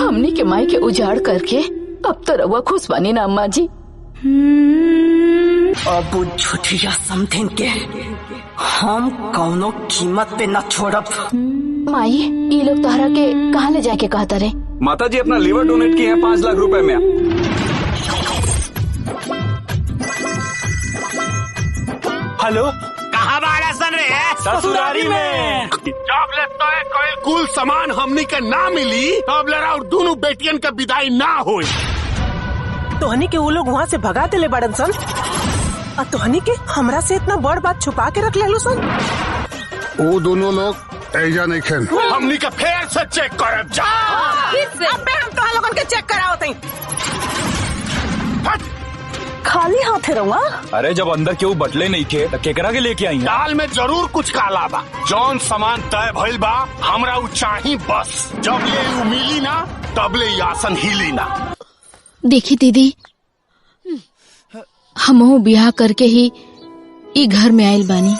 हमनी के माई के उजाड़ करके अब तो रउआ खुश बानी ना अम्मा जी। अब झूठिया समथिंग के हम कौनो कीमत पे न छोड़ब। माई ये लोग तोहरा के कहाँ ले जाके कहता रे? माता जी अपना लीवर डोनेट किए हैं 5 लाख रुपए में। हेलो, कहाँ बाड़ा सन रे? ससुरारी में। जब ले तो कोई कुल सामान हमनी के ना मिली तब ले और दोनों बेटियन के विदाई ना हुई। तोहनी के वो लोग वहाँ से भगा देले बड़न सन और तोहनी के हमरा से इतना बड़ बात छुपा के रख ले सन। वो दोनों लोग ऐजा नहीं खेल। हमनी के फेर से चेक करब जा। अब हम तो लोगन के चेक करावत हई। खाली हाथ है रहुआ? अरे जब अंदर केहू बटले नहीं थे तो केकरा के लेके आई हैं? दाल में जरूर कुछ काला बा। जौन सामान तय भइल बा हमरा उ चाही बस। जब ले उ मिली ना तब ले आसन हिली ना। देखी दीदी, हमहू ब्याह करके ही ई घर में आयल बानी।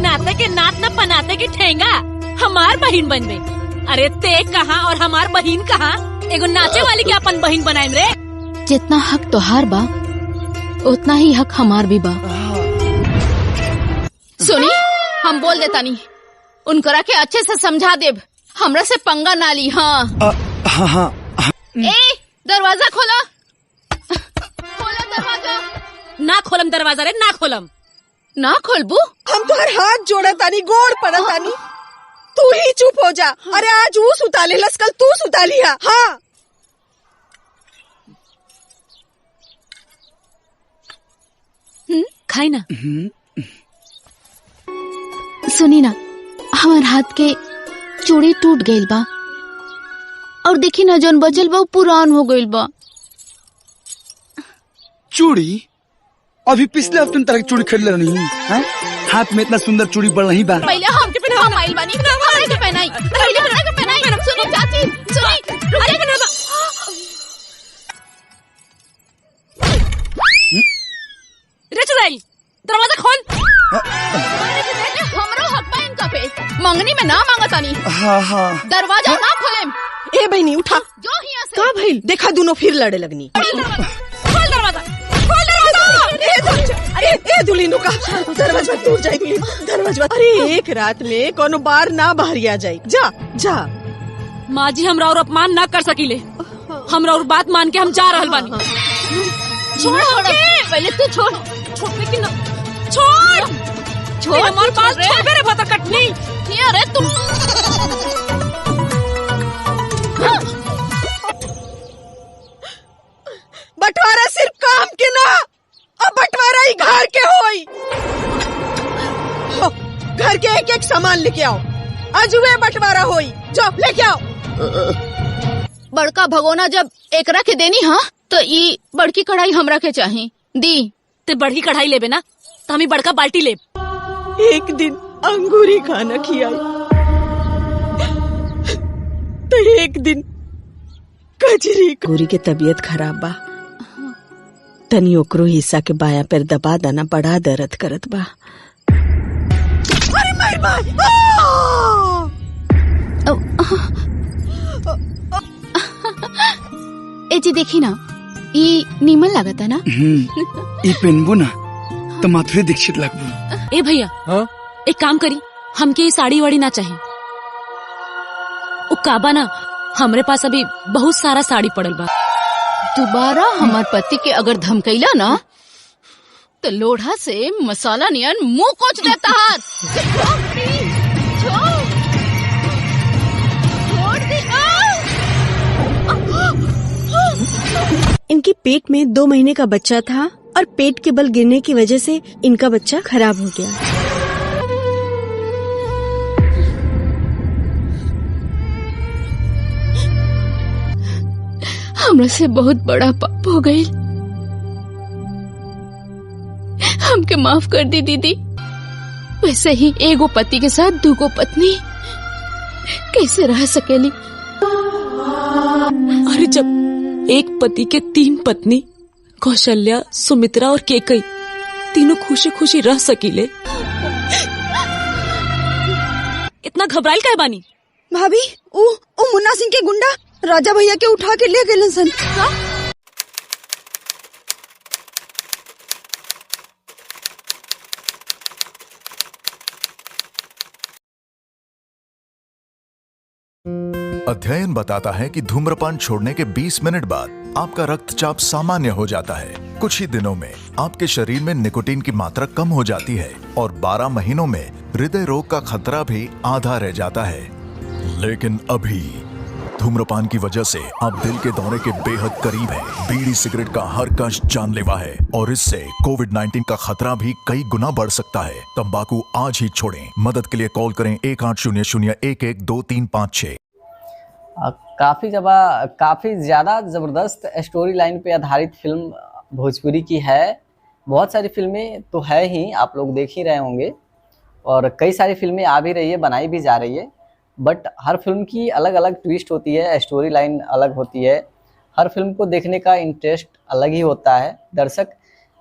नाते के नात न पनाते के ठेंगा हमार बहिन बनबे। अरे ते कहाँ और हमार बहिन कहाँ? एगो नाचे वाली के अपन बहिन बनाएम रे। जितना हक तोहार बा उतना ही हक हमार भी बा। सुनी, हम बोल देता नहीं, उनकरा के अच्छे से समझा देब, हमरा से पंगा ना ली। हाँ हाँ। ए दरवाजा खोलो, खोलो दरवाजा। ना खोलम दरवाजा रे, ना खोलम। ना खोलबू? हम तो हर हाथ जोड़ा तानी, गोड़ पड़ा तानी, तू ही चुप हो जा। अरे आज वो सुता ले लस, कल तू सुता लिया। हाँ खाई ना। सुनी ना, हमार हाथ के चूड़ी टूट गइल बा और देखी ना जौन बचल बा पुरान हो गइल बा। चूड़ी? अभी पिछले हफ्ते तरह चूड़ी खरीद रही है। हाथ में इतना सुंदर चूड़ी बढ़ नहीं बा। पहले हम के पहनाई, माइल बानी हमरा के पहनाई, पहले हमरा के पहनाई। सुनो चाची, सुनी, रुक जा। रे चुड़ैल, दरवाजा खोल। हमरो हक बा इनका पे, मंगनी में ना मांगतानी। हाँ। दरवाजा ना खोलेम। ए बहनी उठा। जो हिया से का भइल? देखा दोनों फिर लड़े लगनी। खोल दरवाजा, खोल दरवाजा। ए दुलिनो का दरवाजा टूट जाए। दरवाजा, अरे एक रात में कोनो बार ना बाहर आ जाए। जा जा। माँ जी हमरा और अपमान ना कर सकीले। हमरा और बात मान के हम जा रहल बानी। छोड़, पहले तू छोड़। छोड़ की ना, छोड़ हमार बाल छोड़ रे बता कटनी। अरे तुम बंटवारा सिर्फ काम के ना, अब बंटवारा ही घर के होई। घर के एक एक सामान लेके आओ, अजुए बंटवारा होई। जाओ लेके आओ। बड़का भगोना जब एकरा के देनी हाँ तो ये बड़की कढ़ाई हमरा के चाही दी। ते बड़की कढ़ाई लेबे ना तो हमी बड़का बाल्टी लेब। एक दिन अंगूरी खाना खियाई तो एक दिन कजरी। अंगूरी के तबीयत खराब बा, तनी ओकरो हिस्सा के बाया पैर दबा देना, बड़ा दर्द करत बा। अरे माय माय, ए जी देखी ना, ई नीमन लागता ना। ये पहनबो ना तो माथुरी दीक्षित लगबो। ए भैया, हाँ? एक काम करी, हमके ये साड़ी वाड़ी ना चाहिए। ओ काबा ना, हमरे पास अभी बहुत सारा साड़ी पड़ल बा। दोबारा हमार पति के अगर धमकैला ना तो लोढ़ा से मसाला नियन मुंह कोच देता हाथ। इनके पेट में 2 महीने का बच्चा था और पेट के बल गिरने की वजह से इनका बच्चा खराब हो गया। हमरा से बहुत बड़ा पाप हो गई, हमके माफ कर दी दीदी। वैसे ही एगो पति के साथ 2 पत्नी कैसे रह सकेली? अरे जब एक पति के 3 पत्नी कौशल्या, सुमित्रा और केकई तीनों खुशी खुशी रह सकीले, इतना घबराइल काहे बानी? भाभी, ओ मुन्ना सिंह के गुंडा राजा भैया के उठा के ले गए सन। अध्ययन बताता है कि धूम्रपान छोड़ने के 20 मिनट बाद आपका रक्तचाप सामान्य हो जाता है। कुछ ही दिनों में आपके शरीर में निकोटीन की मात्रा कम हो जाती है और 12 महीनों में हृदय रोग का खतरा भी आधा रह जाता है। लेकिन अभी धूम्रपान की वजह से आप दिल के दौरे के बेहद करीब हैं। बीड़ी सिगरेट का हर कश जानलेवा है और इससे कोविड-19 का खतरा भी कई गुना बढ़ सकता है। तंबाकू आज ही छोड़ें। मदद के लिए कॉल करें 1800-112356। काफ़ी ज़्यादा ज़बरदस्त स्टोरी लाइन पे आधारित फिल्म भोजपुरी की है। बहुत सारी फिल्में तो है ही, आप लोग देख ही रहे होंगे और कई सारी फिल्में आ भी रही है, बनाई भी जा रही है। बट हर फिल्म की अलग अलग ट्विस्ट होती है, स्टोरी लाइन अलग होती है। हर फिल्म को देखने का इंटरेस्ट अलग ही होता है दर्शक,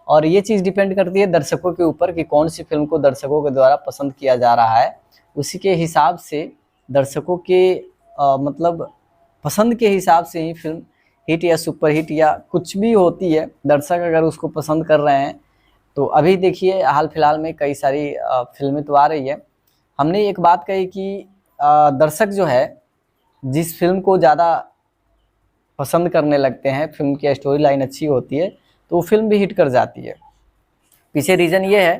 और ये चीज़ डिपेंड करती है दर्शकों के ऊपर कि कौन सी फिल्म को दर्शकों के द्वारा पसंद किया जा रहा है। उसी के हिसाब से दर्शकों के मतलब पसंद के हिसाब से ही फिल्म हिट या सुपर हिट या कुछ भी होती है। दर्शक अगर उसको पसंद कर रहे हैं तो अभी देखिए हाल फिलहाल में कई सारी फिल्में तो आ रही है। हमने एक बात कही कि दर्शक जो है जिस फिल्म को ज़्यादा पसंद करने लगते हैं, फिल्म की स्टोरी लाइन अच्छी होती है तो वो फिल्म भी हिट कर जाती है। पीछे रीज़न ये है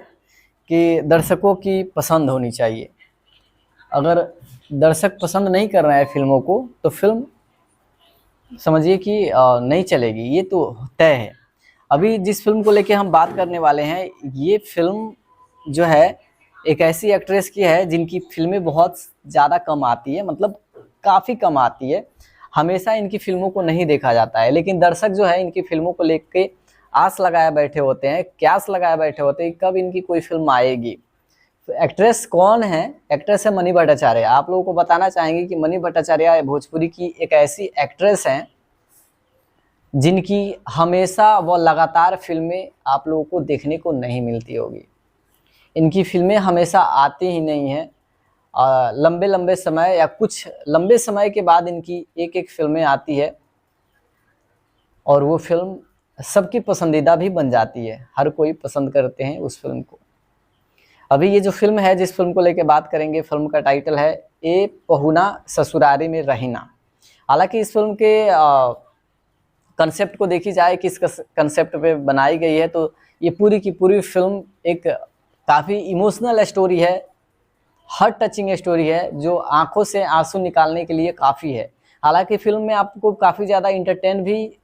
कि दर्शकों की पसंद होनी चाहिए। अगर दर्शक पसंद नहीं कर रहे हैं फिल्मों को तो फिल्म समझिए कि नहीं चलेगी, ये तो तय है। अभी जिस फिल्म को लेके हम बात करने वाले हैं, ये फिल्म जो है एक ऐसी एक्ट्रेस की है जिनकी फिल्में बहुत ज़्यादा कम आती है, मतलब काफ़ी कम आती है। हमेशा इनकी फिल्मों को नहीं देखा जाता है, लेकिन दर्शक जो है इनकी फिल्मों को लेके आस लगाए बैठे होते हैं, क्यास लगाए बैठे होते हैं कब इनकी कोई फिल्म आएगी। तो एक्ट्रेस कौन है? एक्ट्रेस है मनी भट्टाचार्य। आप लोगों को बताना चाहेंगे कि मनी भट्टाचार्य भोजपुरी की एक ऐसी एक्ट्रेस हैं जिनकी हमेशा व लगातार फिल्में आप लोगों को देखने को नहीं मिलती होगी। इनकी फिल्में हमेशा आती ही नहीं हैं। लंबे लंबे समय या कुछ लंबे समय के बाद इनकी एक एक फिल्में आती है और वो फिल्म सबकी पसंदीदा भी बन जाती है। हर कोई पसंद करते हैं उस फिल्म को। अभी ये जो फिल्म है, जिस फिल्म को लेकर बात करेंगे, फिल्म का टाइटल है ए पहुना ससुरारी में रहीना। हालांकि इस फिल्म के कंसेप्ट को देखी जाए, किस कंसेप्ट पे बनाई गई है, तो ये पूरी की पूरी फिल्म एक काफ़ी इमोशनल स्टोरी है, हार्ट टचिंग स्टोरी है, जो आंखों से आंसू निकालने के लिए काफ़ी है। हालांकि फिल्म में आपको काफ़ी ज़्यादा इंटरटेन भी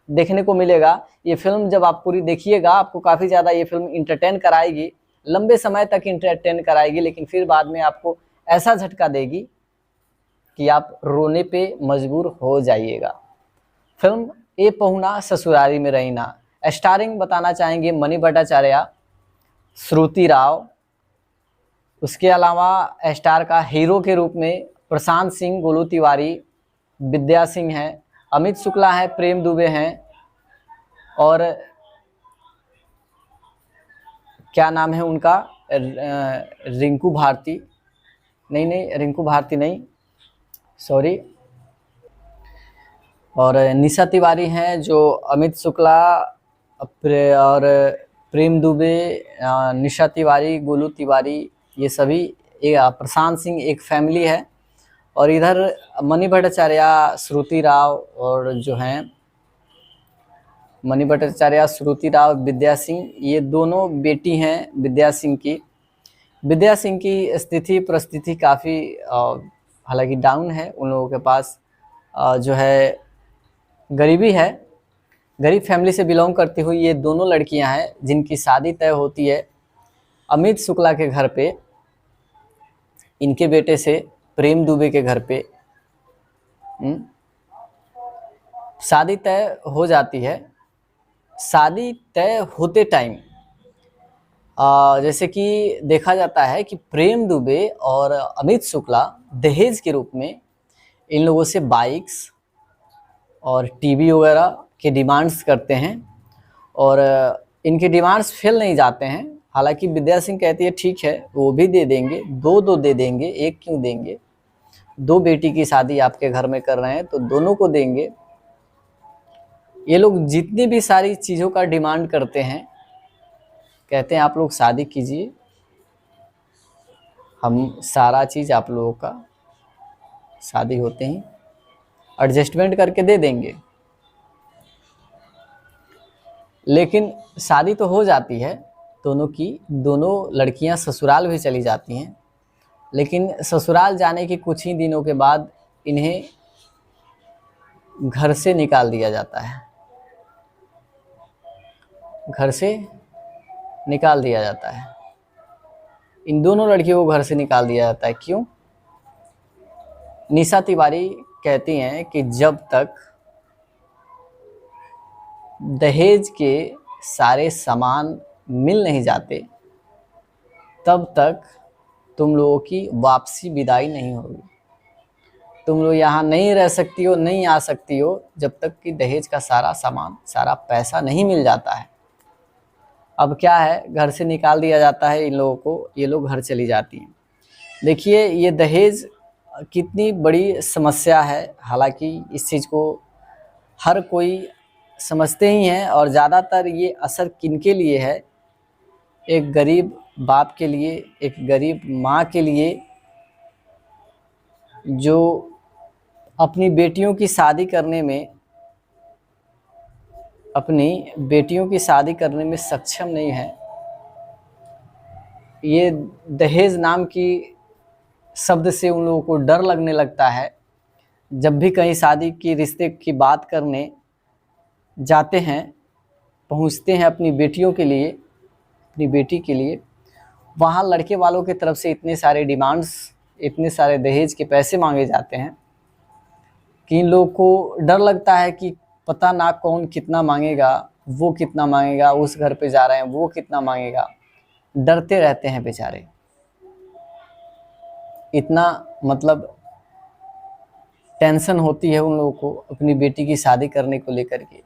देखने को मिलेगा। ये फिल्म जब आप पूरी देखिएगा आपको काफ़ी ज़्यादा ये फिल्म इंटरटेन कराएगी, लंबे समय तक इंटरटेन कराएगी, लेकिन फिर बाद में आपको ऐसा झटका देगी कि आप रोने पे मजबूर हो जाइएगा। फिल्म ए पहुना ससुरारी में रहीना। स्टारिंग बताना चाहेंगे मनी भट्टाचार्य, श्रुति राव, उसके अलावा स्टार का हीरो के रूप में प्रशांत सिंह, गोलू तिवारी, विद्या सिंह हैं, अमित शुक्ला हैं, प्रेम दुबे हैं और क्या नाम है उनका, रिंकू भारती नहीं, रिंकू भारती नहीं, सॉरी, और निशा तिवारी हैं जो अमित शुक्ला और प्रेम दुबे, निशा तिवारी, गोलू तिवारी, ये सभी प्रशांत सिंह एक फैमिली है। और इधर मनी भट्टाचार्य, श्रुति राव और जो हैं मनी भट्टाचार्य, श्रुति राव, विद्या सिंह, ये दोनों बेटी हैं विद्या सिंह की। विद्या सिंह की स्थिति परिस्थिति काफ़ी हालांकि डाउन है। उन लोगों के पास जो है गरीबी है, गरीब फैमिली से बिलोंग करती हुई ये दोनों लड़कियां हैं जिनकी शादी तय होती है अमित शुक्ला के घर पे, इनके बेटे से प्रेम दुबे के घर पे। शादी तय हो जाती है। शादी तय होते टाइम जैसे कि देखा जाता है कि प्रेम दुबे और अमित शुक्ला दहेज के रूप में इन लोगों से बाइक्स और टीवी वगैरह के डिमांड्स करते हैं और इनके डिमांड्स फेल नहीं जाते हैं। हालांकि विद्या सिंह कहती है ठीक है वो भी दे देंगे, दो दे देंगे, एक क्यों देंगे। 2 बेटी की शादी आपके घर में कर रहे हैं तो दोनों को देंगे। ये लोग जितनी भी सारी चीज़ों का डिमांड करते हैं, कहते हैं आप लोग शादी कीजिए, हम सारा चीज़ आप लोगों का शादी होते ही एडजस्टमेंट करके दे देंगे। लेकिन शादी तो हो जाती है दोनों की, दोनों लड़कियां ससुराल भी चली जाती हैं, लेकिन ससुराल जाने के कुछ ही दिनों के बाद इन्हें घर से निकाल दिया जाता है। घर से निकाल दिया जाता है, इन दोनों लड़कियों को घर से निकाल दिया जाता है। क्यों? निशा तिवारी कहती हैं कि जब तक दहेज के सारे सामान मिल नहीं जाते तब तक तुम लोगों की वापसी विदाई नहीं होगी। तुम लोग यहाँ नहीं रह सकती हो, नहीं आ सकती हो जब तक कि दहेज का सारा सामान, सारा पैसा नहीं मिल जाता है। अब क्या है, घर से निकाल दिया जाता है इन लोगों को, ये लोग घर चली जाती हैं। देखिए ये दहेज कितनी बड़ी समस्या है। हालांकि इस चीज़ को हर कोई समझते ही हैं, और ज़्यादातर ये असर किनके लिए है? एक गरीब बाप के लिए, एक गरीब माँ के लिए, जो अपनी बेटियों की शादी करने में सक्षम नहीं है। ये दहेज नाम की शब्द से उन लोगों को डर लगने लगता है। जब भी कहीं शादी की रिश्ते की बात करने जाते हैं, पहुंचते हैं अपनी बेटियों के लिए, अपनी बेटी के लिए, वहाँ लड़के वालों की तरफ से इतने सारे डिमांड्स, इतने सारे दहेज के पैसे मांगे जाते हैं कि इन लोगों को डर लगता है कि पता ना कौन कितना मांगेगा, वो कितना मांगेगा, उस घर पे जा रहे हैं वो कितना मांगेगा। डरते रहते हैं बेचारे। इतना मतलब टेंशन होती है उन लोगों को अपनी बेटी की शादी करने को लेकर के।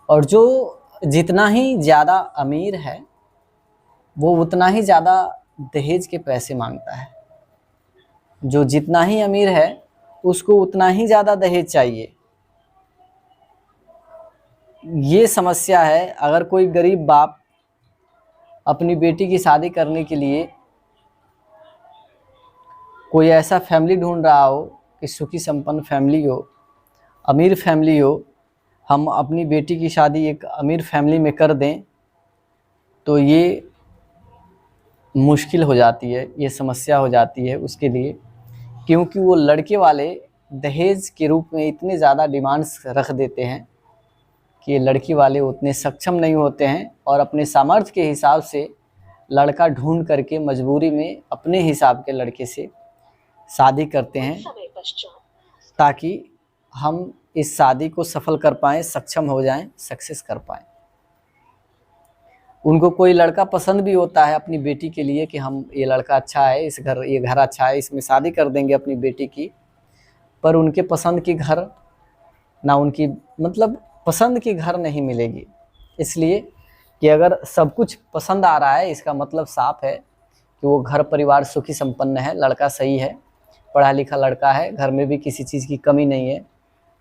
और जो जितना ही ज़्यादा अमीर है वो उतना ही ज़्यादा दहेज के पैसे मांगता है। जो जितना ही अमीर है उसको उतना ही ज़्यादा दहेज चाहिए। ये समस्या है। अगर कोई गरीब बाप अपनी बेटी की शादी करने के लिए कोई ऐसा फैमिली ढूंढ रहा हो कि सुखी संपन्न फैमिली हो, अमीर फैमिली हो, हम अपनी बेटी की शादी एक अमीर फैमिली में कर दें, तो ये मुश्किल हो जाती है, ये समस्या हो जाती है उसके लिए। क्योंकि वो लड़के वाले दहेज के रूप में इतने ज़्यादा डिमांड्स रख देते हैं कि लड़की वाले उतने सक्षम नहीं होते हैं, और अपने सामर्थ्य के हिसाब से लड़का ढूंढ करके मजबूरी में अपने हिसाब के लड़के से शादी करते हैं, ताकि हम इस शादी को सफल कर पाएँ, सक्षम हो जाएं, सक्सेस कर पाएँ। उनको कोई लड़का पसंद भी होता है अपनी बेटी के लिए कि हम ये लड़का अच्छा है, ये घर अच्छा है, इसमें शादी कर देंगे अपनी बेटी की। पर उनके पसंद की घर ना, उनकी मतलब पसंद की घर नहीं मिलेगी। इसलिए कि अगर सब कुछ पसंद आ रहा है, इसका मतलब साफ है कि वो घर परिवार सुखी संपन्न है, लड़का सही है, पढ़ा लिखा लड़का है, घर में भी किसी चीज़ की कमी नहीं है,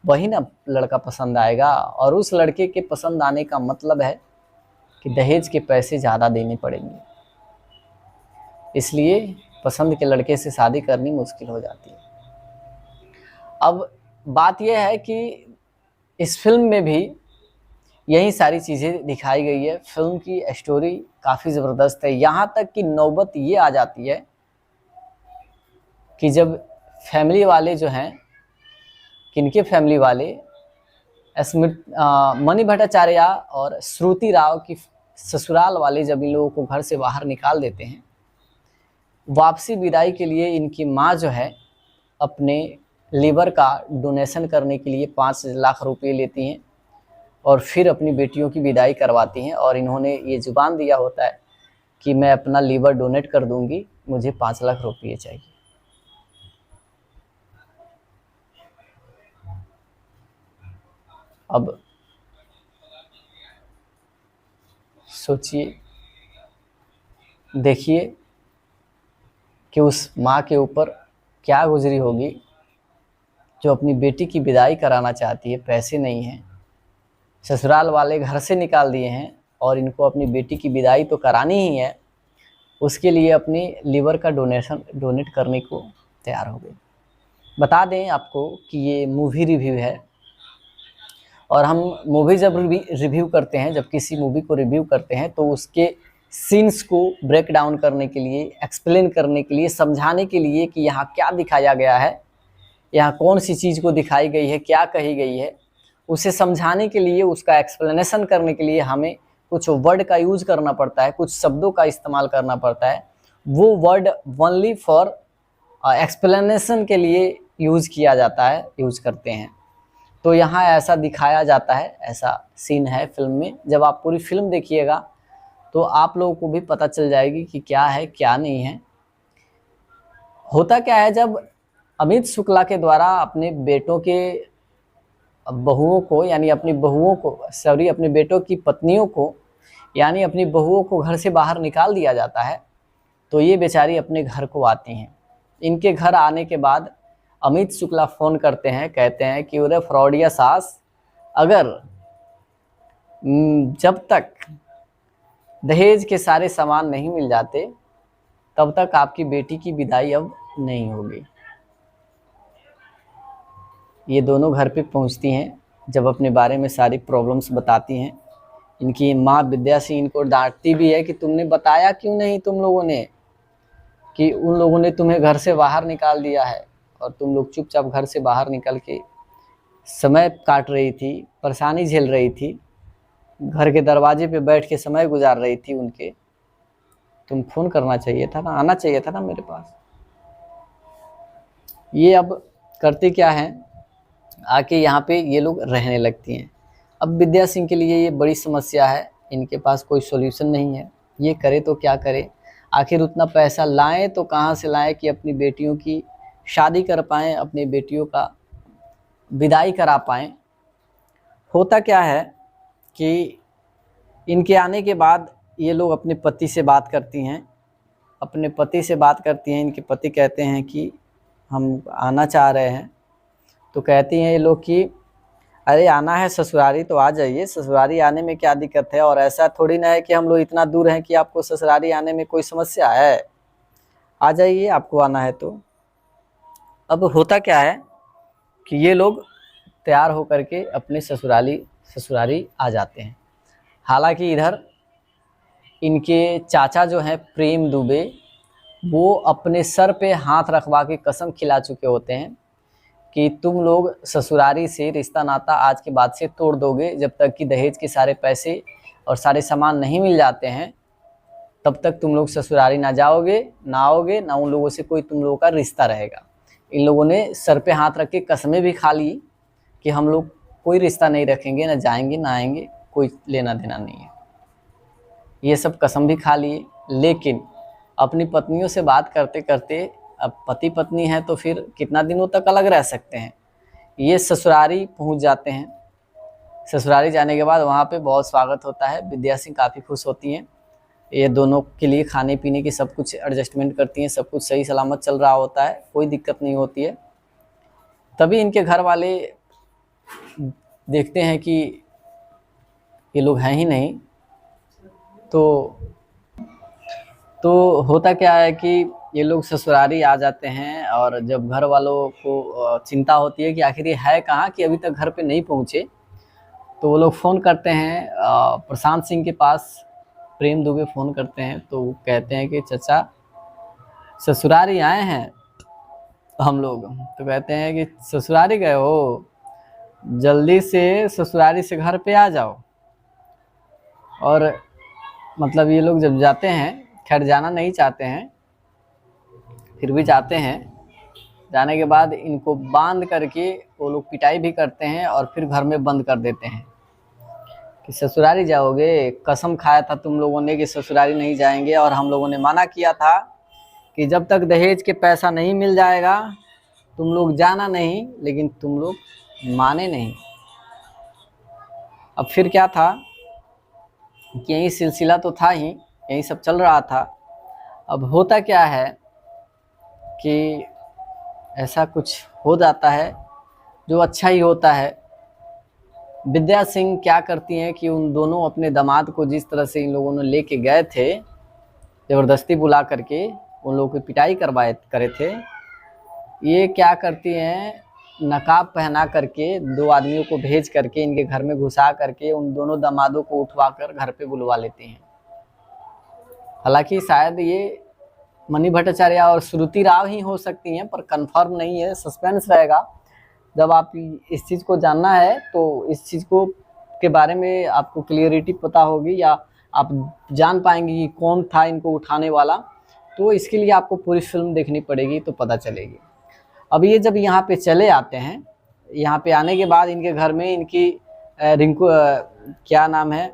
वही ना लड़का पसंद आएगा। और उस लड़के के पसंद आने का मतलब है कि दहेज के पैसे ज़्यादा देने पड़ेंगे। इसलिए पसंद के लड़के से शादी करनी मुश्किल हो जाती है। अब बात यह है कि इस फिल्म में भी यही सारी चीज़ें दिखाई गई है। फिल्म की स्टोरी काफ़ी ज़बरदस्त है। यहाँ तक कि नौबत ये आ जाती है कि जब फैमिली वाले जो हैं, किनके फैमिली वाले, मणि भट्टाचार्य और श्रुति राव की ससुराल वाले जब इन लोगों को घर से बाहर निकाल देते हैं, वापसी विदाई के लिए इनकी माँ जो है अपने लीवर का डोनेशन करने के लिए 5 लाख रुपये लेती हैं और फिर अपनी बेटियों की विदाई करवाती हैं। और इन्होंने ये जुबान दिया होता है कि मैं अपना लीवर डोनेट कर दूंगी, मुझे 5 लाख रुपये चाहिए। अब सोचिए, देखिए कि उस माँ के ऊपर क्या गुजरी होगी जो अपनी बेटी की विदाई कराना चाहती है। पैसे नहीं हैं, ससुराल वाले घर से निकाल दिए हैं और इनको अपनी बेटी की विदाई तो करानी ही है, उसके लिए अपनी लीवर का डोनेट करने को तैयार हो गई। बता दें आपको कि ये मूवी रिव्यू है और हम मूवी जब रिव्यू करते हैं, जब किसी मूवी को रिव्यू करते हैं तो उसके सीन्स को ब्रेक डाउन करने के लिए, एक्सप्लेन करने के लिए, समझाने के लिए कि यहाँ क्या दिखाया गया है, यहाँ कौन सी चीज़ को दिखाई गई है, क्या कही गई है, उसे समझाने के लिए, उसका एक्सप्लेनेशन करने के लिए हमें कुछ वर्ड का यूज़ करना पड़ता है, कुछ शब्दों का इस्तेमाल करना पड़ता है। वो वर्ड ओनली फॉर एक्सप्लेनेशन के लिए यूज़ किया जाता है, यूज़ करते हैं। तो यहाँ ऐसा दिखाया जाता है, ऐसा सीन है फिल्म में। जब आप पूरी फिल्म देखिएगा तो आप लोगों को भी पता चल जाएगी कि क्या है क्या नहीं है। होता क्या है, जब अमित शुक्ला के द्वारा अपने बेटों के बहुओं को, यानी अपनी बहुओं को, सॉरी अपने बेटों की पत्नियों को, यानी अपनी बहुओं को घर से बाहर निकाल दिया जाता है, तो ये बेचारी अपने घर को आती हैं। इनके घर आने के बाद अमित शुक्ला फ़ोन करते हैं, कहते हैं कि उरे फ्रॉडिया सास, अगर जब तक दहेज के सारे सामान नहीं मिल जाते तब तक आपकी बेटी की विदाई अब नहीं होगी। ये दोनों घर पे पहुंचती हैं, जब अपने बारे में सारी प्रॉब्लम्स बताती हैं। इनकी माँ विद्या सिंह इनको डांटती भी है कि तुमने बताया क्यों नहीं, तुम लोगों ने, कि उन लोगों ने तुम्हें घर से बाहर निकाल दिया है और तुम लोग चुपचाप घर से बाहर निकल के समय काट रही थी, परेशानी झेल रही थी, घर के दरवाजे पे बैठ के समय गुजार रही थी उनके। तुम फोन करना चाहिए था ना, आना चाहिए था ना मेरे पास। ये अब करते क्या हैं, आके यहाँ पे ये लोग रहने लगती हैं। अब विद्या सिंह के लिए ये बड़ी समस्या है, इनके पास कोई सॉल्यूशन नहीं है। ये करे तो क्या करे, आखिर उतना पैसा लाएं तो कहाँ से लाएं कि अपनी बेटियों की शादी कर पाएँ, अपनी बेटियों का विदाई करा पाएँ। होता क्या है कि इनके आने के बाद ये लोग अपने पति से बात करती हैं, अपने पति से बात करती हैं। इनके पति कहते हैं कि हम आना चाह रहे हैं, तो कहती हैं ये लोग कि अरे आना है ससुरारी तो आ जाइए, ससुरारी आने में क्या दिक्कत है, और ऐसा थोड़ी ना है कि हम लोग इतना दूर हैं कि आपको ससुरारी आने में कोई समस्या है, आ जाइए आपको आना है तो। अब होता क्या है कि ये लोग तैयार होकर के अपने ससुरारी आ जाते हैं। हालांकि इधर इनके चाचा जो हैं प्रेम दुबे, वो अपने सर पे हाथ रखवा के कसम खिला चुके होते हैं कि तुम लोग ससुरारी से रिश्ता नाता आज के बाद से तोड़ दोगे। जब तक कि दहेज के सारे पैसे और सारे सामान नहीं मिल जाते हैं तब तक तुम लोग ससुरारी ना जाओगे, ना आओगे, ना उन लोगों से कोई तुम लोगों का रिश्ता रहेगा। इन लोगों ने सर पे हाथ रख के कसमें भी खा ली कि हम लोग कोई रिश्ता नहीं रखेंगे, ना जाएंगे ना आएंगे, कोई लेना देना नहीं है। ये सब कसम भी खा लिए, लेकिन अपनी पत्नियों से बात करते करते, अब पति पत्नी है तो फिर कितना दिनों तक अलग रह सकते हैं। ये ससुरारी पहुंच जाते हैं। ससुरारी जाने के बाद वहाँ पे बहुत स्वागत होता है। विद्या सिंह काफ़ी खुश होती हैं। ये दोनों के लिए खाने पीने की सब कुछ एडजस्टमेंट करती हैं, सब कुछ सही सलामत चल रहा होता है, कोई दिक्कत नहीं होती है। तभी इनके घर वाले देखते हैं कि ये लोग हैं ही नहीं, तो होता क्या है कि ये लोग ससुरारी आ जाते हैं। और जब घर वालों को चिंता होती है कि आखिर ये है कहाँ, कि अभी तक घर पे नहीं पहुँचे, तो वो लोग फ़ोन करते हैं प्रशांत सिंह के पास। प्रेम दुबे फ़ोन करते हैं तो वो कहते हैं कि चचा ससुरारी आए हैं हम लोग। तो कहते हैं कि ससुरारी गए हो, जल्दी से ससुरारी से घर पे आ जाओ। और मतलब ये लोग जब जाते हैं, खैर जाना नहीं चाहते हैं, फिर भी जाते हैं। जाने के बाद इनको बांध करके वो लोग पिटाई भी करते हैं और फिर घर में बंद कर देते हैं कि ससुरारी जाओगे, कसम खाया था तुम लोगों ने कि ससुरारी नहीं जाएंगे, और हम लोगों ने मना किया था कि जब तक दहेज के पैसा नहीं मिल जाएगा तुम लोग जाना नहीं, लेकिन तुम लोग माने नहीं। अब फिर क्या था कि यही सिलसिला तो था ही, यही सब चल रहा था। अब होता क्या है कि ऐसा कुछ हो जाता है जो अच्छा ही होता है। विद्या सिंह क्या करती हैं कि उन दोनों अपने दामाद को जिस तरह से इन लोगों ने लेके गए थे, ज़बरदस्ती बुला करके उन लोगों की पिटाई करे थे, ये क्या करती हैं, नकाब पहना करके 2 आदमियों को भेज करके इनके घर में घुसा करके उन दोनों दामादों को उठवा कर घर पे बुलवा लेती हैं। हालांकि शायद ये मणि भट्टाचार्य और श्रुति राव ही हो सकती हैं, पर कंफर्म नहीं है, सस्पेंस रहेगा। जब आप इस चीज़ को जानना है तो इस चीज़ को के बारे में आपको क्लियरिटी पता होगी या आप जान पाएंगे कि कौन था इनको उठाने वाला, तो इसके लिए आपको पूरी फिल्म देखनी पड़ेगी तो पता चलेगी। अब ये जब यहाँ पे चले आते हैं, यहाँ पे आने के बाद इनके घर में इनकी रिंकू क्या नाम है,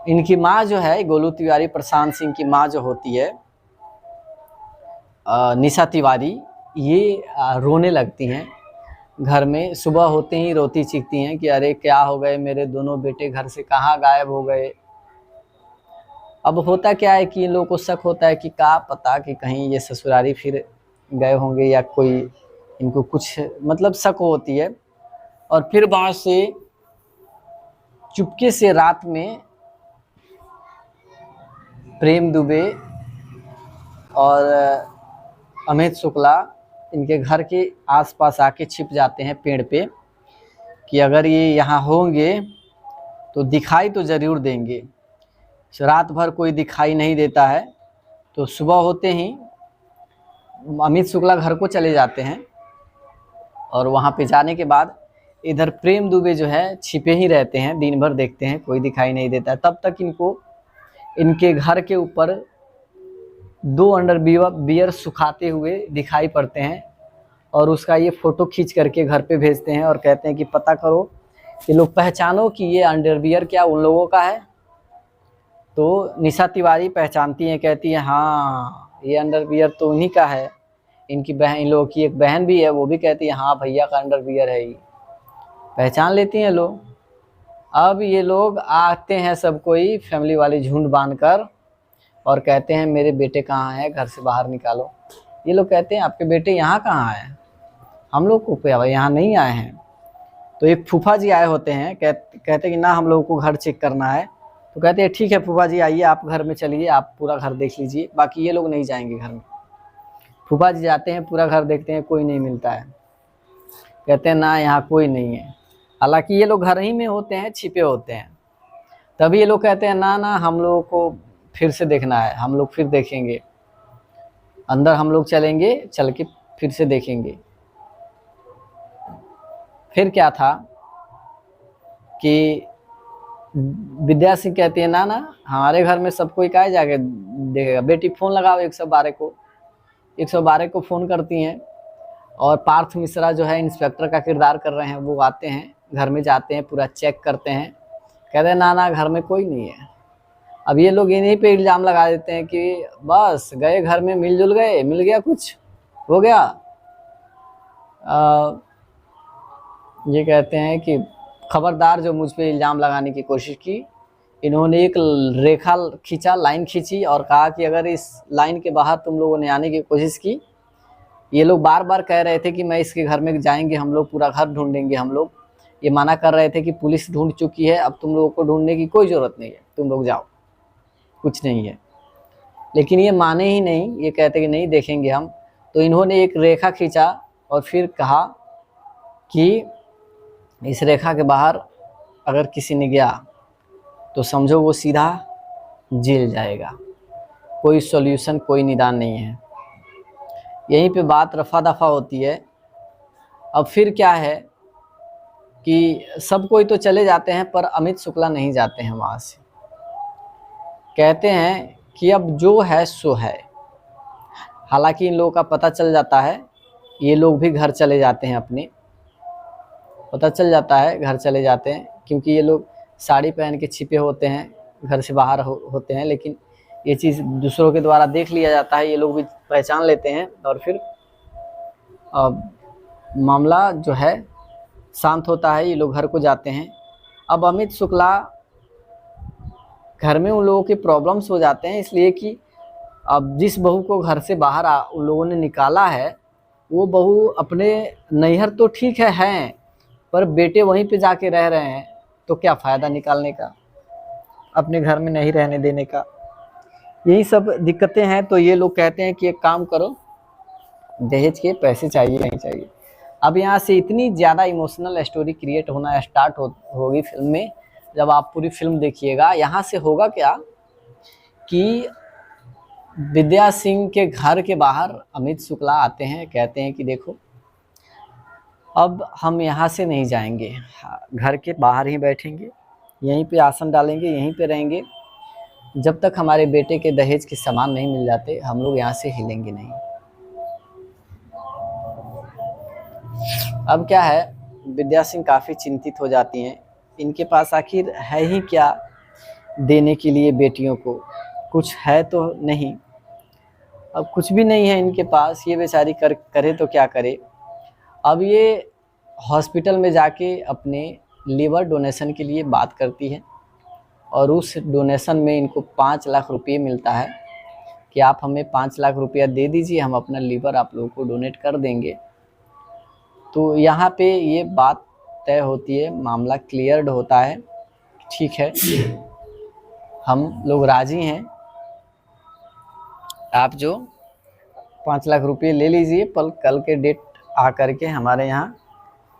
इनकी माँ जो है गोलू तिवारी, प्रशांत सिंह की माँ जो होती है निशा तिवारी, ये रोने लगती हैं घर में। सुबह होते ही रोती चीखती हैं कि अरे क्या हो गए, मेरे दोनों बेटे घर से कहाँ गायब हो गए। अब होता क्या है कि इन लोगों को शक होता है कि क्या पता कि कहीं ये ससुरारी फिर गए होंगे या कोई इनको कुछ मतलब शक होती है। और फिर वहाँ से चुपके से रात में प्रेम दुबे और अमित शुक्ला इनके घर के आसपास आके छिप जाते हैं पेड़ पे कि अगर ये यहाँ होंगे तो दिखाई तो ज़रूर देंगे। रात भर कोई दिखाई नहीं देता है, तो सुबह होते ही अमित शुक्ला घर को चले जाते हैं और वहाँ पे जाने के बाद इधर प्रेम दुबे जो है छिपे ही रहते हैं, दिन भर देखते हैं कोई दिखाई नहीं देता है। तब तक इनको इनके घर के ऊपर 2 अंडरवियर सुखाते हुए दिखाई पड़ते हैं और उसका ये फ़ोटो खींच करके घर पे भेजते हैं और कहते हैं कि पता करो, ये लोग पहचानो कि ये अंडरवियर क्या उन लोगों का है। तो निशा तिवारी पहचानती हैं, कहती है हाँ ये अंडरवियर तो उन्हीं का है। इनकी बहन, इन लोगों की एक बहन भी है, वो भी कहती है हाँ भैया का अंडरवियर है, ये पहचान लेती हैं लोग। अब ये लोग आते हैं सब कोई फैमिली वाले झुंड बांधकर और कहते हैं मेरे बेटे कहाँ हैं, घर से बाहर निकालो। ये लोग कहते हैं आपके बेटे यहाँ कहाँ हैं, हम लोग को यहाँ नहीं आए हैं। तो एक फूफा जी आए होते हैं, कहते हैं कि ना हम लोगों को घर चेक करना है। तो कहते हैं ठीक है फूफा जी आइए, आप घर में चलिए, आप पूरा घर देख लीजिए, बाकी ये लोग नहीं जाएंगे घर में। फूफा जी जाते हैं, पूरा घर देखते हैं, कोई नहीं मिलता है। कहते हैं ना यहाँ कोई नहीं है, हालांकि ये लोग घर ही में होते हैं, छिपे होते हैं। तभी ये लोग कहते हैं ना ना हम लोगों को फिर से देखना है, हम लोग फिर देखेंगे, अंदर हम लोग चलेंगे, चल के फिर से देखेंगे। फिर क्या था कि विद्या सिंह कहती है ना ना हमारे घर में सब कोई काहे जाके देखेगा, बेटी फ़ोन लगाओ 112 को। 112 को फ़ोन करती हैं और पार्थ मिश्रा जो है इंस्पेक्टर का किरदार कर रहे हैं, वो आते हैं घर में, जाते हैं पूरा चेक करते हैं, कहते हैं ना ना घर में कोई नहीं है। अब ये लोग इन्हीं पे इल्ज़ाम लगा देते हैं कि बस गए घर में, मिलजुल गए, मिल गया, कुछ हो गया। ये कहते हैं कि खबरदार जो मुझ पे इल्ज़ाम लगाने की कोशिश की। इन्होंने एक रेखा खींचा, लाइन खींची और कहा कि अगर इस लाइन के बाहर तुम लोगों ने आने की कोशिश की, ये लोग बार बार कह रहे थे कि मैं इसके घर में जाएंगे, हम लोग पूरा घर ढूंढेंगे, हम लोग ये मना कर रहे थे कि पुलिस ढूंढ चुकी है, अब तुम लोगों को ढूंढने की कोई ज़रूरत नहीं है, तुम लोग जाओ, कुछ नहीं है। लेकिन ये माने ही नहीं, ये कहते कि नहीं देखेंगे हम। तो इन्होंने एक रेखा खींचा और फिर कहा कि इस रेखा के बाहर अगर किसी ने गया तो समझो वो सीधा जेल जाएगा, कोई सॉल्यूशन, कोई निदान नहीं है। यहीं पे बात रफा दफा होती है। अब फिर क्या है कि सब कोई तो चले जाते हैं पर अमित शुक्ला नहीं जाते हैं वहाँ से। कहते हैं कि अब जो है सो है। हालांकि इन लोगों का पता चल जाता है, ये लोग भी घर चले जाते हैं, अपने पता चल जाता है, घर चले जाते हैं, क्योंकि ये लोग साड़ी पहन के छिपे होते हैं, घर से बाहर होते हैं। लेकिन ये चीज़ दूसरों के द्वारा देख लिया जाता है, ये लोग भी पहचान लेते हैं और फिर मामला जो है शांत होता है, ये लोग घर को जाते हैं। अब अमित शुक्ला घर में उन लोगों के प्रॉब्लम्स हो जाते हैं, इसलिए कि अब जिस बहू को घर से बाहर उन लोगों ने निकाला है, वो बहू अपने नैहर तो ठीक है पर बेटे वहीं पे जाके रह रहे हैं, तो क्या फ़ायदा निकालने का, अपने घर में नहीं रहने देने का। यही सब दिक्कतें हैं। तो ये लोग कहते हैं कि एक काम करो, दहेज के पैसे चाहिए नहीं चाहिए। अब यहाँ से इतनी ज़्यादा इमोशनल स्टोरी क्रिएट होना स्टार्ट होगी फिल्म में। जब आप पूरी फिल्म देखिएगा, यहाँ से होगा क्या कि विद्या सिंह के घर के बाहर अमित शुक्ला आते हैं, कहते हैं कि देखो अब हम यहाँ से नहीं जाएंगे, घर के बाहर ही बैठेंगे, यहीं पे आसन डालेंगे, यहीं पे रहेंगे, जब तक हमारे बेटे के दहेज के सामान नहीं मिल जाते हम लोग यहाँ से हिलेंगे नहीं। अब क्या है, विद्या सिंह काफ़ी चिंतित हो जाती हैं, इनके पास आखिर है ही क्या देने के लिए बेटियों को, कुछ है तो नहीं। अब कुछ भी नहीं है इनके पास, ये बेचारी करे तो क्या करे। अब ये हॉस्पिटल में जाके अपने लीवर डोनेशन के लिए बात करती है और उस डोनेशन में इनको 5 लाख रुपये मिलता है कि आप हमें 5 लाख रुपया दे दीजिए, हम अपना लीवर आप लोगों को डोनेट कर देंगे। तो यहाँ पे ये बात तय होती है, मामला क्लियर्ड होता है, ठीक है हम लोग राज़ी हैं, आप जो 5 लाख रुपये ले लीजिए, पर कल के डेट आ करके हमारे यहाँ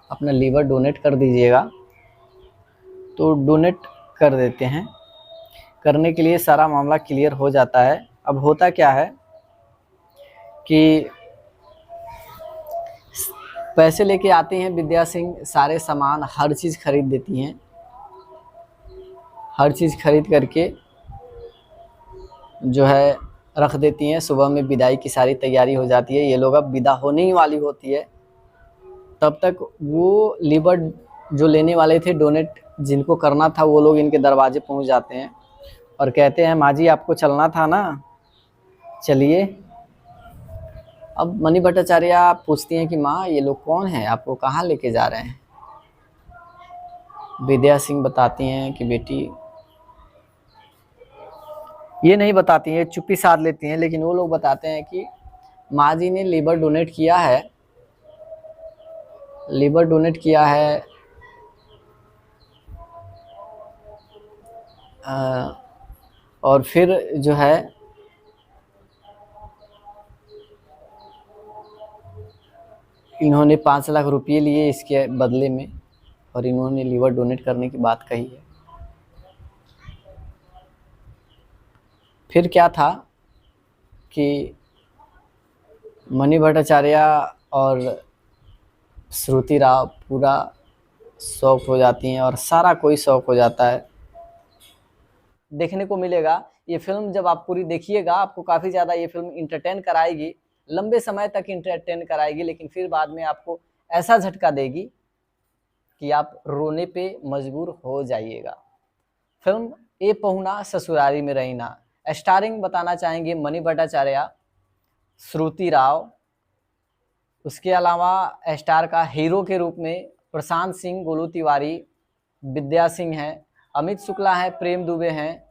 अपना लीवर डोनेट कर दीजिएगा। तो डोनेट कर देते हैं, करने के लिए सारा मामला क्लियर हो जाता है। अब होता क्या है कि पैसे लेके आते हैं विद्या सिंह, सारे सामान हर चीज़ खरीद देती हैं, हर चीज़ खरीद करके जो है रख देती हैं। सुबह में विदाई की सारी तैयारी हो जाती है, ये लोग अब विदा होने ही वाली होती है, तब तक वो लीवर जो लेने वाले थे डोनेट जिनको करना था वो लोग इनके दरवाजे पहुंच जाते हैं और कहते हैं माँ जी आपको चलना था ना, चलिए। अब मणि भट्टाचार्य पूछती हैं कि माँ ये लोग कौन हैं, आपको कहाँ लेके जा रहे हैं। विद्या सिंह बताती हैं कि बेटी, ये नहीं बताती हैं, चुप्पी साध लेती हैं, लेकिन वो लोग बताते हैं कि माँ जी ने लीवर डोनेट किया है, लीवर डोनेट किया है और फिर जो है इन्होंने 5 लाख रुपये लिए इसके बदले में और इन्होंने लीवर डोनेट करने की बात कही है। फिर क्या था कि मणि भट्टाचार्य और श्रुति राव पूरा शौक हो जाती हैं और सारा कोई शौक हो जाता है। देखने को मिलेगा ये फिल्म, जब आप पूरी देखिएगा आपको काफ़ी ज़्यादा ये फिल्म इंटरटेन कराएगी, लंबे समय तक इंटरटेन कराएगी, लेकिन फिर बाद में आपको ऐसा झटका देगी कि आप रोने पे मजबूर हो जाइएगा। फिल्म ए पहुना ससुरारी में रहीना, स्टारिंग बताना चाहेंगे मणि भट्टाचार्य, श्रुति राव, उसके अलावा स्टार का हीरो के रूप में प्रशांत सिंह, गोलू तिवारी, विद्या सिंह हैं, अमित शुक्ला है, प्रेम दुबे हैं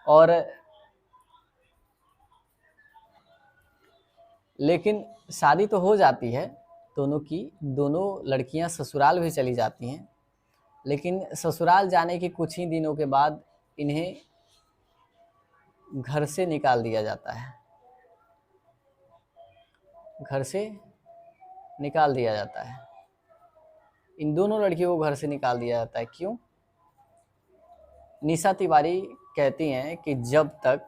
और लेकिन शादी तो हो जाती है दोनों की, दोनों लड़कियां ससुराल भी चली जाती हैं, लेकिन ससुराल जाने के कुछ ही दिनों के बाद इन्हें घर से निकाल दिया जाता है, घर से निकाल दिया जाता है। इन दोनों लड़कियों को घर से निकाल दिया जाता है। क्यों? निशा तिवारी कहती हैं कि जब तक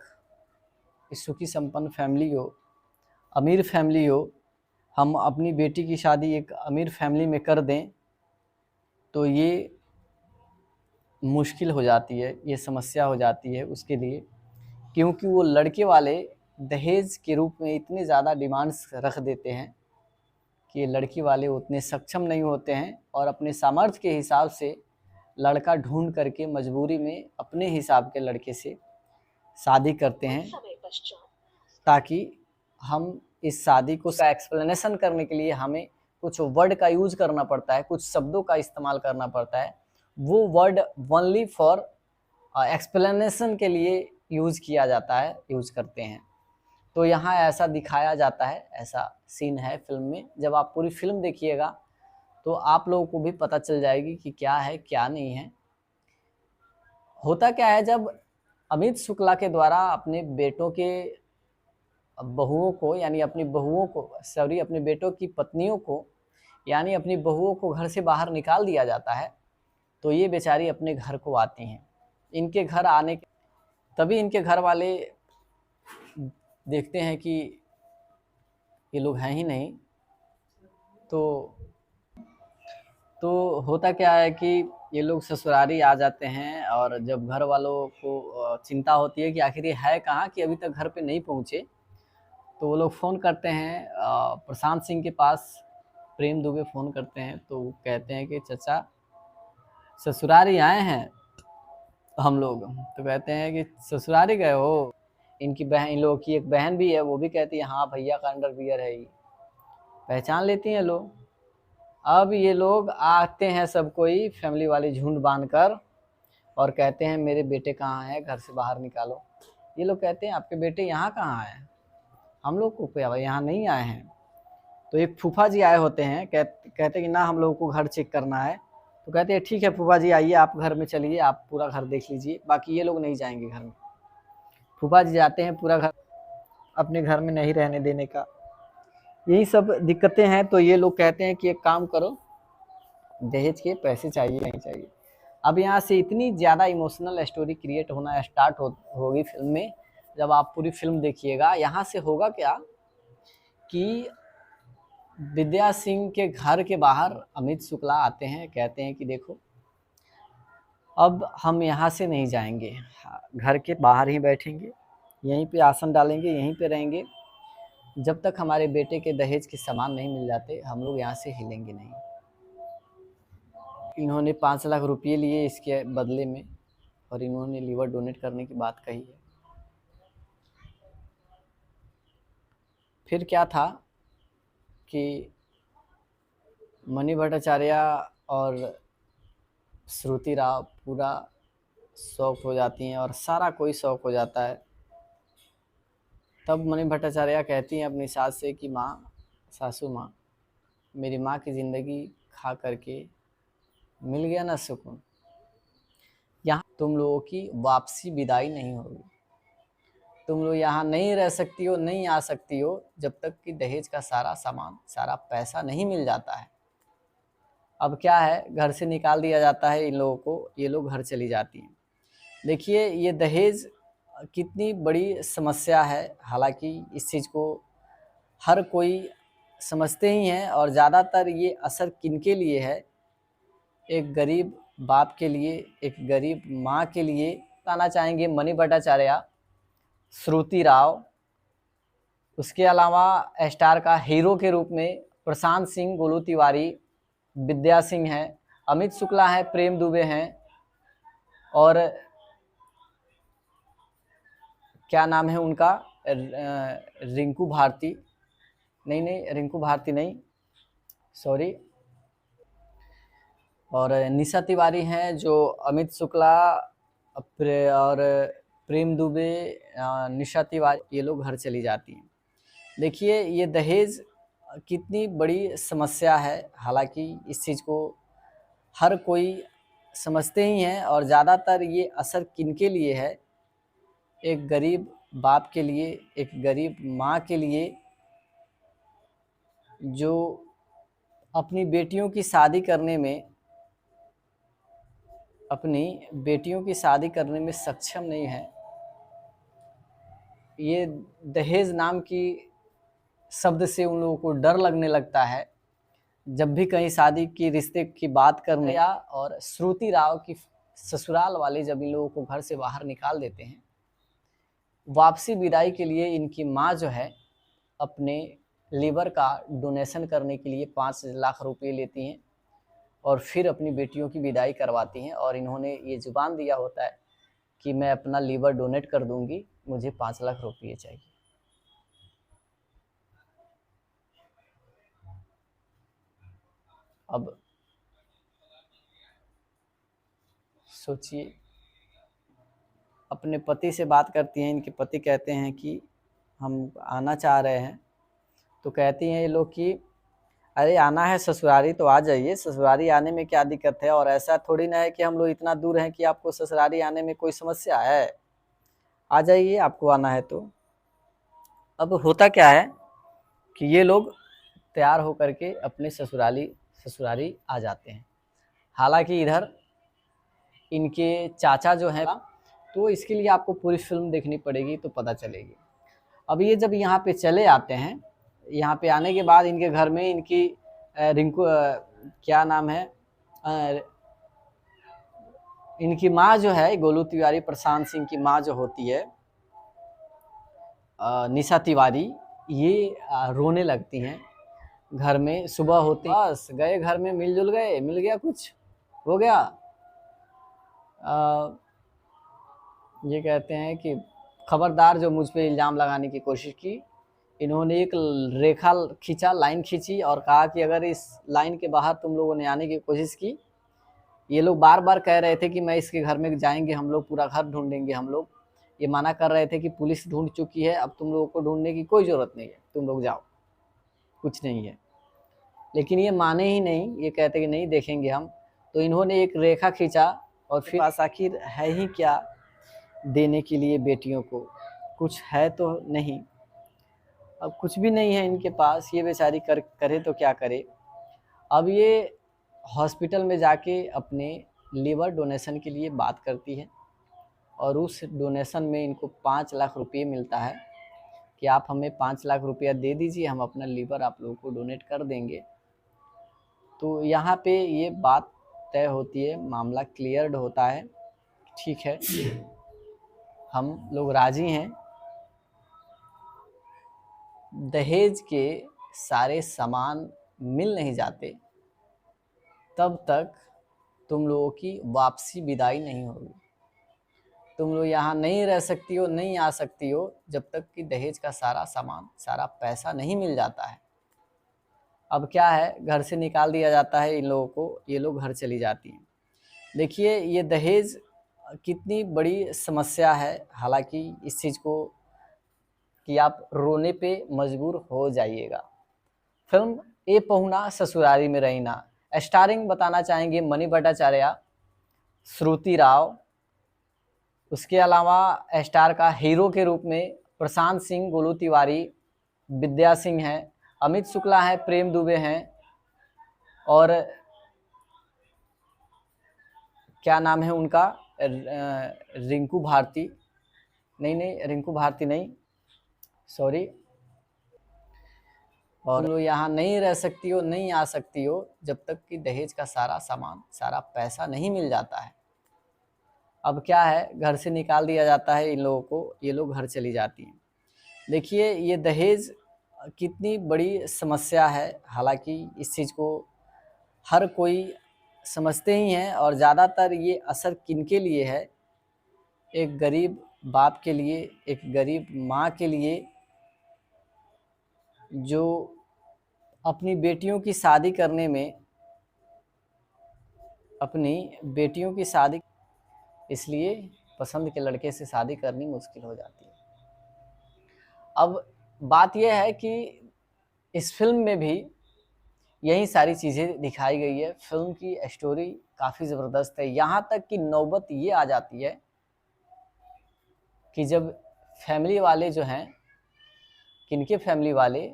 सुखी संपन्न फैमिली हो, अमीर फैमिली हो, हम अपनी बेटी की शादी एक अमीर फैमिली में कर दें तो ये मुश्किल हो जाती है, ये समस्या हो जाती है उसके लिए, क्योंकि वो लड़के वाले दहेज के रूप में इतने ज़्यादा डिमांड्स रख देते हैं कि लड़की वाले उतने सक्षम नहीं होते हैं और अपने सामर्थ्य के हिसाब से लड़का ढूंढ करके मजबूरी में अपने हिसाब के लड़के से शादी करते हैं, ताकि हम इस शादी को एक्सप्लेनेशन करने के लिए हमें कुछ वर्ड का यूज़ करना पड़ता है, कुछ शब्दों का इस्तेमाल करना पड़ता है। वो वर्ड ओनली फॉर एक्सप्लेनेशन के लिए यूज़ किया जाता है, यूज़ करते हैं। तो यहाँ ऐसा दिखाया जाता है, ऐसा सीन है फिल्म में। जब आप पूरी फिल्म देखिएगा तो आप लोगों को भी पता चल जाएगी कि क्या है क्या नहीं है। होता क्या है, जब अमित शुक्ला के द्वारा अपने बेटों के बहुओं को यानी अपनी बहुओं को अपने बेटों की पत्नियों को यानी अपनी बहुओं को घर से बाहर निकाल दिया जाता है, तो ये बेचारी अपने घर को आती हैं। इनके घर आने के तभी इनके घर वाले देखते हैं कि ये लोग हैं ही नहीं। तो होता क्या है कि ये लोग ससुरारी आ जाते हैं, और जब घर वालों को चिंता होती है कि आखिर ये है कहाँ कि अभी तक घर पे नहीं पहुँचे, तो वो लोग फ़ोन करते हैं प्रशांत सिंह के पास। प्रेम दुबे फ़ोन करते हैं तो वो कहते हैं कि चाचा ससुरारी आए हैं हम लोग। तो कहते हैं कि ससुरारी गए हो। इनकी बहन, इन लोगों की एक बहन भी है, वो भी कहती है हाँ भैया का अंडरवियर है ये। पहचान लेती हैं लोग। अब ये लोग आते हैं सब कोई फैमिली वाले झुंड बांध कर और कहते हैं मेरे बेटे कहाँ हैं, घर से बाहर निकालो। ये लोग कहते हैं आपके बेटे यहाँ कहाँ हैं, हम लोग को यहाँ नहीं आए हैं। तो एक फूफा जी आए होते हैं, कहते हैं कि ना हम लोगों को घर चेक करना है। तो कहते हैं ठीक है फूफा जी आइए, आप घर में चलिए, आप पूरा घर देख लीजिए, बाकी ये लोग नहीं जाएंगे घर में। फूफा जी जाते हैं, पूरा घर अपने घर में नहीं रहने देने का, यही सब दिक्कतें हैं। तो ये लोग कहते हैं कि एक काम करो, दहेज के पैसे चाहिए नहीं चाहिए। अब यहाँ से इतनी ज़्यादा इमोशनल स्टोरी क्रिएट होना स्टार्ट होगी फिल्म में। जब आप पूरी फिल्म देखिएगा, यहाँ से होगा क्या कि विद्या सिंह के घर के बाहर अमित शुक्ला आते हैं, कहते हैं कि देखो अब हम यहाँ से नहीं जाएंगे, घर के बाहर ही बैठेंगे, यहीं पे आसन डालेंगे, यहीं पे रहेंगे, जब तक हमारे बेटे के दहेज के सामान नहीं मिल जाते हम लोग यहाँ से हिलेंगे नहीं। इन्होंने 5 लाख रुपये लिए इसके बदले में, और इन्होंने लीवर डोनेट करने की बात कही है। फिर क्या था कि मणि भट्टाचार्य और श्रुति राव पूरा शौक हो जाती हैं, और सारा कोई शौक हो जाता है। तब मणि भट्टाचार्य कहती हैं अपनी सास से कि माँ, सासू माँ, मेरी माँ की ज़िंदगी खा करके मिल गया ना सुकून, यहाँ तुम लोगों की वापसी विदाई नहीं होगी, तुम लोग यहाँ नहीं रह सकती हो, नहीं आ सकती हो जब तक कि दहेज का सारा सामान, सारा पैसा नहीं मिल जाता है। अब क्या है, घर से निकाल दिया जाता है इन लोगों को, ये लोग घर चली जाती हैं। देखिए ये दहेज कितनी बड़ी समस्या है, हालांकि इस चीज़ को हर कोई समझते ही हैं, और ज़्यादातर ये असर किनके लिए है, एक गरीब बाप के लिए, एक गरीब माँ के लिए। बताना चाहेंगे मणि भट्टाचार्य, श्रुति राव, उसके अलावा स्टार का हीरो के रूप में प्रशांत सिंह, गोलू तिवारी, विद्या सिंह है, अमित शुक्ला है, प्रेम दुबे हैं, और क्या नाम है उनका, रिंकू भारती नहीं, रिंकू भारती नहीं, सॉरी, और निशा तिवारी हैं जो अमित शुक्ला और प्रेम दुबे, निशा तिवारी, ये लोग घर चली जाती हैं। देखिए ये दहेज कितनी बड़ी समस्या है, हालांकि इस चीज़ को हर कोई समझते ही हैं, और ज़्यादातर ये असर किनके लिए है, एक गरीब बाप के लिए, एक गरीब माँ के लिए, जो अपनी बेटियों की शादी करने में सक्षम नहीं है। ये दहेज नाम की शब्द से उन लोगों को डर लगने लगता है जब भी कहीं शादी की रिश्ते की बात करने, या और श्रुति राव की ससुराल वाले जब इन लोगों को घर से बाहर निकाल देते हैं, वापसी विदाई के लिए इनकी माँ जो है अपने लीवर का डोनेशन करने के लिए 5 लाख रुपये लेती हैं, और फिर अपनी बेटियों की विदाई करवाती हैं। और इन्होंने ये जुबान दिया होता है कि मैं अपना लीवर डोनेट कर दूंगी, मुझे 5 लाख रुपये चाहिए। अब सोचिए, अपने पति से बात करती हैं, इनके पति कहते हैं कि हम आना चाह रहे हैं। तो कहती हैं ये लोग कि अरे आना है ससुरारी तो आ जाइए, ससुरारी आने में क्या दिक्कत है, और ऐसा थोड़ी ना है कि हम लोग इतना दूर हैं कि आपको ससुरारी आने में कोई समस्या है, आ जाइए आपको आना है तो। अब होता क्या है कि ये लोग तैयार होकर के अपने ससुरारी आ जाते हैं। हालांकि इधर इनके चाचा जो हैं, तो इसके लिए आपको पूरी फिल्म देखनी पड़ेगी तो पता चलेगी। अब ये जब यहाँ पे चले आते हैं, यहाँ पे आने के बाद इनके घर में इनकी रिंकू क्या नाम है, इनकी माँ जो है गोलू तिवारी, प्रशांत सिंह की माँ जो होती है निशा तिवारी, ये रोने लगती हैं। घर में सुबह होते बस गए घर में, मिलजुल गए, मिल गया, कुछ हो गया। ये कहते हैं कि खबरदार जो मुझ पे इल्ज़ाम लगाने की कोशिश की। इन्होंने एक रेखा खींचा, लाइन खींची और कहा कि अगर इस लाइन के बाहर तुम लोगों ने आने की कोशिश की, ये लोग बार बार कह रहे थे कि मैं इसके घर में जाएंगे, हम लोग पूरा घर ढूंढेंगे, हम लोग ये मना कर रहे थे कि पुलिस ढूंढ चुकी है, अब तुम लोगों को ढूंढने की कोई ज़रूरत नहीं है, तुम लोग जाओ, कुछ नहीं है। लेकिन ये माने ही नहीं, ये कहते कि नहीं देखेंगे हम। तो इन्होंने एक रेखा खींचा और फिर आखिर है ही क्या देने के लिए बेटियों को, कुछ है तो नहीं। अब कुछ भी नहीं है इनके पास, ये बेचारी करे तो क्या करे। अब ये हॉस्पिटल में जाके अपने लीवर डोनेशन के लिए बात करती है और उस डोनेशन में इनको 5 लाख रुपये मिलता है कि आप हमें 5 लाख रुपया दे दीजिए, हम अपना लीवर आप लोगों को डोनेट कर देंगे। तो यहाँ पे ये बात तय होती है, मामला क्लियर्ड होता है, ठीक है हम लोग राजी हैं। दहेज के सारे सामान मिल नहीं जाते तब तक तुम लोगों की वापसी विदाई नहीं होगी। तुम लोग यहाँ नहीं रह सकती हो, नहीं आ सकती हो जब तक कि दहेज का सारा सामान, सारा पैसा नहीं मिल जाता है। अब क्या है, घर से निकाल दिया जाता है इन लोगों को, ये लोग घर चली जाती हैं। देखिए ये दहेज कितनी बड़ी समस्या है, हालांकि इस चीज़ को कि आप रोने पे मजबूर हो जाइएगा। फिल्म ए पहुना ससुरारी में रहीना, स्टारिंग बताना चाहेंगे मणि भट्टाचार्य, श्रुति राव, उसके अलावा स्टार का हीरो के रूप में प्रशांत सिंह, गोलू तिवारी, विद्या सिंह हैं, अमित शुक्ला हैं, प्रेम दुबे हैं, और क्या नाम है उनका, रिंकू भारती, नहीं रिंकू भारती नहीं, सॉरी। और लोग यहाँ नहीं रह सकती हो, नहीं आ सकती हो जब तक कि दहेज का सारा सामान, सारा पैसा नहीं मिल जाता है। अब क्या है, घर से निकाल दिया जाता है इन लोगों को, ये लोग घर चली जाती हैं। देखिए ये दहेज कितनी बड़ी समस्या है, हालांकि इस चीज़ को हर कोई समझते ही हैं, और ज़्यादातर ये असर किनके लिए है, एक गरीब बाप के लिए, एक गरीब माँ के लिए, जो अपनी बेटियों की शादी करने में, अपनी बेटियों की शादी इसलिए पसंद के लड़के से शादी करनी मुश्किल हो जाती है। अब बात यह है कि इस फिल्म में भी यही सारी चीज़ें दिखाई गई है। फिल्म की स्टोरी काफ़ी ज़बरदस्त है, यहाँ तक कि नौबत ये आ जाती है कि जब फैमिली वाले जो हैं, किनके फैमिली वाले,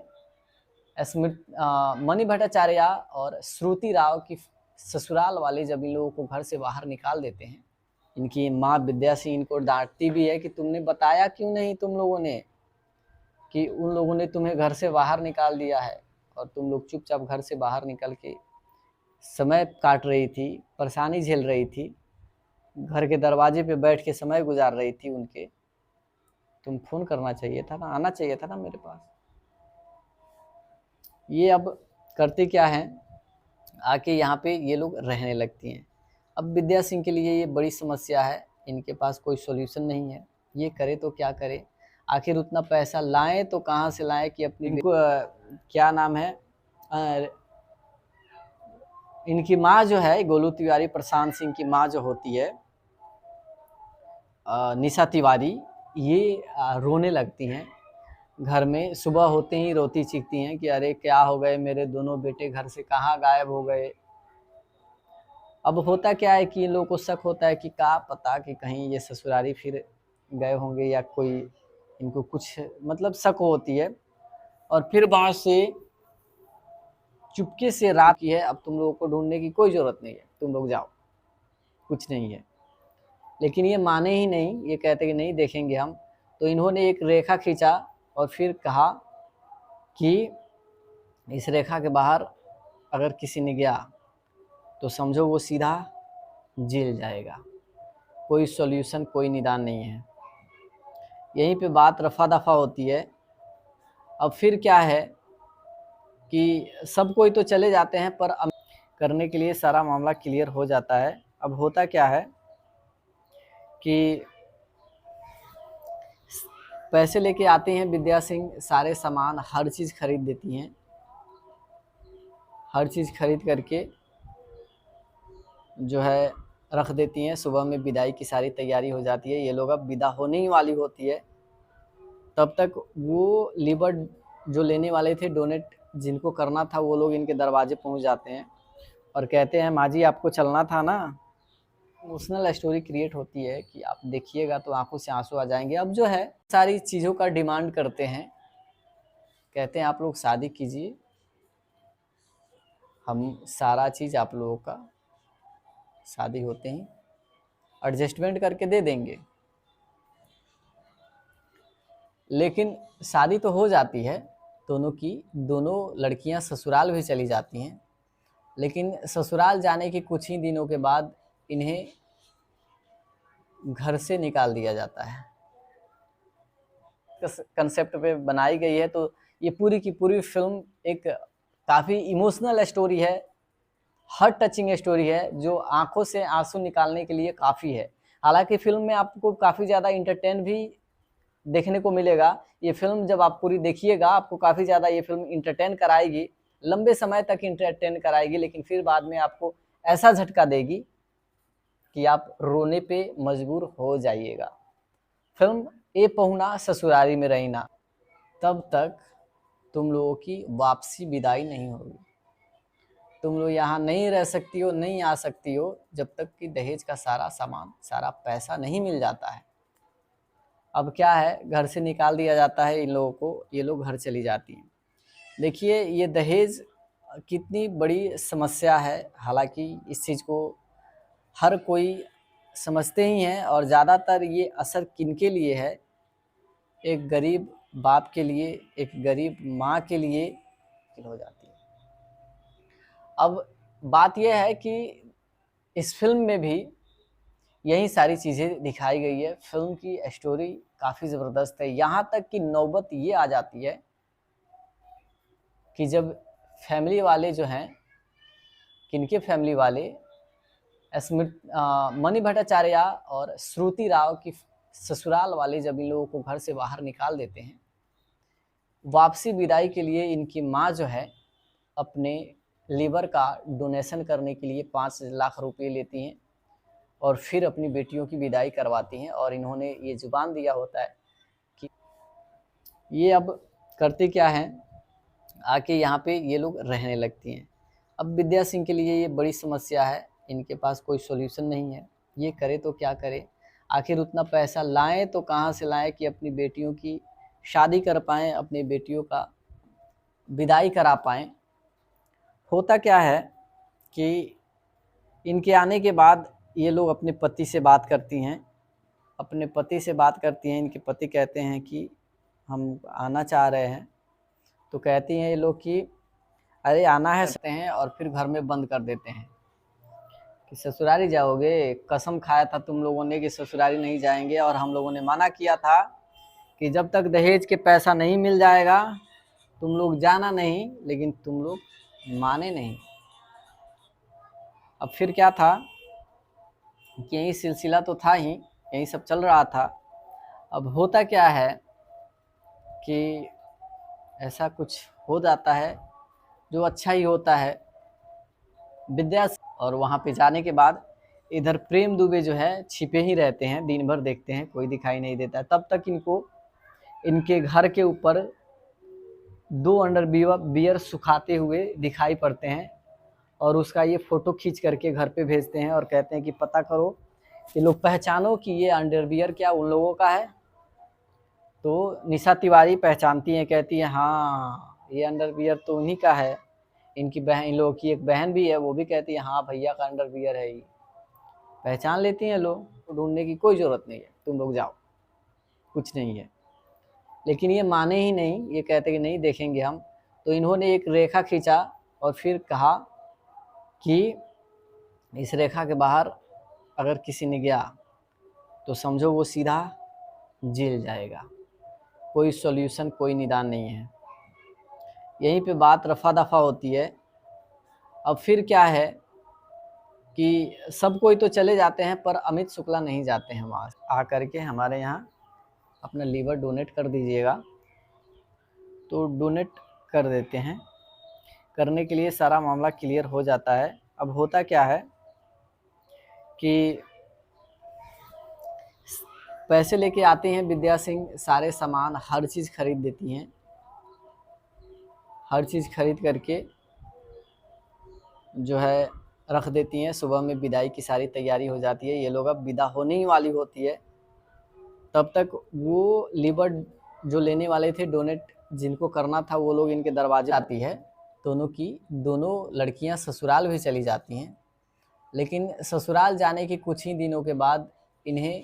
मणि भट्टाचार्य और श्रुति राव की ससुराल वाले जब इन लोगों को घर से बाहर निकाल देते हैं, इनकी माँ विद्या सिंह इनको डांटती भी है कि तुमने बताया क्यों नहीं तुम लोगों ने, कि उन लोगों ने तुम्हें घर से बाहर निकाल दिया है और तुम लोग चुपचाप घर से बाहर निकल के समय काट रही थी, परेशानी झेल रही थी, घर के दरवाजे पे बैठ के समय गुजार रही थी उनके। तुम फ़ोन करना चाहिए था ना, आना चाहिए था ना मेरे पास। ये अब करते क्या हैं, आके यहाँ पे ये लोग रहने लगती हैं। अब विद्या सिंह के लिए ये बड़ी समस्या है, इनके पास कोई सॉल्यूशन नहीं है, ये करे तो क्या करे, आखिर उतना पैसा लाएं तो कहाँ से लाएं कि अपनी क्या नाम है, इनकी माँ जो है गोलू तिवारी, प्रशांत सिंह की माँ जो होती है निशा तिवारी, ये रोने लगती हैं। घर में सुबह होते ही रोती चीखती हैं कि अरे क्या हो गए, मेरे दोनों बेटे घर से कहाँ गायब हो गए। अब होता क्या है कि इन लोगों को शक होता है कि क्या पता कि कहीं ये ससुरारी फिर गए होंगे या कोई इनको कुछ मतलब शक होती है। और फिर वहाँ से चुपके से रात की है, अब तुम लोगों को ढूंढने की कोई ज़रूरत नहीं है, तुम लोग जाओ, कुछ नहीं है। लेकिन ये माने ही नहीं, ये कहते कि नहीं देखेंगे हम। तो इन्होंने एक रेखा खींचा और फिर कहा कि इस रेखा के बाहर अगर किसी ने गया तो समझो वो सीधा जेल जाएगा, कोई सॉल्यूशन कोई निदान नहीं है। यहीं पे बात रफा दफा होती है। अब फिर क्या है कि सब कोई तो चले जाते हैं पर करने के लिए सारा मामला क्लियर हो जाता है। अब होता क्या है कि पैसे लेके आती हैं विद्या सिंह, सारे सामान हर चीज़ खरीद देती हैं। हर चीज़ खरीद करके जो है रख देती हैं। सुबह में विदाई की सारी तैयारी हो जाती है। ये लोग अब विदा होने ही वाली होती है, तब तक वो लीवर जो लेने वाले थे डोनेट जिनको करना था वो लोग इनके दरवाजे पहुंच जाते हैं और कहते हैं माँ जी आपको चलना था ना। इमोशनल स्टोरी क्रिएट होती है कि आप देखिएगा तो आंखों से आंसू आ जाएंगे। अब जो है सारी चीज़ों का डिमांड करते हैं, कहते हैं आप लोग शादी कीजिए, हम सारा चीज़ आप लोगों का शादी होते ही एडजस्टमेंट करके दे देंगे। लेकिन शादी तो हो जाती है दोनों की, दोनों लड़कियां ससुराल भी चली जाती हैं। लेकिन ससुराल जाने के कुछ ही दिनों के बाद इन्हें घर से निकाल दिया जाता है। कंसेप्ट पे बनाई गई है, तो ये पूरी की पूरी फिल्म एक काफ़ी इमोशनल स्टोरी है, हार्ट टचिंग स्टोरी है, जो आंखों से आंसू निकालने के लिए काफ़ी है। हालांकि फिल्म में आपको काफ़ी ज़्यादा इंटरटेन भी देखने को मिलेगा। ये फिल्म जब आप पूरी देखिएगा आपको काफ़ी ज़्यादा ये फिल्म इंटरटेन कराएगी, लंबे समय तक इंटरटेन कराएगी, लेकिन फिर बाद में आपको ऐसा झटका देगी कि आप रोने पे मजबूर हो जाइएगा। फिल्म ए पहुना ससुरारी में रहीना, तब तक तुम लोगों की वापसी विदाई नहीं होगी। तुम लोग यहाँ नहीं रह सकती हो, नहीं आ सकती हो जब तक कि दहेज का सारा सामान, सारा पैसा नहीं मिल जाता है। अब क्या है, घर से निकाल दिया जाता है इन लोगों को, ये लोग घर चली जाती हैं। देखिए ये दहेज कितनी बड़ी समस्या है। हालांकि इस चीज़ को हर कोई समझते ही हैं और ज़्यादातर ये असर किनके लिए है, एक गरीब बाप के लिए, एक गरीब माँ के लिए हो जाती है। अब बात यह है कि इस फिल्म में भी यही सारी चीज़ें दिखाई गई है। फिल्म की स्टोरी काफ़ी ज़बरदस्त है। यहाँ तक कि नौबत ये आ जाती है कि जब फैमिली वाले जो हैं, किनके फैमिली वाले, मणि भट्टाचार्य और श्रुति राव की ससुराल वाले जब इन लोगों को घर से बाहर निकाल देते हैं, वापसी विदाई के लिए इनकी माँ जो है अपने लीवर का डोनेशन करने के लिए 5 लाख रुपए लेती हैं और फिर अपनी बेटियों की विदाई करवाती हैं। और इन्होंने ये जुबान दिया होता है कि ये अब करते क्या हैं, आके यहाँ पे ये लोग रहने लगती हैं। अब विद्या सिंह के लिए ये बड़ी समस्या है, इनके पास कोई सॉल्यूशन नहीं है। ये करे तो क्या करे, आखिर उतना पैसा लाएं तो कहाँ से लाएं कि अपनी बेटियों की शादी कर पाएँ, अपनी बेटियों का विदाई करा पाएँ। होता क्या है कि इनके आने के बाद ये लोग अपने पति से बात करती हैं, अपने पति से बात करती हैं। इनके पति कहते हैं कि हम आना चाह रहे हैं, तो कहती हैं ये लोग कि अरे आना है सकते हैं, और फिर घर में बंद कर देते हैं कि ससुरारी जाओगे, कसम खाया था तुम लोगों ने कि ससुरारी नहीं जाएंगे, और हम लोगों ने मना किया था कि जब तक दहेज के पैसा नहीं मिल जाएगा तुम लोग जाना नहीं, लेकिन तुम लोग माने नहीं। अब फिर क्या था कि यही सिलसिला तो था ही, यही सब चल रहा था। अब होता क्या है कि ऐसा कुछ हो जाता है जो अच्छा ही होता है। विद्या और वहाँ पे जाने के बाद इधर प्रेम दुबे जो है छिपे ही रहते हैं, दिन भर देखते हैं, कोई दिखाई नहीं देता। तब तक इनको इनके घर के ऊपर 2 अंडरवियर सुखाते हुए दिखाई पड़ते हैं और उसका ये फ़ोटो खींच करके घर पे भेजते हैं और कहते हैं कि पता करो, ये लोग पहचानो कि ये अंडरवियर क्या उन लोगों का है। तो निशा तिवारी पहचानती हैं, कहती है हाँ ये अंडरवियर तो उन्हीं का है। इनकी बहन, इन लोगों की एक बहन भी है, वो भी कहती है हाँ भैया का अंडरवियर है ये। पहचान लेती हैं लोग, तो ढूंढने की कोई ज़रूरत नहीं है, तुम लोग जाओ, कुछ नहीं है। लेकिन ये माने ही नहीं, ये कहते कि नहीं देखेंगे हम। तो इन्होंने एक रेखा खींचा और फिर कहा कि इस रेखा के बाहर अगर किसी ने गया तो समझो वो सीधा जेल जाएगा, कोई सॉल्यूशन, कोई निदान नहीं है। यहीं पे बात रफा दफा होती है। अब फिर क्या है कि सब कोई तो चले जाते हैं पर अमित शुक्ला नहीं जाते हैं वहाँ आकर के हमारे यहाँ अपना लीवर डोनेट कर दीजिएगा। तो डोनेट कर देते हैं, करने के लिए सारा मामला क्लियर हो जाता है। अब होता क्या है कि पैसे लेके आते हैं विद्या सिंह, सारे सामान हर चीज़ खरीद देती हैं, हर चीज़ खरीद करके जो है रख देती हैं। सुबह में विदाई की सारी तैयारी हो जाती है, ये लोग अब विदा होने ही वाली होती है। तब तक वो लीवर जो लेने वाले थे डोनेट जिनको करना था वो लोग इनके दरवाजे आती है। दोनों लड़कियां ससुराल भी चली जाती हैं, लेकिन ससुराल जाने के कुछ ही दिनों के बाद इन्हें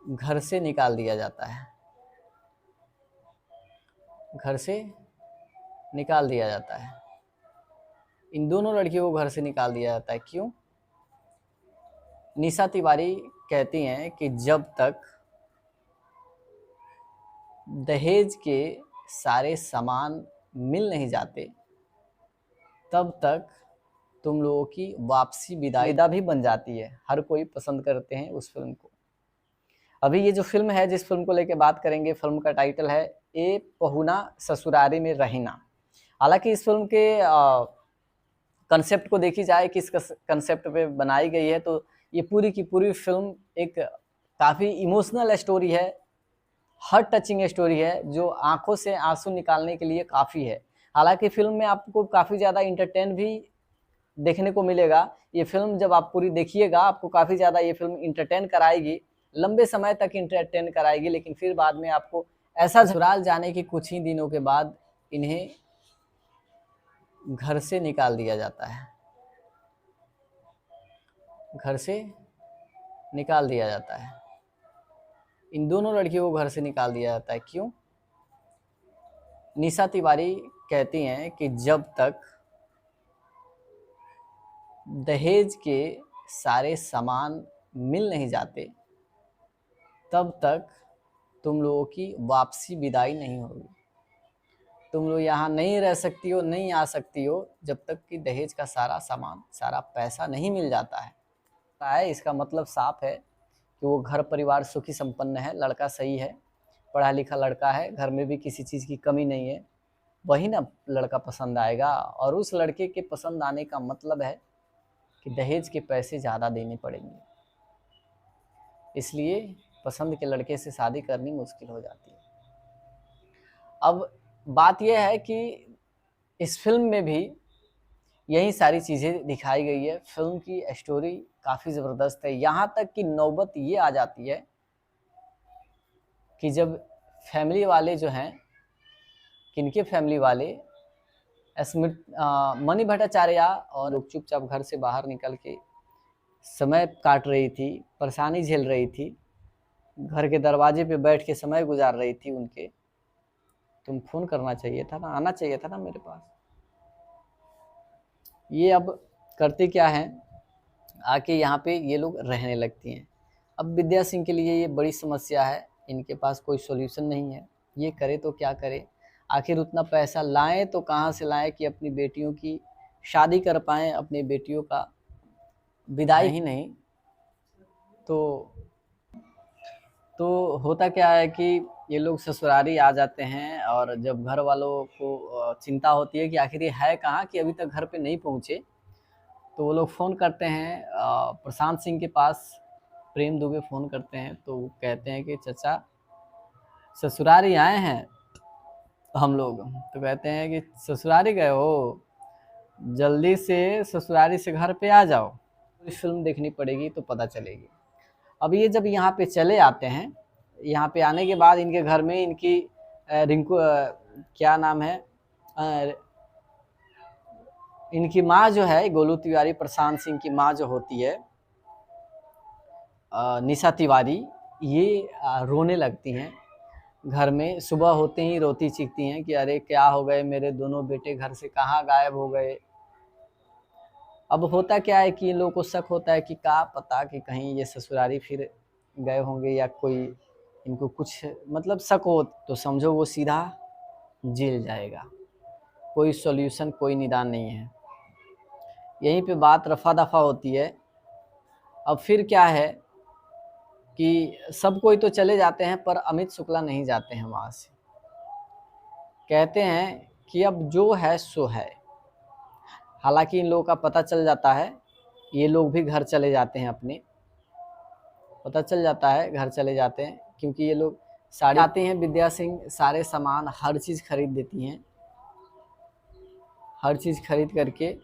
घर से निकाल दिया जाता है, घर से निकाल दिया जाता है। इन दोनों लड़कियों को घर से निकाल दिया जाता है। क्यों? निशा तिवारी कहती हैं कि जब तक दहेज के सारे सामान मिल नहीं जाते तब तक तुम लोगों की वापसी विदा भी बन जाती है। हर कोई पसंद करते हैं उस फिल्म को। अभी ये जो फिल्म है, जिस फिल्म को लेकर बात करेंगे, फिल्म का टाइटल है ए पहुना ससुरारी में रहीना। हालांकि इस फिल्म के कंसेप्ट को देखी जाए, किस कंसेप्ट पे बनाई गई है, तो ये पूरी की पूरी फिल्म एक काफ़ी इमोशनल स्टोरी है, हार्ट टचिंग स्टोरी है, जो आंखों से आंसू निकालने के लिए काफ़ी है। हालांकि फिल्म में आपको काफ़ी ज़्यादा इंटरटेन भी देखने को मिलेगा। ये फिल्म जब आप पूरी देखिएगा आपको काफ़ी ज़्यादा ये फिल्म इंटरटेन कराएगी, लंबे समय तक इंटरटेन कराएगी। लेकिन फिर बाद में आपको ऐसा ससुराल जाने के कुछ ही दिनों के बाद इन्हें घर से निकाल दिया जाता है, घर से निकाल दिया जाता है। इन दोनों लड़कियों को घर से निकाल दिया जाता है। क्यों? निशा तिवारी कहती हैं कि जब तक दहेज के सारे सामान मिल नहीं जाते तब तक तुम लोगों की वापसी विदाई नहीं होगी। तुम लोग यहाँ नहीं रह सकती हो, नहीं आ सकती हो जब तक कि दहेज का सारा सामान, सारा पैसा नहीं मिल जाता है। इसका मतलब साफ है कि वो घर परिवार सुखी संपन्न है, लड़का सही है, पढ़ा लिखा लड़का है, घर में भी किसी चीज़ की कमी नहीं है, वही ना लड़का पसंद आएगा। और उस लड़के के पसंद आने का मतलब है कि दहेज के पैसे ज़्यादा देने पड़ेंगे, इसलिए पसंद के लड़के से शादी करनी मुश्किल हो जाती है। अब बात यह है कि इस फिल्म में भी यही सारी चीज़ें दिखाई गई है। फिल्म की स्टोरी काफ़ी ज़बरदस्त है। यहाँ तक कि नौबत ये आ जाती है कि जब फैमिली वाले जो हैं, किनके फैमिली वाले, मणि भट्टाचार्य और लोग चुपचाप घर से बाहर निकल के समय काट रही थी, परेशानी झेल रही थी, घर के दरवाजे पे बैठ के समय गुजार रही थी उनके। तुम फ़ोन करना चाहिए था ना, आना चाहिए था ना मेरे पास। ये अब करते क्या हैं, आके यहाँ पे ये लोग रहने लगती हैं। अब विद्या सिंह के लिए ये बड़ी समस्या है, इनके पास कोई सॉल्यूशन नहीं है। ये करे तो क्या करे, आखिर उतना पैसा लाएं तो कहाँ से लाएं कि अपनी बेटियों की शादी कर पाएँ, अपनी बेटियों का विदाई ही नहीं। तो होता क्या है कि ये लोग ससुरारी आ जाते हैं और जब घर वालों को चिंता होती है कि आखिर ये है कहाँ कि अभी तक घर पे नहीं पहुँचे, तो वो लोग फ़ोन करते हैं प्रशांत सिंह के पास। प्रेम दुबे फ़ोन करते हैं तो वो कहते हैं कि चाचा ससुरारी आए हैं हम लोग, तो कहते हैं कि ससुरारी गए हो, जल्दी से ससुरारी से घर पे आ जाओ। पूरी फिल्म देखनी पड़ेगी तो पता चलेगी। अब ये जब यहाँ पे चले आते हैं, यहाँ पे आने के बाद इनके घर में इनकी रिंकू क्या नाम है, इनकी माँ जो है गोलू तिवारी, प्रशांत सिंह की माँ जो होती है निशा तिवारी, ये रोने लगती हैं। घर में सुबह होते ही रोती चीखती हैं कि अरे क्या हो गए, मेरे दोनों बेटे घर से कहाँ गायब हो गए। अब होता क्या है कि इन लोगों को शक होता है कि क्या पता कि कहीं ये ससुरारी फिर गए होंगे या कोई इनको कुछ मतलब शक हो, तो समझो वो सीधा जेल जाएगा। कोई सॉल्यूशन, कोई निदान नहीं है। यहीं पे बात रफा दफा होती है। अब फिर क्या है कि सब कोई तो चले जाते हैं पर अमित शुक्ला नहीं जाते हैं वहाँ से। कहते हैं कि अब जो है सो है। हालांकि इन लोगों का पता चल जाता है, ये लोग भी घर चले जाते हैं अपने, पता चल जाता है घर चले जाते हैं, क्योंकि ये लोग सारे आते हैं। विद्या सिंह सारे सामान हर चीज़ खरीद देती हैं, हर चीज़ खरीद करके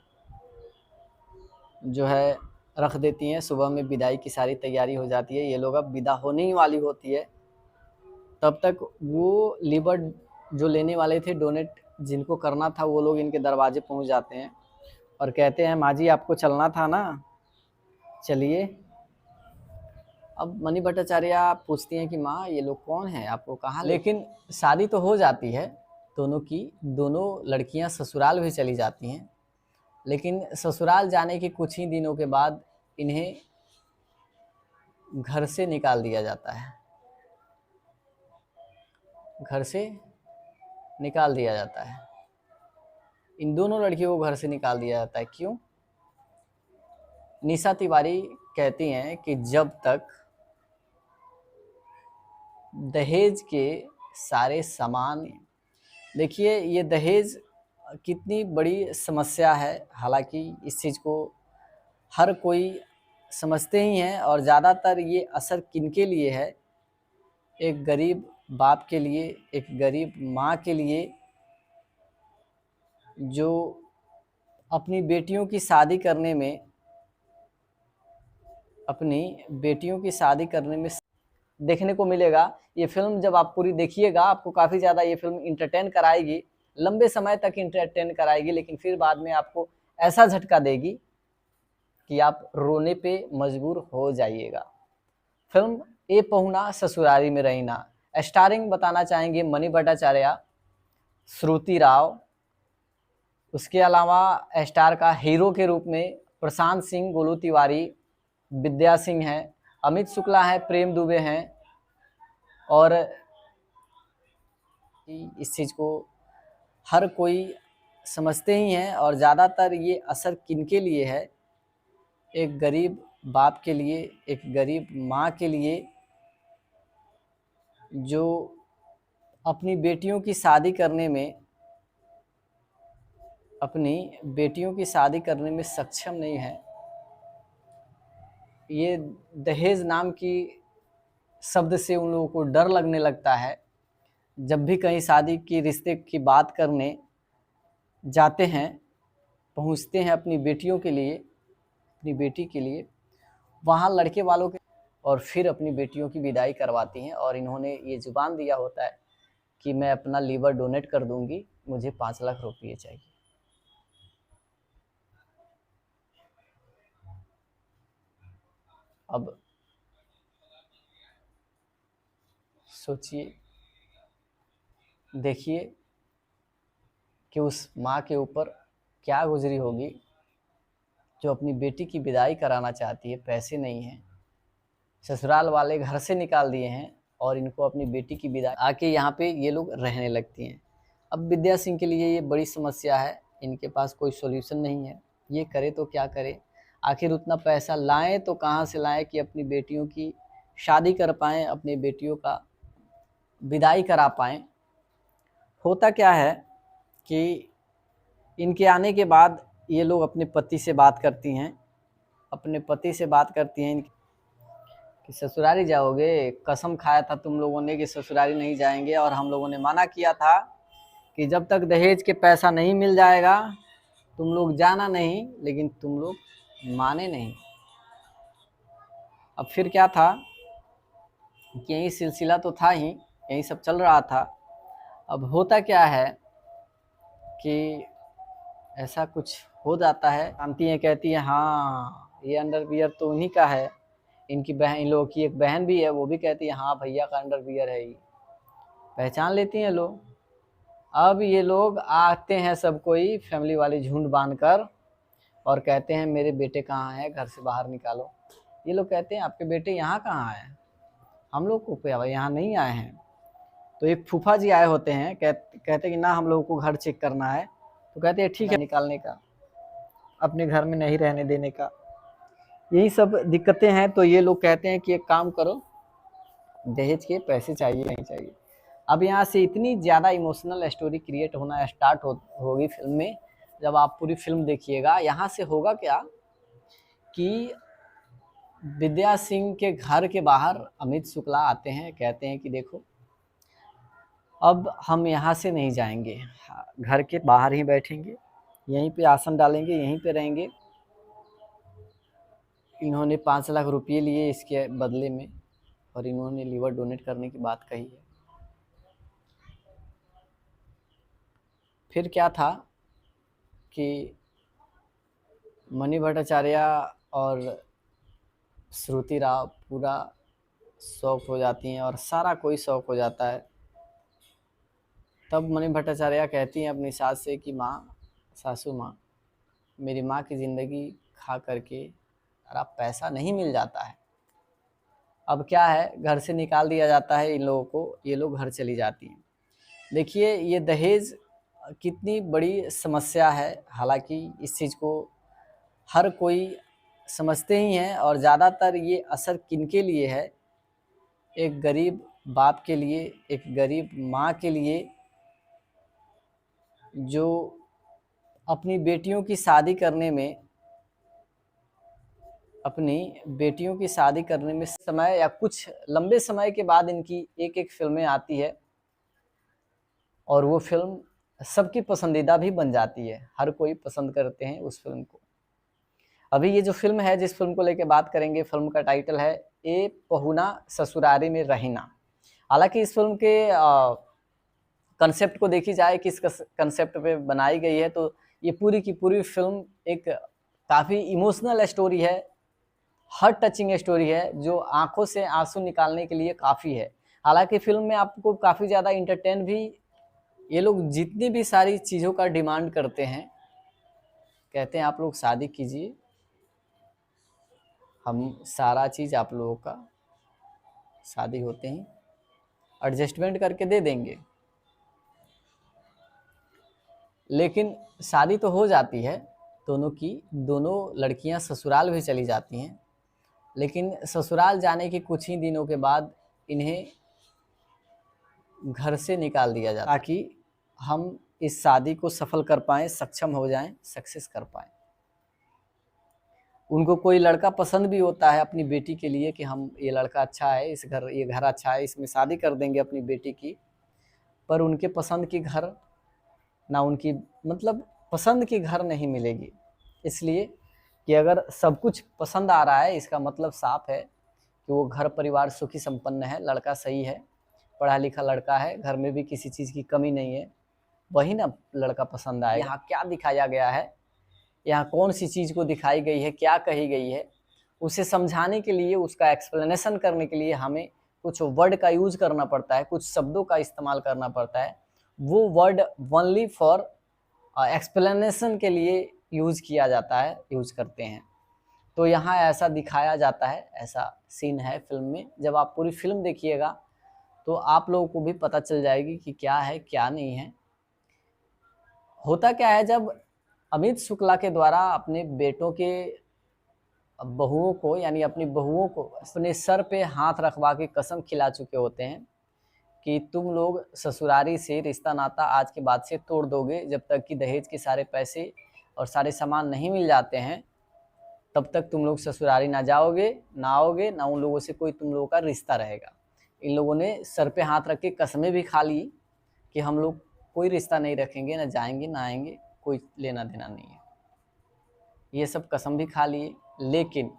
जो है रख देती हैं। सुबह में विदाई की सारी तैयारी हो जाती है। ये लोग अब विदा होने ही वाली होती है, तब तक वो लीवर जो लेने वाले थे डोनेट जिनको करना था, वो लोग इनके दरवाजे पहुंच जाते हैं और कहते हैं माँ जी आपको चलना था ना, चलिए। अब मणि भट्टाचार्य पूछती हैं कि माँ ये लोग कौन हैं, आपको कहाँ। लेकिन शादी तो हो जाती है दोनों की, दोनों लड़कियां ससुराल भी चली जाती हैं। लेकिन ससुराल जाने के कुछ ही दिनों के बाद इन्हें घर से निकाल दिया जाता है, घर से निकाल दिया जाता है। इन दोनों लड़कियों को घर से निकाल दिया जाता है। क्यों? निशा तिवारी कहती हैं कि जब तक दहेज के सारे सामान, देखिए ये दहेज कितनी बड़ी समस्या है। हालांकि इस चीज़ को हर कोई समझते ही हैं, और ज़्यादातर ये असर किनके लिए है, एक गरीब बाप के लिए, एक गरीब माँ के लिए, जो अपनी बेटियों की शादी करने में, अपनी बेटियों की शादी करने में देखने को मिलेगा। ये फिल्म जब आप पूरी देखिएगा आपको काफ़ी ज़्यादा ये फिल्म इंटरटेन कराएगी, लंबे समय तक इंटरटेन कराएगी, लेकिन फिर बाद में आपको ऐसा झटका देगी कि आप रोने पे मजबूर हो जाइएगा। फिल्म ए पहुना ससुरारी में रहीना, स्टारिंग बताना चाहेंगे मणि भट्टाचार्य, श्रुति राव, उसके अलावा स्टार का हीरो के रूप में प्रशांत सिंह, गोलू तिवारी, विद्या सिंह हैं, अमित शुक्ला है, प्रेम दुबे हैं। और इस चीज़ को हर कोई समझते ही हैं, और ज़्यादातर ये असर किनके लिए है, एक गरीब बाप के लिए, एक गरीब माँ के लिए, जो अपनी बेटियों की शादी करने में, अपनी बेटियों की शादी करने में सक्षम नहीं है। ये दहेज नाम की शब्द से उन लोगों को डर लगने लगता है। जब भी कहीं शादी की रिश्ते की बात करने जाते हैं, पहुंचते हैं अपनी बेटियों के लिए, अपनी बेटी के लिए, वहाँ लड़के वालों के, और फिर अपनी बेटियों की विदाई करवाती हैं। और इन्होंने ये जुबान दिया होता है कि मैं अपना लीवर डोनेट कर दूंगी, मुझे 5 लाख रुपये चाहिए। अब सोचिए, देखिए कि उस माँ के ऊपर क्या गुजरी होगी जो अपनी बेटी की विदाई कराना चाहती है। पैसे नहीं हैं, ससुराल वाले घर से निकाल दिए हैं, और इनको अपनी बेटी की विदाई आके यहाँ पे ये लोग रहने लगती हैं। अब विद्या सिंह के लिए ये बड़ी समस्या है, इनके पास कोई सॉल्यूशन नहीं है। ये करे तो क्या करे, आखिर उतना पैसा लाएं तो कहाँ से लाएं कि अपनी बेटियों की शादी कर पाएँ, अपनी बेटियों का विदाई करा पाएँ। होता क्या है कि इनके आने के बाद ये लोग अपने पति से बात करती हैं, अपने पति से बात करती हैं। कि ससुरारी जाओगे, कसम खाया था तुम लोगों ने कि ससुरारी नहीं जाएंगे, और हम लोगों ने मना किया था कि जब तक दहेज के पैसा नहीं मिल जाएगा तुम लोग जाना नहीं, लेकिन तुम लोग माने नहीं। अब फिर क्या था कि यही सिलसिला तो था ही, यही सब चल रहा था। अब होता क्या है कि ऐसा कुछ हो जाता है, आंटी हैं कहती है हाँ ये अंडरवियर तो उन्हीं का है, इनकी बहन, इन लोगों की एक बहन भी है, वो भी कहती है हाँ भैया का अंडरवियर है ये, पहचान लेती हैं लोग। अब ये लोग आते हैं सब कोई फैमिली वाले झुंड बांध कर और कहते हैं मेरे बेटे कहाँ हैं, घर से बाहर निकालो। ये लोग कहते हैं आपके बेटे यहाँ कहाँ हैं, हम लोग को यहाँ नहीं आए हैं। तो एक फूफा जी आए होते हैं, कहते हैं कि ना हम लोगों को घर चेक करना है, तो कहते हैं ठीक है, निकालने का, अपने घर में नहीं रहने देने का, यही सब दिक्कतें हैं। तो ये लोग कहते हैं कि एक काम करो, दहेज के पैसे चाहिए नहीं चाहिए। अब यहाँ से इतनी ज़्यादा इमोशनल स्टोरी क्रिएट होना स्टार्ट होगी फिल्म में। जब आप पूरी फिल्म देखिएगा, यहाँ से होगा क्या कि विद्या सिंह के घर के बाहर अमित शुक्ला आते हैं, कहते हैं कि देखो अब हम यहाँ से नहीं जाएंगे, घर के बाहर ही बैठेंगे, यहीं पे आसन डालेंगे, यहीं पे रहेंगे। इन्होंने 5 लाख रुपये लिए इसके बदले में, और इन्होंने लीवर डोनेट करने की बात कही है। फिर क्या था कि मणि भट्टाचार्य और श्रुति राव पूरा शौक हो जाती हैं, और सारा कोई शौक हो जाता है। तब मणि भट्टाचार्य कहती हैं अपनी सास से कि माँ, सासू माँ, मेरी माँ की ज़िंदगी खा करके अरे पैसा नहीं मिल जाता है। अब क्या है, घर से निकाल दिया जाता है इन लोगों को, ये लोग घर चली जाती हैं। देखिए ये दहेज कितनी बड़ी समस्या है, हालांकि इस चीज़ को हर कोई समझते ही हैं, और ज़्यादातर ये असर किनके लिए है, एक गरीब बाप के लिए, एक गरीब माँ के लिए, जो अपनी बेटियों की शादी करने में समय या कुछ लंबे समय के बाद इनकी एक एक फिल्में आती है, और वो फिल्म सबकी पसंदीदा भी बन जाती है, हर कोई पसंद करते हैं उस फिल्म को। अभी ये जो फिल्म है, जिस फिल्म को लेकर बात करेंगे, फिल्म का टाइटल है ए पहुना ससुरारी में रहीना। हालांकि इस फिल्म के कंसेप्ट को देखी जाए, किस कंसेप्ट पे बनाई गई है, तो ये पूरी की पूरी फिल्म एक काफ़ी इमोशनल स्टोरी है, हार्ट टचिंग स्टोरी है, जो आंखों से आंसू निकालने के लिए काफ़ी है। हालांकि फिल्म में आपको काफ़ी ज़्यादा इंटरटेन भी, ये लोग जितनी भी सारी चीज़ों का डिमांड करते हैं, कहते हैं आप लोग शादी कीजिए, हम सारा चीज़ आप लोगों का शादी होते ही एडजस्टमेंट करके दे देंगे। लेकिन शादी तो हो जाती है दोनों की, दोनों लड़कियां ससुराल भी चली जाती हैं, लेकिन ससुराल जाने के कुछ ही दिनों के बाद इन्हें घर से निकाल दिया जाता है, ताकि हम इस शादी को सफल कर पाएँ, सक्षम हो जाएं, सक्सेस कर पाएँ। उनको कोई लड़का पसंद भी होता है अपनी बेटी के लिए कि हम, ये लड़का अच्छा है, ये घर अच्छा है, इसमें शादी कर देंगे अपनी बेटी की, पर उनके पसंद की घर ना, उनकी मतलब पसंद की घर नहीं मिलेगी। इसलिए कि अगर सब कुछ पसंद आ रहा है, इसका मतलब साफ है कि वो घर परिवार सुखी संपन्न है, लड़का सही है, पढ़ा लिखा लड़का है, घर में भी किसी चीज़ की कमी नहीं है, वही ना लड़का पसंद आए। यहाँ क्या दिखाया गया है, यहाँ कौन सी चीज़ को दिखाई गई है, क्या कही गई है, उसे समझाने के लिए, उसका एक्सप्लेनेशन करने के लिए हमें कुछ वर्ड का यूज़ करना पड़ता है, कुछ शब्दों का इस्तेमाल करना पड़ता है। वो वर्ड ओनली फॉर एक्सप्लेनेशन के लिए यूज़ किया जाता है, यूज़ करते हैं। तो यहाँ ऐसा दिखाया जाता है, ऐसा सीन है फिल्म में। जब आप पूरी फिल्म देखिएगा तो आप लोगों को भी पता चल जाएगी कि क्या है क्या नहीं है। होता क्या है, जब अमित शुक्ला के द्वारा अपने बेटों के बहुओं को, यानी अपनी बहुओं को अपने सर पे हाथ रखवा के कसम खिला चुके होते हैं कि तुम लोग ससुरारी से रिश्ता नाता आज के बाद से तोड़ दोगे, जब तक कि दहेज के सारे पैसे और सारे सामान नहीं मिल जाते हैं, तब तक तुम लोग ससुरारी ना जाओगे, ना आओगे, ना उन लोगों से कोई तुम लोगों का रिश्ता रहेगा। इन लोगों ने सर पे हाथ रख के कसमें भी खा ली कि हम लोग कोई रिश्ता नहीं रखेंगे, ना जाएंगे ना आएंगे, कोई लेना देना नहीं है। ये सब कसम भी खा लिए, लेकिन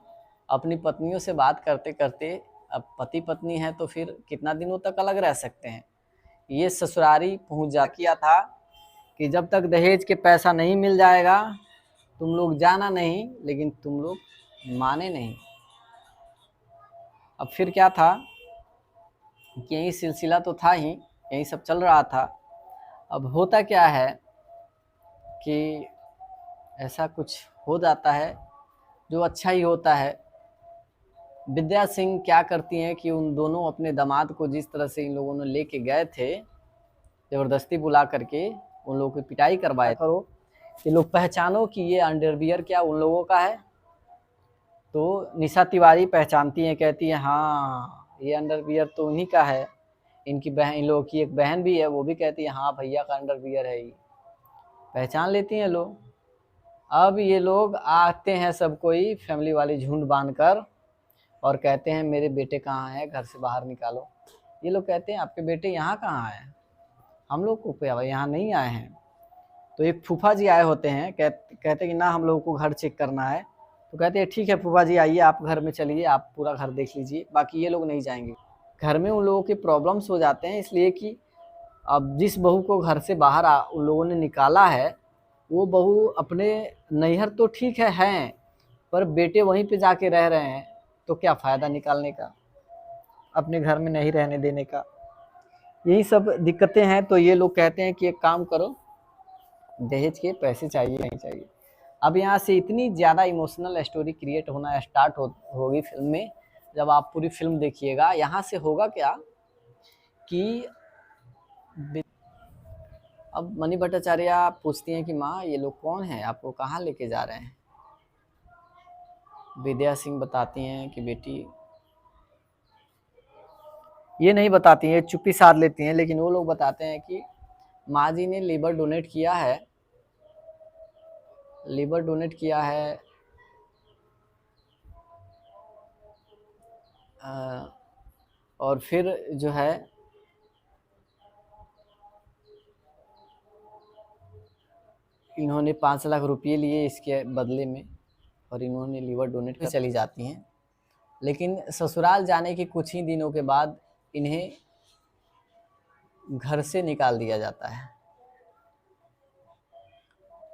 अपनी पत्नियों से बात करते करते, अब पति पत्नी है तो फिर कितना दिनों तक अलग रह सकते हैं। ये ससुरारी पहुंच जा किया था कि जब तक दहेज के पैसा नहीं मिल जाएगा तुम लोग जाना नहीं, लेकिन तुम लोग माने नहीं। अब फिर क्या था कि यही सिलसिला तो था ही, यही सब चल रहा था। अब होता क्या है कि ऐसा कुछ हो जाता है जो अच्छा ही होता है। विद्या सिंह क्या करती हैं कि उन दोनों अपने दामाद को जिस तरह से इन लोगों ने लेके गए थे, ज़बरदस्ती बुला करके उन लोगों की पिटाई करवाए, करो ये लोग पहचानो कि ये अंडरवियर क्या उन लोगों का है। तो निशा तिवारी पहचानती हैं, कहती है हाँ ये अंडरवियर तो उन्हीं का है। इनकी बहन, इन लोगों की एक बहन भी है, वो भी कहती है हाँ भैया का अंडरवियर है, ये पहचान लेती हैं लोग। अब ये लोग आते हैं सब कोई फैमिली वाले झुंड बांधकर और कहते हैं मेरे बेटे कहाँ हैं, घर से बाहर निकालो। ये लोग कहते हैं आपके बेटे यहाँ कहाँ हैं, हम लोग को यहाँ नहीं आए हैं। तो एक फूफा जी आए होते हैं, कहते कि ना हम लोगों को घर चेक करना है। तो कहते हैं ठीक है फूफा जी आइए, आप घर में चलिए, आप पूरा घर देख लीजिए, बाकी ये लोग नहीं जाएंगे। घर में उन लोगों के प्रॉब्लम्स हो जाते हैं, इसलिए कि अब जिस बहू को घर से बाहर उन लोगों ने निकाला है, वो बहू अपने नैहर तो ठीक है हैं, पर बेटे वहीं पे जाके रह रहे हैं, तो क्या फ़ायदा निकालने का, अपने घर में नहीं रहने देने का। यही सब दिक्कतें हैं। तो ये लोग कहते हैं कि एक काम करो, दहेज के पैसे चाहिए नहीं चाहिए। अब यहाँ से इतनी ज़्यादा इमोशनल स्टोरी क्रिएट होना स्टार्ट होगी फिल्म में। जब आप पूरी फिल्म देखिएगा, यहाँ से होगा क्या कि अब मनी भट्टाचार्य पूछती हैं कि माँ ये लोग कौन हैं, आपको कहाँ लेके जा रहे हैं। विद्या सिंह बताती हैं कि बेटी, ये नहीं बताती हैं, चुप्पी साध लेती हैं, लेकिन वो लोग बताते हैं कि माँ जी ने लीवर डोनेट किया है, लीवर डोनेट किया है और फिर जो है इन्होंने 5 लाख रुपये लिए इसके बदले में, और इन्होंने लीवर डोनेट कर चली जाती हैं। लेकिन ससुराल जाने के कुछ ही दिनों के बाद इन्हें घर से निकाल दिया जाता है,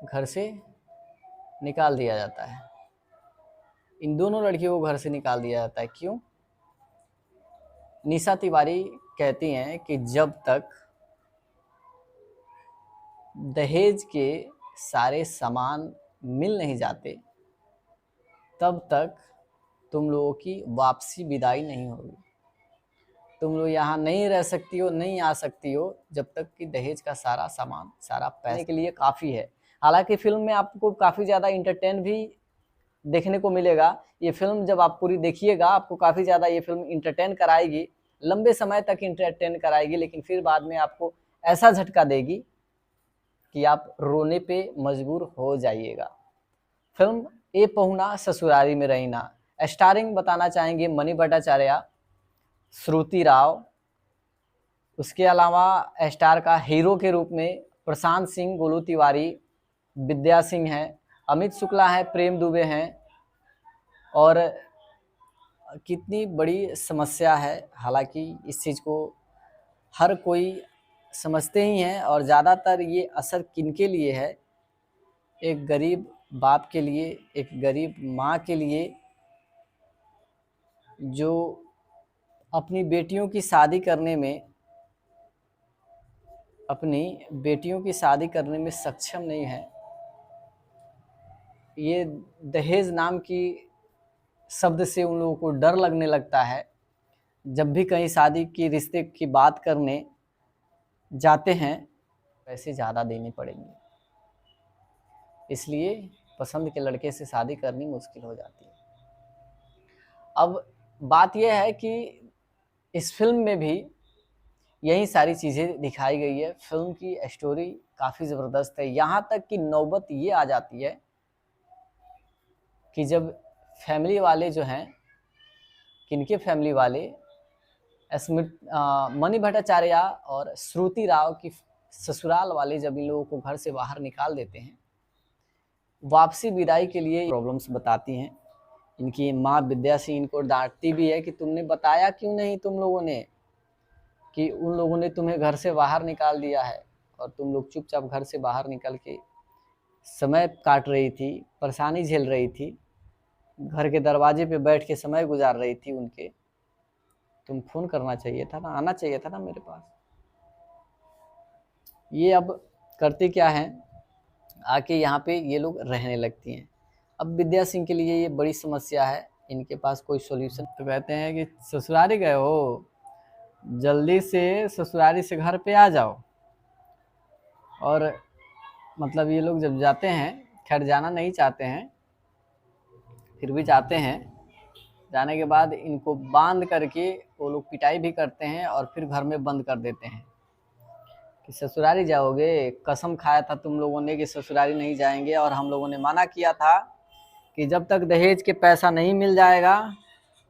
घर से निकाल दिया जाता है। इन दोनों लड़कियों को घर से निकाल दिया जाता है। क्यों? निशा तिवारी कहती हैं कि जब तक दहेज के सारे सामान मिल नहीं जाते तब तक तुम लोगों की वापसी विदाई नहीं होगी। तुम लोग यहाँ नहीं रह सकती हो, नहीं आ सकती हो जब तक कि दहेज का सारा सामान, सारा पैसे के लिए काफ़ी है। हालांकि फिल्म में आपको काफ़ी ज़्यादा इंटरटेन भी देखने को मिलेगा। ये फिल्म जब आप पूरी देखिएगा आपको काफ़ी ज़्यादा ये फिल्म इंटरटेन कराएगी, लंबे समय तक इंटरटेन कराएगी, लेकिन फिर बाद में आपको ऐसा झटका देगी कि आप रोने पे मजबूर हो जाइएगा। फिल्म ए पहुना ससुरारी में रहीना, स्टारिंग बताना चाहेंगे मनी भट्टाचार्य, श्रुति राव, उसके अलावा स्टार का हीरो के रूप में प्रशांत सिंह, गोलू तिवारी, विद्या सिंह हैं, अमित शुक्ला है, प्रेम दुबे हैं। और कितनी बड़ी समस्या है, हालांकि इस चीज़ को हर कोई समझते ही हैं, और ज़्यादातर ये असर किनके लिए है, एक गरीब बाप के लिए, एक गरीब माँ के लिए, जो अपनी बेटियों की शादी करने में, अपनी बेटियों की शादी करने में सक्षम नहीं है। ये दहेज नाम की शब्द से उन लोगों को डर लगने लगता है। जब भी कहीं शादी की रिश्ते की बात करने जाते हैं पैसे ज़्यादा देने पड़ेंगे, इसलिए पसंद के लड़के से शादी करनी मुश्किल हो जाती है। अब बात यह है कि इस फिल्म में भी यही सारी चीज़ें दिखाई गई है। फिल्म की स्टोरी काफ़ी ज़बरदस्त है। यहाँ तक कि नौबत ये आ जाती है कि जब फैमिली वाले जो हैं, किनके फैमिली वाले, मणि भट्टाचार्य और श्रुति राव की ससुराल वाले जब इन लोगों को घर से बाहर निकाल देते हैं, वापसी विदाई के लिए प्रॉब्लम्स बताती हैं। इनकी माँ विद्या सिंह इनको डांटती भी है कि तुमने बताया क्यों नहीं तुम लोगों ने कि उन लोगों ने तुम्हें घर से बाहर निकाल दिया है और तुम लोग चुपचाप घर से बाहर निकल के समय काट रही थी, परेशानी झेल रही थी, घर के दरवाजे पे बैठ के समय गुजार रही थी उनके। तुम फोन करना चाहिए था ना, आना चाहिए था ना मेरे पास। ये अब करते क्या हैं, आके यहाँ पे ये लोग रहने लगती हैं। अब विद्या सिंह के लिए ये बड़ी समस्या है, इनके पास कोई सॉल्यूशन। तो कहते हैं कि ससुरारी गए हो, जल्दी से ससुरारी से घर पे आ जाओ। और मतलब ये लोग जब जाते हैं, खैर जाना नहीं चाहते हैं, फिर भी जाते हैं। जाने के बाद इनको बांध करके वो लोग पिटाई भी करते हैं और फिर घर में बंद कर देते हैं कि ससुरारी जाओगे, कसम खाया था तुम लोगों ने कि ससुरारी नहीं जाएंगे, और हम लोगों ने मना किया था कि जब तक दहेज के पैसा नहीं मिल जाएगा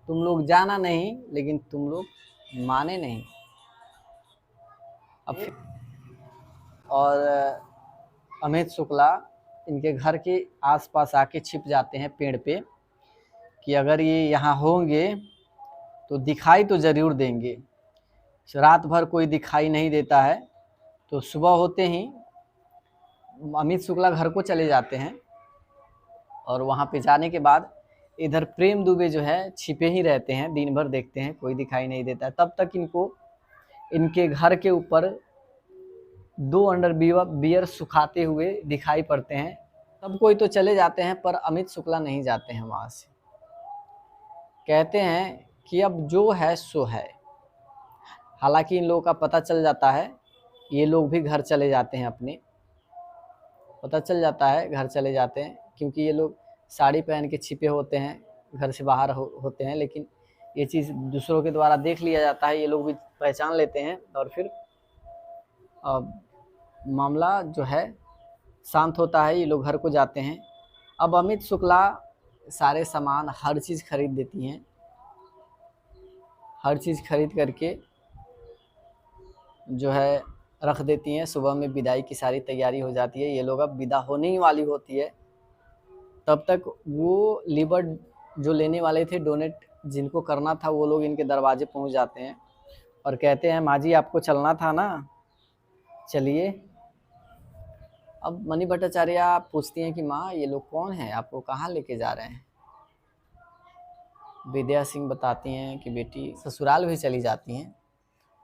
तुम लोग जाना नहीं, लेकिन तुम लोग माने नहीं। अब और अमित शुक्ला इनके घर के आसपास आके छिप जाते हैं पेड़ पे कि अगर ये यहाँ होंगे तो दिखाई तो ज़रूर देंगे। रात भर कोई दिखाई नहीं देता है, तो सुबह होते ही अमित शुक्ला घर को चले जाते हैं और वहाँ पे जाने के बाद इधर प्रेम दुबे जो है छिपे ही रहते हैं, दिन भर देखते हैं कोई दिखाई नहीं देता है। तब तक इनको इनके घर के ऊपर 2 अंडर बियर सुखाते हुए दिखाई पड़ते हैं। सब कोई तो चले जाते हैं पर अमित शुक्ला नहीं जाते हैं वहाँ से। कहते हैं कि अब जो है सो है। हालांकि इन लोगों का पता चल जाता है, ये लोग भी घर चले जाते हैं, अपने पता चल जाता है घर चले जाते हैं, क्योंकि ये लोग साड़ी पहन के छिपे होते हैं, घर से बाहर होते हैं। लेकिन ये चीज़ दूसरों के द्वारा देख लिया जाता है, ये लोग भी पहचान लेते हैं और फिर मामला जो है शांत होता है, ये लोग घर को जाते हैं। अब अमित शुक्ला सारे सामान हर चीज़ खरीद देती हैं, हर चीज़ खरीद करके जो है रख देती हैं। सुबह में विदाई की सारी तैयारी हो जाती है, ये लोग अब विदा होने ही वाली होती है। तब तक वो लीवर जो लेने वाले थे डोनेट, जिनको करना था, वो लोग इनके दरवाजे पहुंच जाते हैं और कहते हैं माँ जी आपको चलना था ना, चलिए। अब मणि भट्टाचार्य पूछती हैं कि माँ ये लोग कौन हैं, आपको कहाँ लेके जा रहे हैं। विद्या सिंह बताती हैं कि बेटी ससुराल भी चली जाती हैं,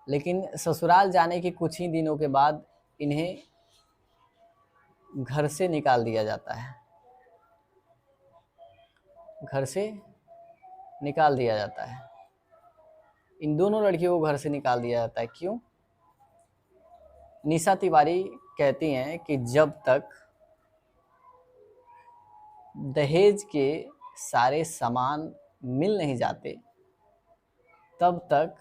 लेकिन ससुराल जाने के कुछ ही दिनों के बाद इन्हें घर से निकाल दिया जाता है, घर से निकाल दिया जाता है। इन दोनों लड़कियों को घर से निकाल दिया जाता है। क्यों? निशा तिवारी कहती हैं कि जब तक दहेज के सारे सामान मिल नहीं जाते तब तक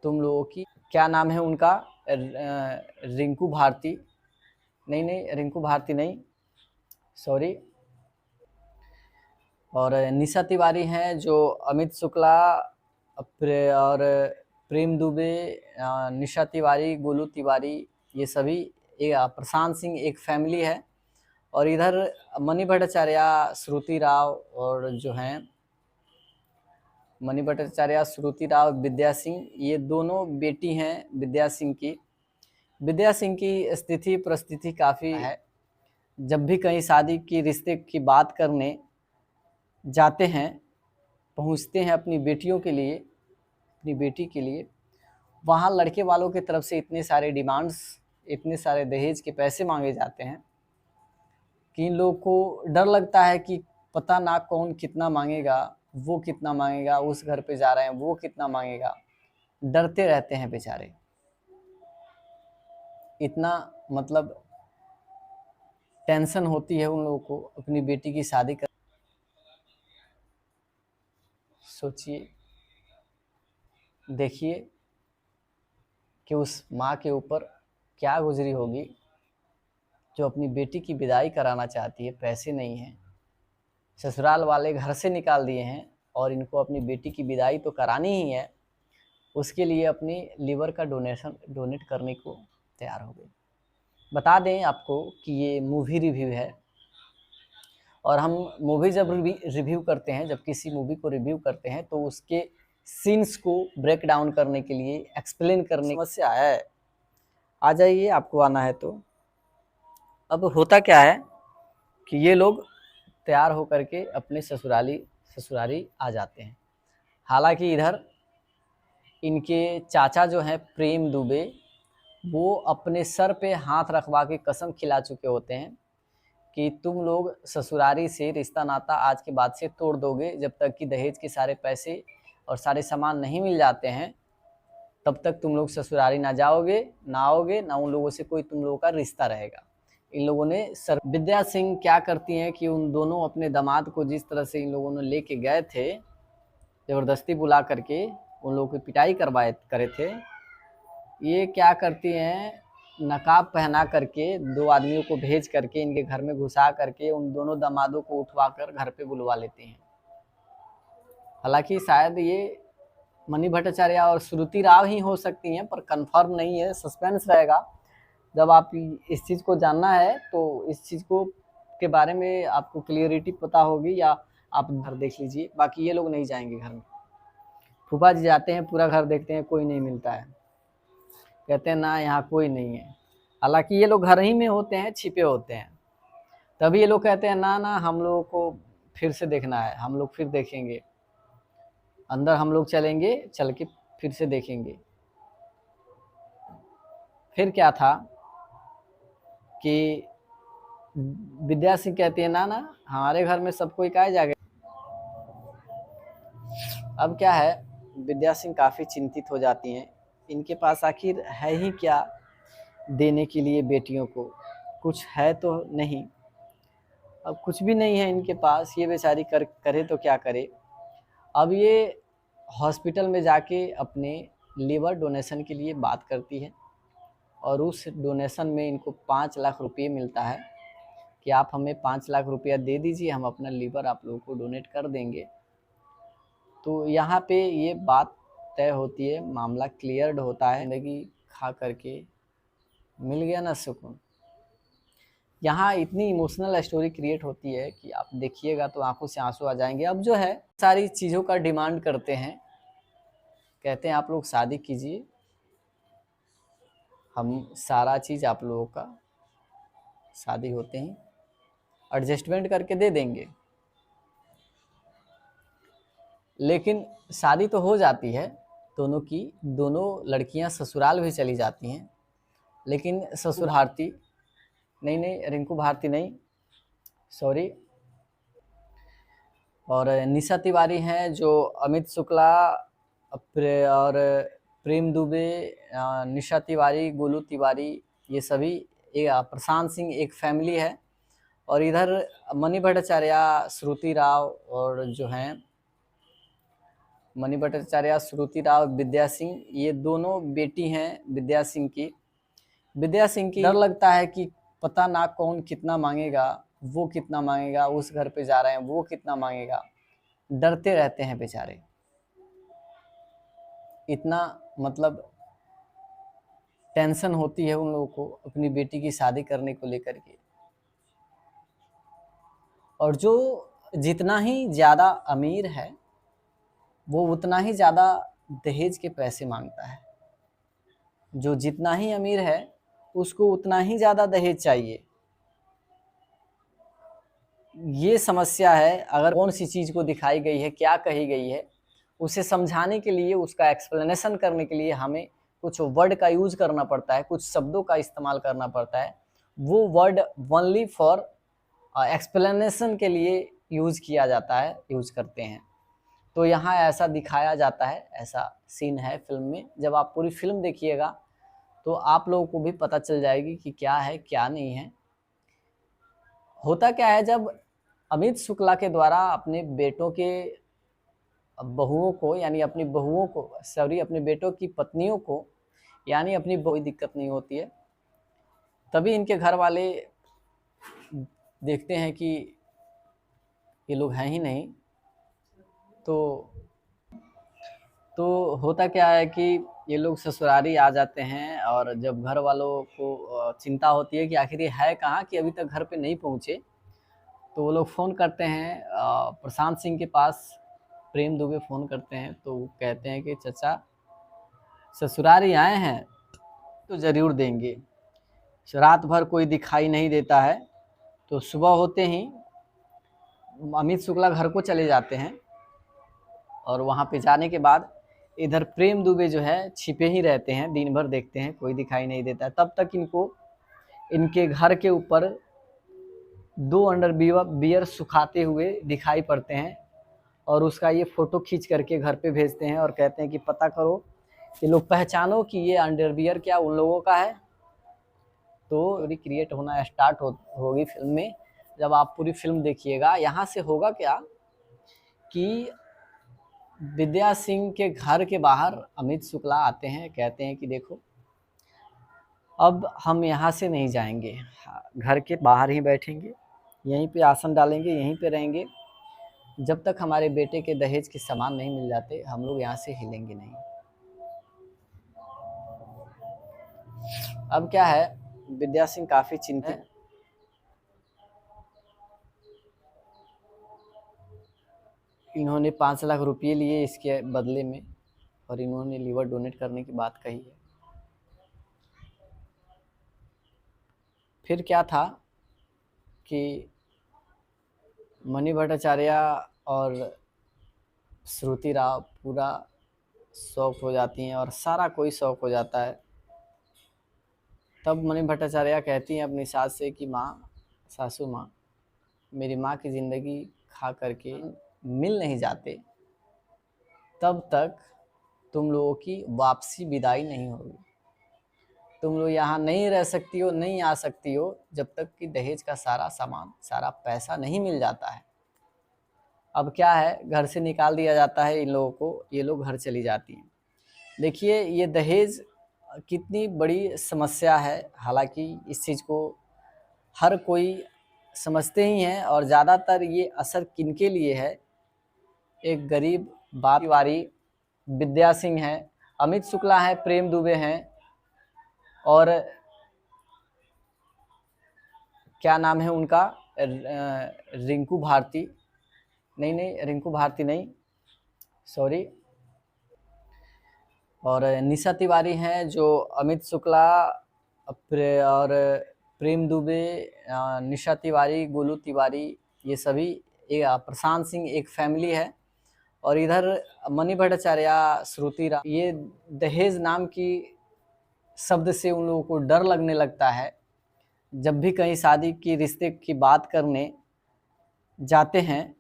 तुम लोगों की, क्या नाम है उनका, रिंकू भारती, नहीं रिंकू भारती नहीं, सॉरी, और निशा तिवारी हैं जो अमित शुक्ला और प्रेम दुबे, निशा तिवारी, गोलू तिवारी, ये सभी प्रशांत सिंह एक फैमिली है। और इधर मणि भट्टाचार्य, श्रुति राव और जो हैं मणि भट्टाचार्य, श्रुति राव, विद्या सिंह, ये दोनों बेटी हैं विद्या सिंह की। विद्या सिंह की स्थिति परिस्थिति काफ़ी है। जब भी कहीं शादी की रिश्ते की बात करने जाते हैं, पहुंचते हैं अपनी बेटियों के लिए, अपनी बेटी के लिए, वहाँ लड़के वालों की तरफ से इतने सारे डिमांड्स, इतने सारे दहेज के पैसे मांगे जाते हैं कि इन लोगों को डर लगता है कि पता ना कौन कितना मांगेगा, वो कितना मांगेगा, उस घर पे जा रहे हैं वो कितना मांगेगा, डरते रहते हैं बेचारे। इतना मतलब टेंशन होती है उन लोगों को अपनी बेटी की शादी कर। सोचिए, देखिए कि उस माँ के ऊपर क्या गुजरी होगी जो अपनी बेटी की विदाई कराना चाहती है, पैसे नहीं हैं, ससुराल वाले घर से निकाल दिए हैं और इनको अपनी बेटी की विदाई तो करानी ही है, उसके लिए अपनी लीवर का डोनेट करने को तैयार हो गए। बता दें आपको कि ये मूवी रिव्यू है और हम मूवी जब रिव्यू करते हैं, जब किसी मूवी को रिव्यू करते हैं तो उसके सीन्स को ब्रेक डाउन करने के लिए, एक्सप्लेन करने की समस्या है। आ जाइए, आपको आना है तो। अब होता क्या है कि ये लोग तैयार होकर के अपने ससुराली आ जाते हैं। हालांकि इधर इनके चाचा जो हैं प्रेम दुबे, वो अपने सर पे हाथ रखवा के कसम खिला चुके होते हैं कि तुम लोग ससुरारी से रिश्ता नाता आज के बाद से तोड़ दोगे, जब तक कि दहेज के सारे पैसे और सारे सामान नहीं मिल जाते हैं तब तक तुम लोग ससुरारी ना जाओगे, ना आओगे, ना उन लोगों से कोई तुम लोगों का रिश्ता रहेगा। इन लोगों ने सर विद्या सिंह क्या करती हैं कि उन दोनों अपने दामाद को जिस तरह से इन लोगों ने लेके गए थे, ज़बरदस्ती बुला करके उन लोगों की पिटाई करे थे, ये क्या करती हैं, नकाब पहना करके 2 आदमियों को भेज करके इनके घर में घुसा करके उन दोनों दामादों को उठवा कर घर पे बुलवा लेती हैं। हालांकि शायद ये मनी भट्टाचार्य और श्रुति राव ही हो सकती हैं, पर कंफर्म नहीं है, सस्पेंस रहेगा। जब आप इस चीज़ को जानना है तो इस चीज़ को के बारे में आपको क्लियरिटी पता होगी या आप घर देख लीजिए। बाकी ये लोग नहीं जाएंगे घर में। फूफा जी जाते हैं, पूरा घर देखते हैं, कोई नहीं मिलता है, कहते हैं ना यहाँ कोई नहीं है। हालांकि ये लोग घर ही में होते हैं, छिपे होते हैं। तभी ये लोग कहते हैं ना ना हम लोगों को फिर से देखना है, हम लोग फिर देखेंगे, अंदर हम लोग चलेंगे, चल के फिर से देखेंगे। फिर क्या था कि विद्या सिंह कहती है ना ना हमारे घर में सब कोई काहे जागे। अब क्या है, विद्या सिंह काफ़ी चिंतित हो जाती हैं। इनके पास आखिर है ही क्या देने के लिए बेटियों को, कुछ है तो नहीं। अब कुछ भी नहीं है इनके पास, ये बेचारी करे तो क्या करे। अब ये हॉस्पिटल में जाके अपने लीवर डोनेशन के लिए बात करती है और उस डोनेशन में इनको 5 लाख रुपये मिलता है कि आप हमें 5 लाख रुपया दे दीजिए, हम अपना लीवर आप लोगों को डोनेट कर देंगे। तो यहाँ पे ये बात तय होती है, मामला क्लियर्ड होता है। जिंदगी खा करके मिल गया ना सुकून। यहाँ इतनी इमोशनल स्टोरी क्रिएट होती है कि आप देखिएगा तो आंखों से आंसू आ जाएंगे। अब जो है सारी चीज़ों का डिमांड करते हैं, कहते हैं आप लोग शादी कीजिए, हम सारा चीज़ आप लोगों का शादी होते ही एडजस्टमेंट करके दे देंगे। लेकिन शादी तो हो जाती है दोनों की, दोनों लड़कियां ससुराल भी चली जाती हैं। लेकिन ससुर भारती नहीं, रिंकू भारती नहीं, सॉरी, और निशा तिवारी हैं जो अमित शुक्ला और प्रेम दुबे, निशा तिवारी, गोलू तिवारी, ये सभी प्रशांत सिंह एक फैमिली है। और इधर मनी भट्टाचार्य, श्रुति राव और जो हैं मनी भट्टाचार्य, श्रुति राव, विद्या सिंह, ये दोनों बेटी हैं विद्या सिंह की। विद्या सिंह की डर लगता है कि पता ना कौन कितना मांगेगा, वो कितना मांगेगा, उस घर पे जा रहे हैं वो कितना मांगेगा, डरते रहते हैं बेचारे। इतना मतलब टेंशन होती है उन लोगों को अपनी बेटी की शादी करने को लेकर के। और जो जितना ही ज़्यादा अमीर है वो उतना ही ज़्यादा दहेज के पैसे मांगता है। जो जितना ही अमीर है उसको उतना ही ज़्यादा दहेज चाहिए। ये समस्या है। अगर कौन सी चीज़ को दिखाई गई है, क्या कही गई है, उसे समझाने के लिए, उसका एक्सप्लेनेशन करने के लिए हमें कुछ वर्ड का यूज़ करना पड़ता है, कुछ शब्दों का इस्तेमाल करना पड़ता है। वो वर्ड ओनली फॉर एक्सप्लेनेशन के लिए यूज़ किया जाता है, यूज़ करते हैं। तो यहाँ ऐसा दिखाया जाता है, ऐसा सीन है फिल्म में। जब आप पूरी फिल्म देखिएगा तो आप लोगों को भी पता चल जाएगी कि क्या है क्या नहीं है। होता क्या है, जब अमित शुक्ला के द्वारा अपने बेटों के बहुओं को, यानी अपनी बहुओं को, सॉरी, अपने बेटों की पत्नियों को, यानी अपनी कोई दिक्कत नहीं होती है, तभी इनके घर वाले देखते हैं कि ये लोग हैं ही नहीं। तो होता क्या है कि ये लोग ससुरारी आ जाते हैं, और जब घर वालों को चिंता होती है कि आखिर ये है कहाँ कि अभी तक घर पे नहीं पहुँचे, तो वो लोग फ़ोन करते हैं प्रशांत सिंह के पास। प्रेम दुबे फ़ोन करते हैं तो वो कहते हैं कि चचा ससुरारी आए हैं तो ज़रूर देंगे। रात भर कोई दिखाई नहीं देता है, तो सुबह होते ही अमित शुक्ला घर को चले जाते हैं, और वहाँ पे जाने के बाद इधर प्रेम दुबे जो है छिपे ही रहते हैं, दिन भर देखते हैं कोई दिखाई नहीं देता। तब तक इनको इनके घर के ऊपर 2 अंडरवियर सुखाते हुए दिखाई पड़ते हैं, और उसका ये फ़ोटो खींच करके घर पे भेजते हैं और कहते हैं कि पता करो, ये लोग पहचानो कि ये अंडरवियर क्या उन लोगों का है। तो रिक्रिएट होना स्टार्ट होगी फिल्म में। जब आप पूरी फिल्म देखिएगा, यहाँ से होगा क्या कि विद्या सिंह के घर के बाहर अमित शुक्ला आते हैं, कहते हैं कि देखो अब हम यहाँ से नहीं जाएंगे, घर के बाहर ही बैठेंगे, यहीं पे आसन डालेंगे, यहीं पे रहेंगे, जब तक हमारे बेटे के दहेज के सामान नहीं मिल जाते हम लोग यहाँ से हिलेंगे नहीं। अब क्या है, विद्या सिंह काफ़ी चिंतित है। इन्होंने 5 लाख रुपये लिए इसके बदले में, और इन्होंने लीवर डोनेट करने की बात कही है। फिर क्या था कि मणि भट्टाचार्य और श्रुति राव पूरा शौक हो जाती हैं, और सारा कोई शौक हो जाता है। तब मणि भट्टाचार्य कहती हैं अपनी सास से कि माँ, सासू माँ, मेरी माँ की ज़िंदगी खा करके मिल नहीं जाते, तब तक तुम लोगों की वापसी विदाई नहीं होगी। तुम लोग यहाँ नहीं रह सकती हो, नहीं आ सकती हो, जब तक कि दहेज का सारा सामान, सारा पैसा नहीं मिल जाता है। अब क्या है, घर से निकाल दिया जाता है इन लोगों को, ये लोग घर चली जाती हैं। देखिए ये दहेज कितनी बड़ी समस्या है। हालांकि इस चीज़ को हर कोई समझते ही हैं, और ज़्यादातर ये असर किनके लिए है, एक गरीब बाप वारी विद्या सिंह है, अमित शुक्ला है, प्रेम दुबे हैं, और क्या नाम है उनका, रिंकू भारती, नहीं रिंकू भारती नहीं, सॉरी, और निशा तिवारी हैं जो अमित शुक्ला और प्रेम दुबे, निशा तिवारी, गोलू तिवारी, ये सभी प्रशांत सिंह एक फैमिली है। और इधर मणि भट्टाचार्य, श्रुति राव, ये दहेज नाम की शब्द से उन लोगों को डर लगने लगता है। जब भी कहीं शादी की रिश्ते की बात करने जाते हैं,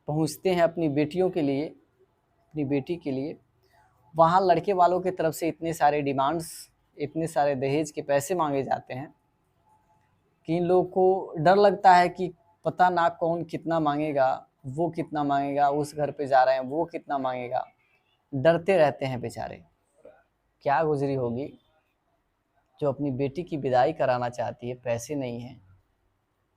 पहुंचते हैं अपनी बेटियों के लिए, अपनी बेटी के लिए, वहाँ लड़के वालों की तरफ से इतने सारे डिमांड्स, इतने सारे दहेज के पैसे मांगे जाते हैं कि इन लोगों को डर लगता है कि पता ना कौन कितना मांगेगा, वो कितना मांगेगा, उस घर पे जा रहे हैं वो कितना मांगेगा, डरते रहते हैं बेचारे। क्या गुजरी होगी जो अपनी बेटी की विदाई कराना चाहती है, पैसे नहीं हैं,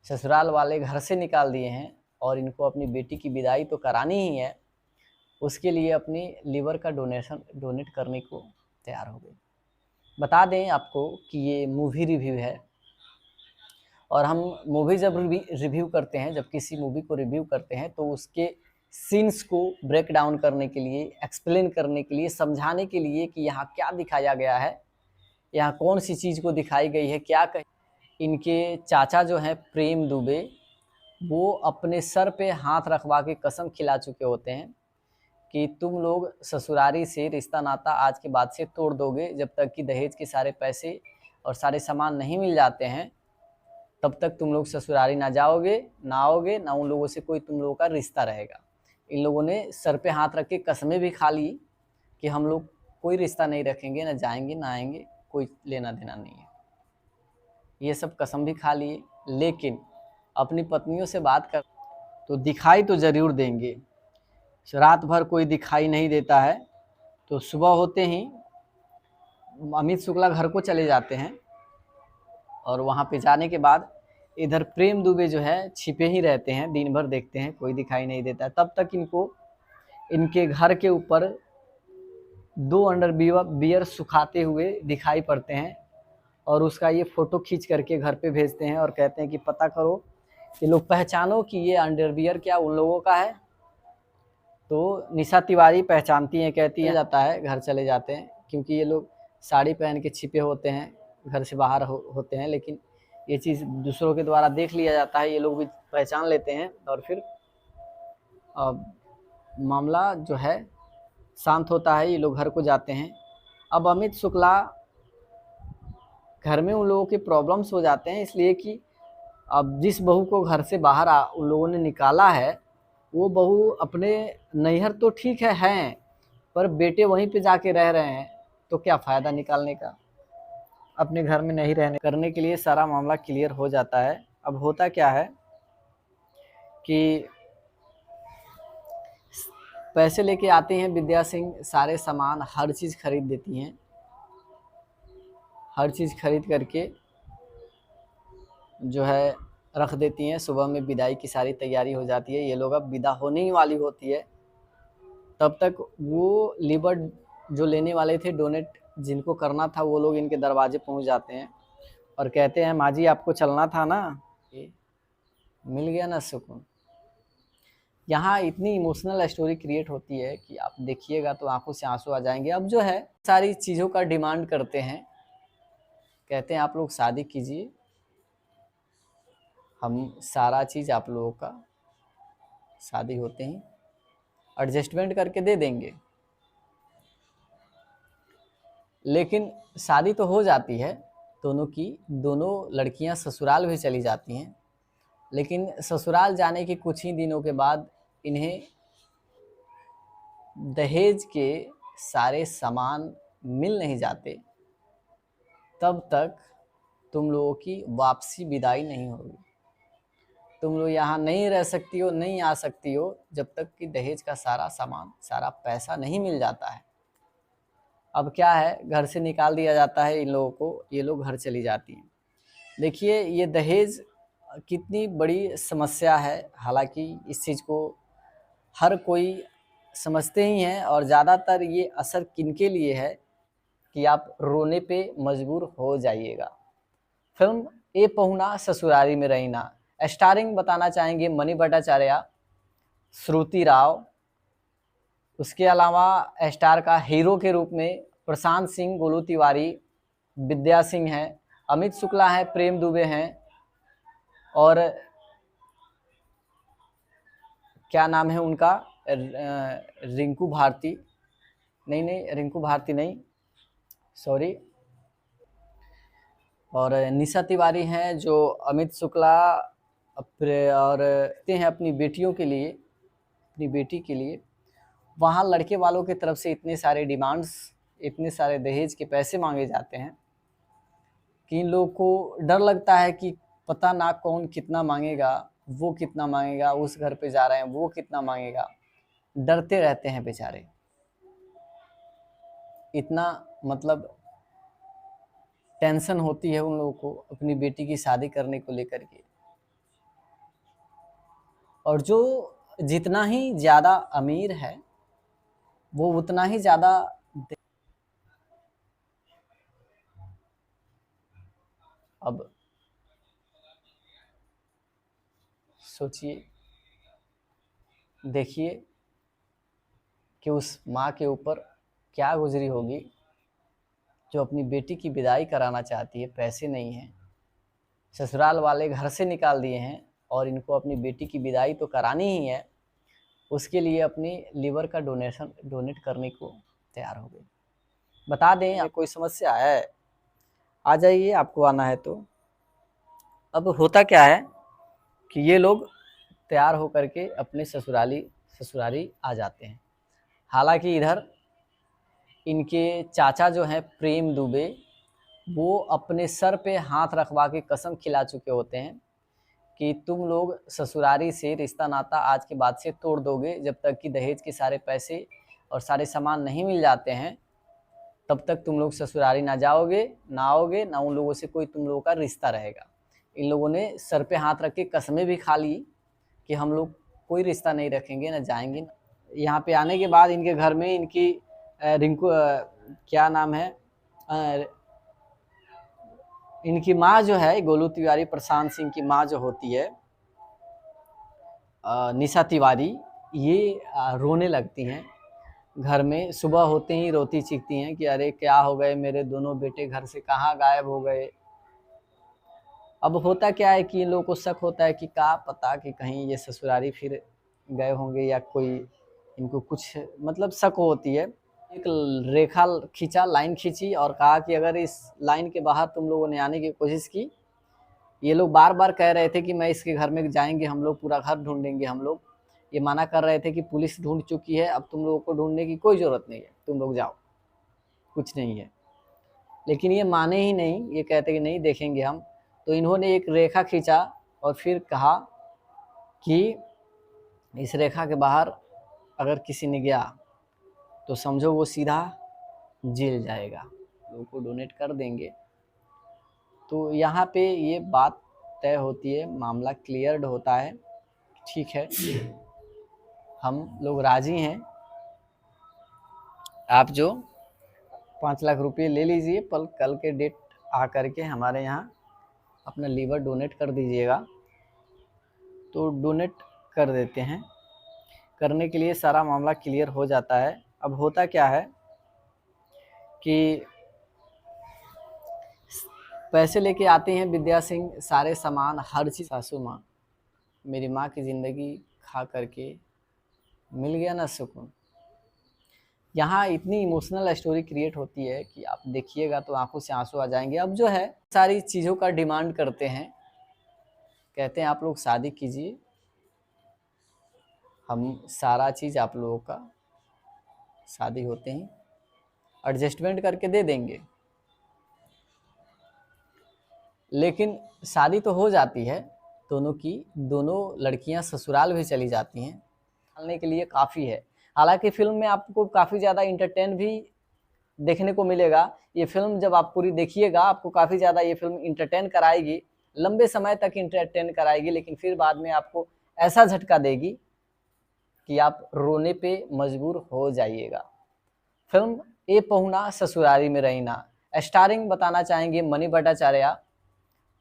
ससुराल वाले घर से निकाल दिए हैं, और इनको अपनी बेटी की विदाई तो करानी ही है, उसके लिए अपनी लीवर का डोनेट करने को तैयार हो गई। बता दें आपको कि ये मूवी रिव्यू है, और हम मूवी जब रिव्यू करते हैं, जब किसी मूवी को रिव्यू करते हैं, तो उसके सीन्स को ब्रेक डाउन करने के लिए, एक्सप्लेन करने के लिए, समझाने के लिए कि यहाँ क्या दिखाया गया है, यहाँ कौन सी चीज़ को दिखाई गई है, क्या कही। इनके चाचा जो हैं प्रेम दुबे, वो अपने सर पे हाथ रखवा के कसम खिला चुके होते हैं कि तुम लोग ससुरारी से रिश्ता नाता आज के बाद से तोड़ दोगे, जब तक कि दहेज के सारे पैसे और सारे सामान नहीं मिल जाते हैं, तब तक तुम लोग ससुरारी ना जाओगे, ना आओगे, ना उन लोगों से कोई तुम लोगों का रिश्ता रहेगा। इन लोगों ने सर पे हाथ रख के कसमें भी खा ली कि हम लोग कोई रिश्ता नहीं रखेंगे, ना जाएंगे ना आएंगे, कोई लेना देना नहीं है। ये सब कसम भी खा लिए, लेकिन अपनी पत्नियों से बात कर तो दिखाई तो ज़रूर देंगे। रात भर कोई दिखाई नहीं देता है, तो सुबह होते ही अमित शुक्ला घर को चले जाते हैं, और वहाँ पे जाने के बाद इधर प्रेम दुबे जो है छिपे ही रहते हैं, दिन भर देखते हैं, कोई दिखाई नहीं देता। तब तक इनको इनके घर के ऊपर 2 अंडरवियर सुखाते हुए दिखाई पड़ते हैं और उसका ये फ़ोटो खींच करके घर पे भेजते हैं और कहते हैं कि पता करो, ये लोग पहचानो कि ये अंडरवियर क्या उन लोगों का है। तो निशा तिवारी पहचानती हैं, कहती है जाता है, घर चले जाते हैं, क्योंकि ये लोग साड़ी पहन के छिपे होते हैं, घर से बाहर होते हैं, लेकिन ये चीज़ दूसरों के द्वारा देख लिया जाता है, ये लोग भी पहचान लेते हैं और फिर मामला जो है शांत होता है, ये लोग घर को जाते हैं। अब अमित शुक्ला घर में उन लोगों के प्रॉब्लम्स हो जाते हैं, इसलिए कि अब जिस बहू को घर से बाहर उन लोगों ने निकाला है, वो बहू अपने नैहर तो ठीक है हैं, पर बेटे वहीं पे जाके रह रहे हैं, तो क्या फ़ायदा निकालने का, अपने घर में नहीं रहने करने के लिए सारा मामला क्लियर हो जाता है। अब होता क्या है कि पैसे लेके आते हैं विद्या सिंह, सारे सामान हर चीज़ खरीद देती हैं, हर चीज़ खरीद करके जो है रख देती हैं। सुबह में विदाई की सारी तैयारी हो जाती है, ये लोग अब विदा होने ही वाली होती है। तब तक वो लीवर जो लेने वाले थे डोनेट, जिनको करना था, वो लोग इनके दरवाजे पहुंच जाते हैं और कहते हैं माँ जी आपको चलना था ना, मिल गया ना सुकून। यहाँ इतनी इमोशनल स्टोरी क्रिएट होती है कि आप देखिएगा तो आंखों से आंसू आ जाएंगे। अब जो है सारी चीज़ों का डिमांड करते हैं, कहते हैं आप लोग शादी कीजिए, हम सारा चीज़ आप लोगों का शादी होते ही एडजस्टमेंट करके दे देंगे। लेकिन शादी तो हो जाती है दोनों की, दोनों लड़कियां ससुराल भी चली जाती हैं, लेकिन ससुराल जाने के कुछ ही दिनों के बाद इन्हें दहेज के सारे सामान मिल नहीं जाते, तब तक तुम लोगों की वापसी विदाई नहीं होगी। तुम लोग यहाँ नहीं रह सकती हो, नहीं आ सकती हो, जब तक कि दहेज का सारा सामान, सारा पैसा नहीं मिल जाता है। अब क्या है, घर से निकाल दिया जाता है इन लोगों को, ये लोग घर चली जाती हैं। देखिए ये दहेज कितनी बड़ी समस्या है, हालांकि इस चीज़ को हर कोई समझते ही हैं, और ज़्यादातर ये असर किनके लिए है कि आप रोने पे मजबूर हो जाइएगा। फिल्म ए पहुना ससुरारी में रहीना, स्टारिंग बताना चाहेंगे मणि भट्टाचार्य, श्रुति राव, उसके अलावा स्टार का हीरो के रूप में प्रशांत सिंह, गोलू तिवारी, विद्या सिंह हैं, अमित शुक्ला हैं, प्रेम दुबे हैं, और क्या नाम है उनका, रिंकू भारती, नहीं रिंकू भारती नहीं, सॉरी, और निशा तिवारी हैं जो अमित शुक्ला और हैं अपनी बेटियों के लिए, अपनी बेटी के लिए। वहाँ लड़के वालों की तरफ से इतने सारे डिमांड्स, इतने सारे दहेज के पैसे मांगे जाते हैं कि इन लोगों को डर लगता है कि पता ना कौन कितना मांगेगा, वो कितना मांगेगा, उस घर पे जा रहे हैं वो कितना मांगेगा, डरते रहते हैं बेचारे। इतना मतलब टेंशन होती है उन लोगों को अपनी बेटी की शादी करने को लेकर के। और जो जितना ही ज़्यादा अमीर है वो उतना ही ज़्यादा अब सोचिए, देखिए कि उस माँ के ऊपर क्या गुजरी होगी जो अपनी बेटी की विदाई कराना चाहती है, पैसे नहीं हैं, ससुराल वाले घर से निकाल दिए हैं और इनको अपनी बेटी की विदाई तो करानी ही है, उसके लिए अपनी लीवर का डोनेट करने को तैयार हो गई। बता दें कोई समस्या है आ जाइए, आपको आना है तो। अब होता क्या है कि ये लोग तैयार होकर के अपने ससुराली आ जाते हैं। हालांकि इधर इनके चाचा जो हैं प्रेम दुबे, वो अपने सर पे हाथ रखवा के कसम खिला चुके होते हैं कि तुम लोग ससुरारी से रिश्ता नाता आज के बाद से तोड़ दोगे, जब तक कि दहेज के सारे पैसे और सारे सामान नहीं मिल जाते हैं तब तक तुम लोग ससुरारी ना जाओगे, ना आओगे, ना उन लोगों से कोई तुम लोगों का रिश्ता रहेगा। इन लोगों ने सर पे हाथ रख के कसमें भी खा ली कि हम लोग कोई रिश्ता नहीं रखेंगे, ना जाएंगे। यहाँ पे आने के बाद इनके घर में इनकी रिंकू क्या नाम है, इनकी माँ जो है गोलू तिवारी, प्रशांत सिंह की माँ जो होती है निशा तिवारी, ये रोने लगती हैं घर में। सुबह होते ही रोती चीखती हैं कि अरे क्या हो गए, मेरे दोनों बेटे घर से कहाँ गायब हो गए। अब होता क्या है कि इन लोगों को शक होता है कि क्या पता कि कहीं ये ससुरारी फिर गए होंगे या कोई इनको कुछ मतलब शक होती है। एक रेखा खींचा, लाइन खींची और कहा कि अगर इस लाइन के बाहर तुम लोगों ने आने की कोशिश की, ये लोग बार बार कह रहे थे कि मैं इसके घर में जाएंगे, हम लोग पूरा घर ढूंढेंगे, हम लोग ये मना कर रहे थे कि पुलिस ढूंढ चुकी है, अब तुम लोगों को ढूंढने की कोई ज़रूरत नहीं है, तुम लोग जाओ, कुछ नहीं है। लेकिन ये माने ही नहीं, ये कहते कि नहीं देखेंगे हम। तो इन्होंने एक रेखा खींचा और फिर कहा कि इस रेखा के बाहर अगर किसी ने गया तो समझो वो सीधा जेल जाएगा, लोगों को डोनेट कर देंगे। तो यहाँ पे ये बात तय होती है, मामला क्लियर्ड होता है, ठीक है हम लोग राजी हैं, आप जो 5 लाख रुपये ले लीजिए, कल के डेट आ करके हमारे यहाँ अपना लीवर डोनेट कर दीजिएगा। तो डोनेट कर देते हैं, करने के लिए सारा मामला क्लियर हो जाता है। अब होता क्या है कि पैसे लेके आते हैं विद्या सिंह, सारे सामान हर चीज़। सासू माँ, मेरी माँ की ज़िंदगी खा करके मिल गया ना सुकून। यहाँ इतनी इमोशनल स्टोरी क्रिएट होती है कि आप देखिएगा तो आंखों से आंसू आ जाएंगे। अब जो है सारी चीज़ों का डिमांड करते हैं, कहते हैं आप लोग शादी कीजिए, हम सारा चीज़ आप लोगों का शादी होते ही एडजस्टमेंट करके दे देंगे। लेकिन शादी तो हो जाती है दोनों की, दोनों लड़कियां ससुराल भी चली जाती हैं, डालने के लिए काफ़ी है। हालांकि फिल्म में आपको काफ़ी ज़्यादा इंटरटेन भी देखने को मिलेगा। ये फिल्म जब आप पूरी देखिएगा आपको काफ़ी ज़्यादा ये फिल्म इंटरटेन कराएगी, लंबे समय तक इंटरटेन कराएगी, लेकिन फिर बाद में आपको ऐसा झटका देगी कि आप रोने पे मजबूर हो जाइएगा। फिल्म ए पहुना ससुरारी में रहीना, स्टारिंग बताना चाहेंगे मणि भट्टाचार्य,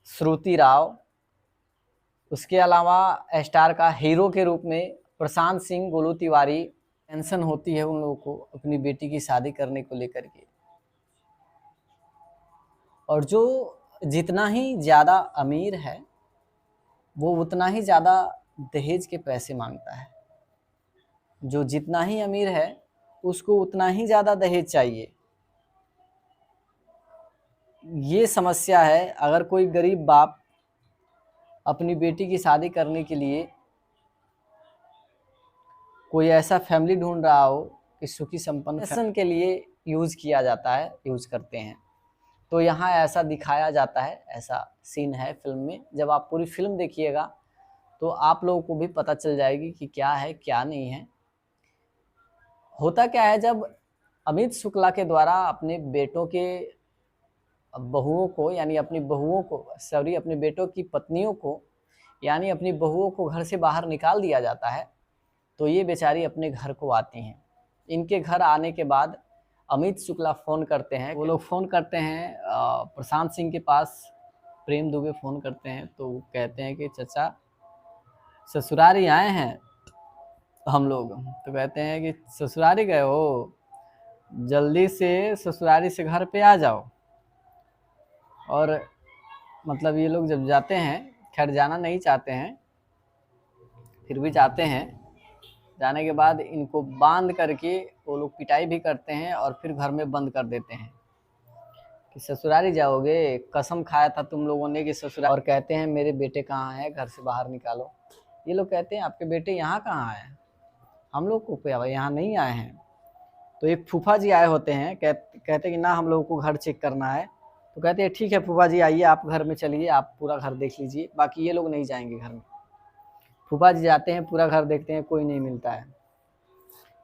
श्रुति राव, उसके अलावा स्टार का हीरो के रूप में प्रशांत सिंह, गोलू तिवारी। टेंशन होती है उन लोगों को अपनी बेटी की शादी करने को लेकर के, और जो जितना ही ज़्यादा अमीर है वो उतना ही ज़्यादा दहेज के पैसे मांगता है। जो जितना ही अमीर है उसको उतना ही ज़्यादा दहेज चाहिए। ये समस्या है। अगर कोई गरीब बाप अपनी बेटी की शादी करने के लिए कोई ऐसा फैमिली ढूंढ रहा हो कि सुखी संपन्न, फैशन के लिए यूज़ किया जाता है, यूज़ करते हैं, तो यहाँ ऐसा दिखाया जाता है, ऐसा सीन है फिल्म में। जब आप पूरी फिल्म देखिएगा तो आप लोगों को भी पता चल जाएगी कि क्या है क्या नहीं है। होता क्या है, जब अमित शुक्ला के द्वारा अपने बेटों के बहुओं को, यानी अपनी बहुओं को, सॉरी अपने बेटों की पत्नियों को, यानी अपनी बहुओं को घर से बाहर निकाल दिया जाता है, तो ये बेचारी अपने घर को आती हैं। इनके घर आने के बाद अमित शुक्ला फ़ोन करते हैं, वो लोग फ़ोन करते हैं प्रशांत सिंह के पास, प्रेम दुबे फ़ोन करते हैं, तो वो कहते हैं कि चाचा ससुरारी आए हैं हम लोग। तो कहते हैं कि ससुरारी गए हो, जल्दी से ससुरारी से घर पे आ जाओ। और मतलब ये लोग जब जाते हैं, खैर जाना नहीं चाहते हैं, फिर भी जाते हैं। जाने के बाद इनको बांध करके वो लोग पिटाई भी करते हैं और फिर घर में बंद कर देते हैं कि ससुरारी जाओगे, कसम खाया था तुम लोगों ने कि ससुरारी। और कहते हैं मेरे बेटे कहाँ हैं, घर से बाहर निकालो। ये लोग कहते हैं आपके बेटे यहाँ कहाँ हैं, हम लोग को क्या यहाँ नहीं आए हैं। तो एक फूफा जी आए होते हैं, कहते कि ना हम लोगों को घर चेक करना है। तो कहते हैं ठीक है फूफा जी आइए, आप घर में चलिए, आप पूरा घर देख लीजिए, बाकी ये लोग नहीं जाएंगे घर में। फूफा जी जाते हैं, पूरा घर देखते हैं, कोई नहीं मिलता है।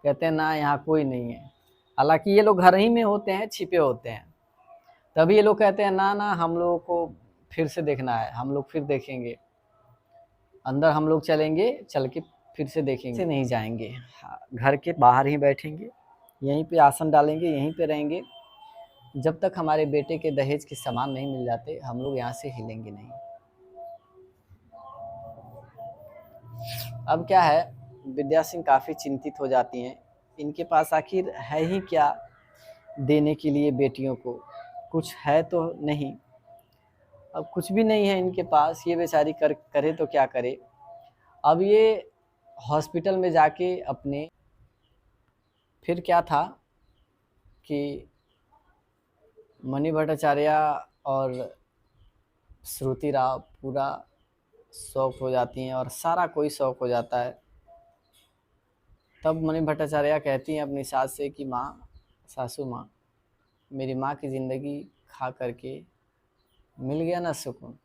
कहते हैं ना यहाँ कोई नहीं है, हालांकि ये लोग घर ही में होते हैं, छिपे होते हैं। तभी ये लोग कहते हैं ना ना हम लोगों को फिर से देखना है, हम लोग फिर देखेंगे। अंदर हम लोग चलेंगे, चल के फिर से देखेंगे, से नहीं जाएंगे। हाँ, घर के बाहर ही बैठेंगे, यहीं पे आसन डालेंगे, यहीं पे रहेंगे। जब तक हमारे बेटे के दहेज के सामान नहीं मिल जाते हम लोग यहाँ से हिलेंगे नहीं। अब क्या है, विद्या सिंह काफ़ी चिंतित हो जाती हैं। इनके पास आखिर है ही क्या देने के लिए बेटियों को, कुछ है तो नहीं। अब कुछ भी नहीं है इनके पास, ये बेचारी करे तो क्या करे। अब ये हॉस्पिटल में जाके अपने, फिर क्या था कि मणि भट्टाचार्य और श्रुति राव पूरा शौक हो जाती हैं और सारा कोई शौक हो जाता है। तब मणि भट्टाचार्य कहती हैं अपनी सास से कि माँ, सासू माँ, मेरी माँ की ज़िंदगी खा करके मिल गया ना सुकून।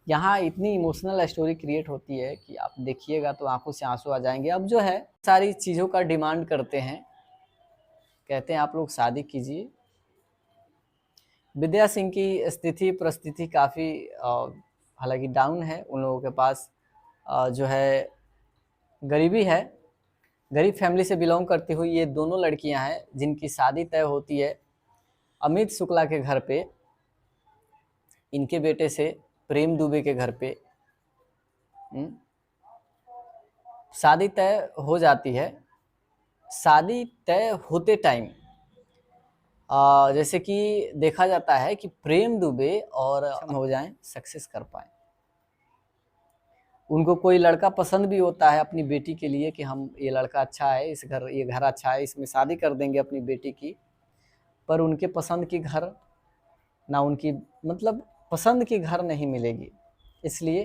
यहाँ इतनी इमोशनल स्टोरी क्रिएट होती है कि आप देखिएगा तो आंखों से आंसू आ जाएंगे। अब जो है सारी चीज़ों का डिमांड करते हैं, कहते हैं आप लोग शादी कीजिए। विद्या सिंह की स्थिति परिस्थिति काफ़ी हालांकि डाउन है। उन लोगों के पास जो है गरीबी है, गरीब फैमिली से बिलोंग करती हुई ये दोनों लड़कियां हैं जिनकी शादी तय होती है अमित शुक्ला के घर पे, इनके बेटे से प्रेम दुबे के घर पे। शादी तय हो जाती है। शादी तय होते टाइम जैसे कि देखा जाता है कि प्रेम दुबे और हो जाएं, सक्सेस कर पाएं। उनको कोई लड़का पसंद भी होता है अपनी बेटी के लिए कि हम ये लड़का अच्छा है, ये घर अच्छा है, इसमें शादी कर देंगे अपनी बेटी की। पर उनके पसंद की घर ना, उनकी मतलब पसंद की घर नहीं मिलेगी। इसलिए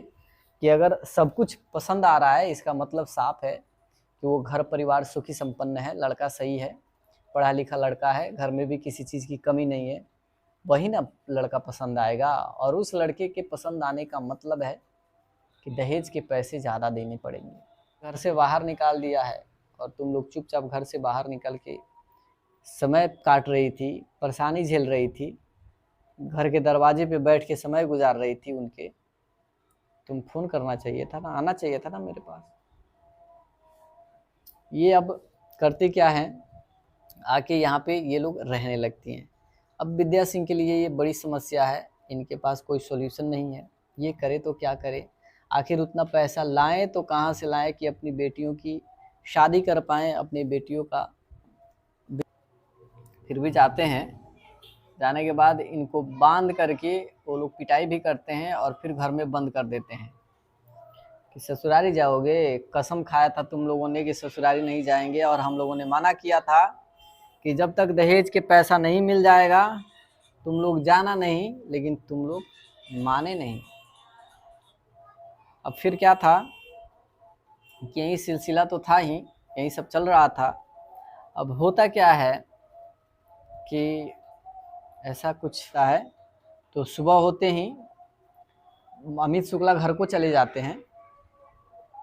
कि अगर सब कुछ पसंद आ रहा है इसका मतलब साफ है कि वो घर परिवार सुखी संपन्न है, लड़का सही है, पढ़ा लिखा लड़का है, घर में भी किसी चीज़ की कमी नहीं है, वही ना लड़का पसंद आएगा। और उस लड़के के पसंद आने का मतलब है कि दहेज के पैसे ज़्यादा देने पड़ेंगे। घर से बाहर निकाल दिया है और तुम लोग चुपचाप घर से बाहर निकल के समय काट रही थी, परेशानी झेल रही थी, घर के दरवाजे पे बैठ के समय गुजार रही थी उनके। तुम फोन करना चाहिए था ना, आना चाहिए था ना मेरे पास। ये अब करते क्या हैं, आके यहाँ पे ये लोग रहने लगती हैं। अब विद्या सिंह के लिए ये बड़ी समस्या है, इनके पास कोई सॉल्यूशन नहीं है। ये करे तो क्या करे, आखिर उतना पैसा लाएं तो कहाँ से लाएं कि अपनी बेटियों की शादी कर पाएँ, अपनी बेटियों का। फिर भी जाते हैं, जाने के बाद इनको बांध करके वो लोग पिटाई भी करते हैं और फिर घर में बंद कर देते हैं कि ससुरारी जाओगे, कसम खाया था तुम लोगों ने कि ससुरारी नहीं जाएंगे, और हम लोगों ने मना किया था कि जब तक दहेज के पैसा नहीं मिल जाएगा तुम लोग जाना नहीं, लेकिन तुम लोग माने नहीं। अब फिर क्या था कि यही सिलसिला तो था ही, यही सब चल रहा था। अब होता क्या है कि ऐसा कुछ है तो सुबह होते ही अमित शुक्ला घर को चले जाते हैं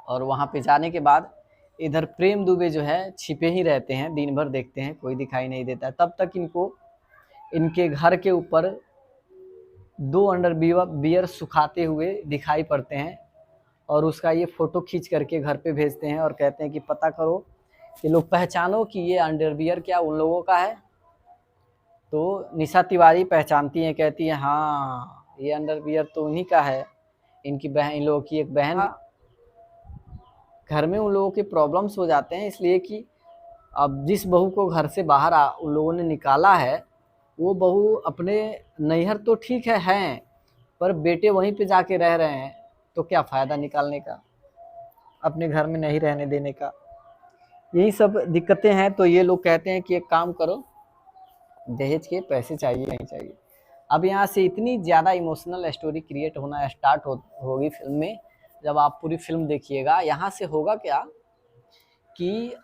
और वहाँ पे जाने के बाद इधर प्रेम दुबे जो है छिपे ही रहते हैं, दिन भर देखते हैं, कोई दिखाई नहीं देता। तब तक इनको इनके घर के ऊपर 2 अंडरवियर सुखाते हुए दिखाई पड़ते हैं और उसका ये फ़ोटो खींच करके घर पे भेजते हैं और कहते हैं कि पता करो, ये लोग पहचानो कि ये अंडरवियर क्या उन लोगों का है। तो निशा तिवारी पहचानती हैं, कहती है हाँ ये अंडरवियर तो उन्हीं का है, इनकी बहन, इन लोगों की एक बहन। घर में उन लोगों के प्रॉब्लम्स हो जाते हैं, इसलिए कि अब जिस बहू को घर से बाहर उन लोगों ने निकाला है वो बहू अपने नैहर तो ठीक है हैं, पर बेटे वहीं पे जाके रह रहे हैं, तो क्या फ़ायदा निकालने का, अपने घर में नहीं रहने देने का। यही सब दिक्कतें हैं। तो ये लोग कहते हैं कि एक काम करो, दहेज के पैसे चाहिए नहीं चाहिए। अब यहाँ से इतनी ज़्यादा इमोशनल स्टोरी क्रिएट होना स्टार्ट होगी फिल्म में। जब आप पूरी फिल्म देखिएगा, यहाँ से होगा क्या कि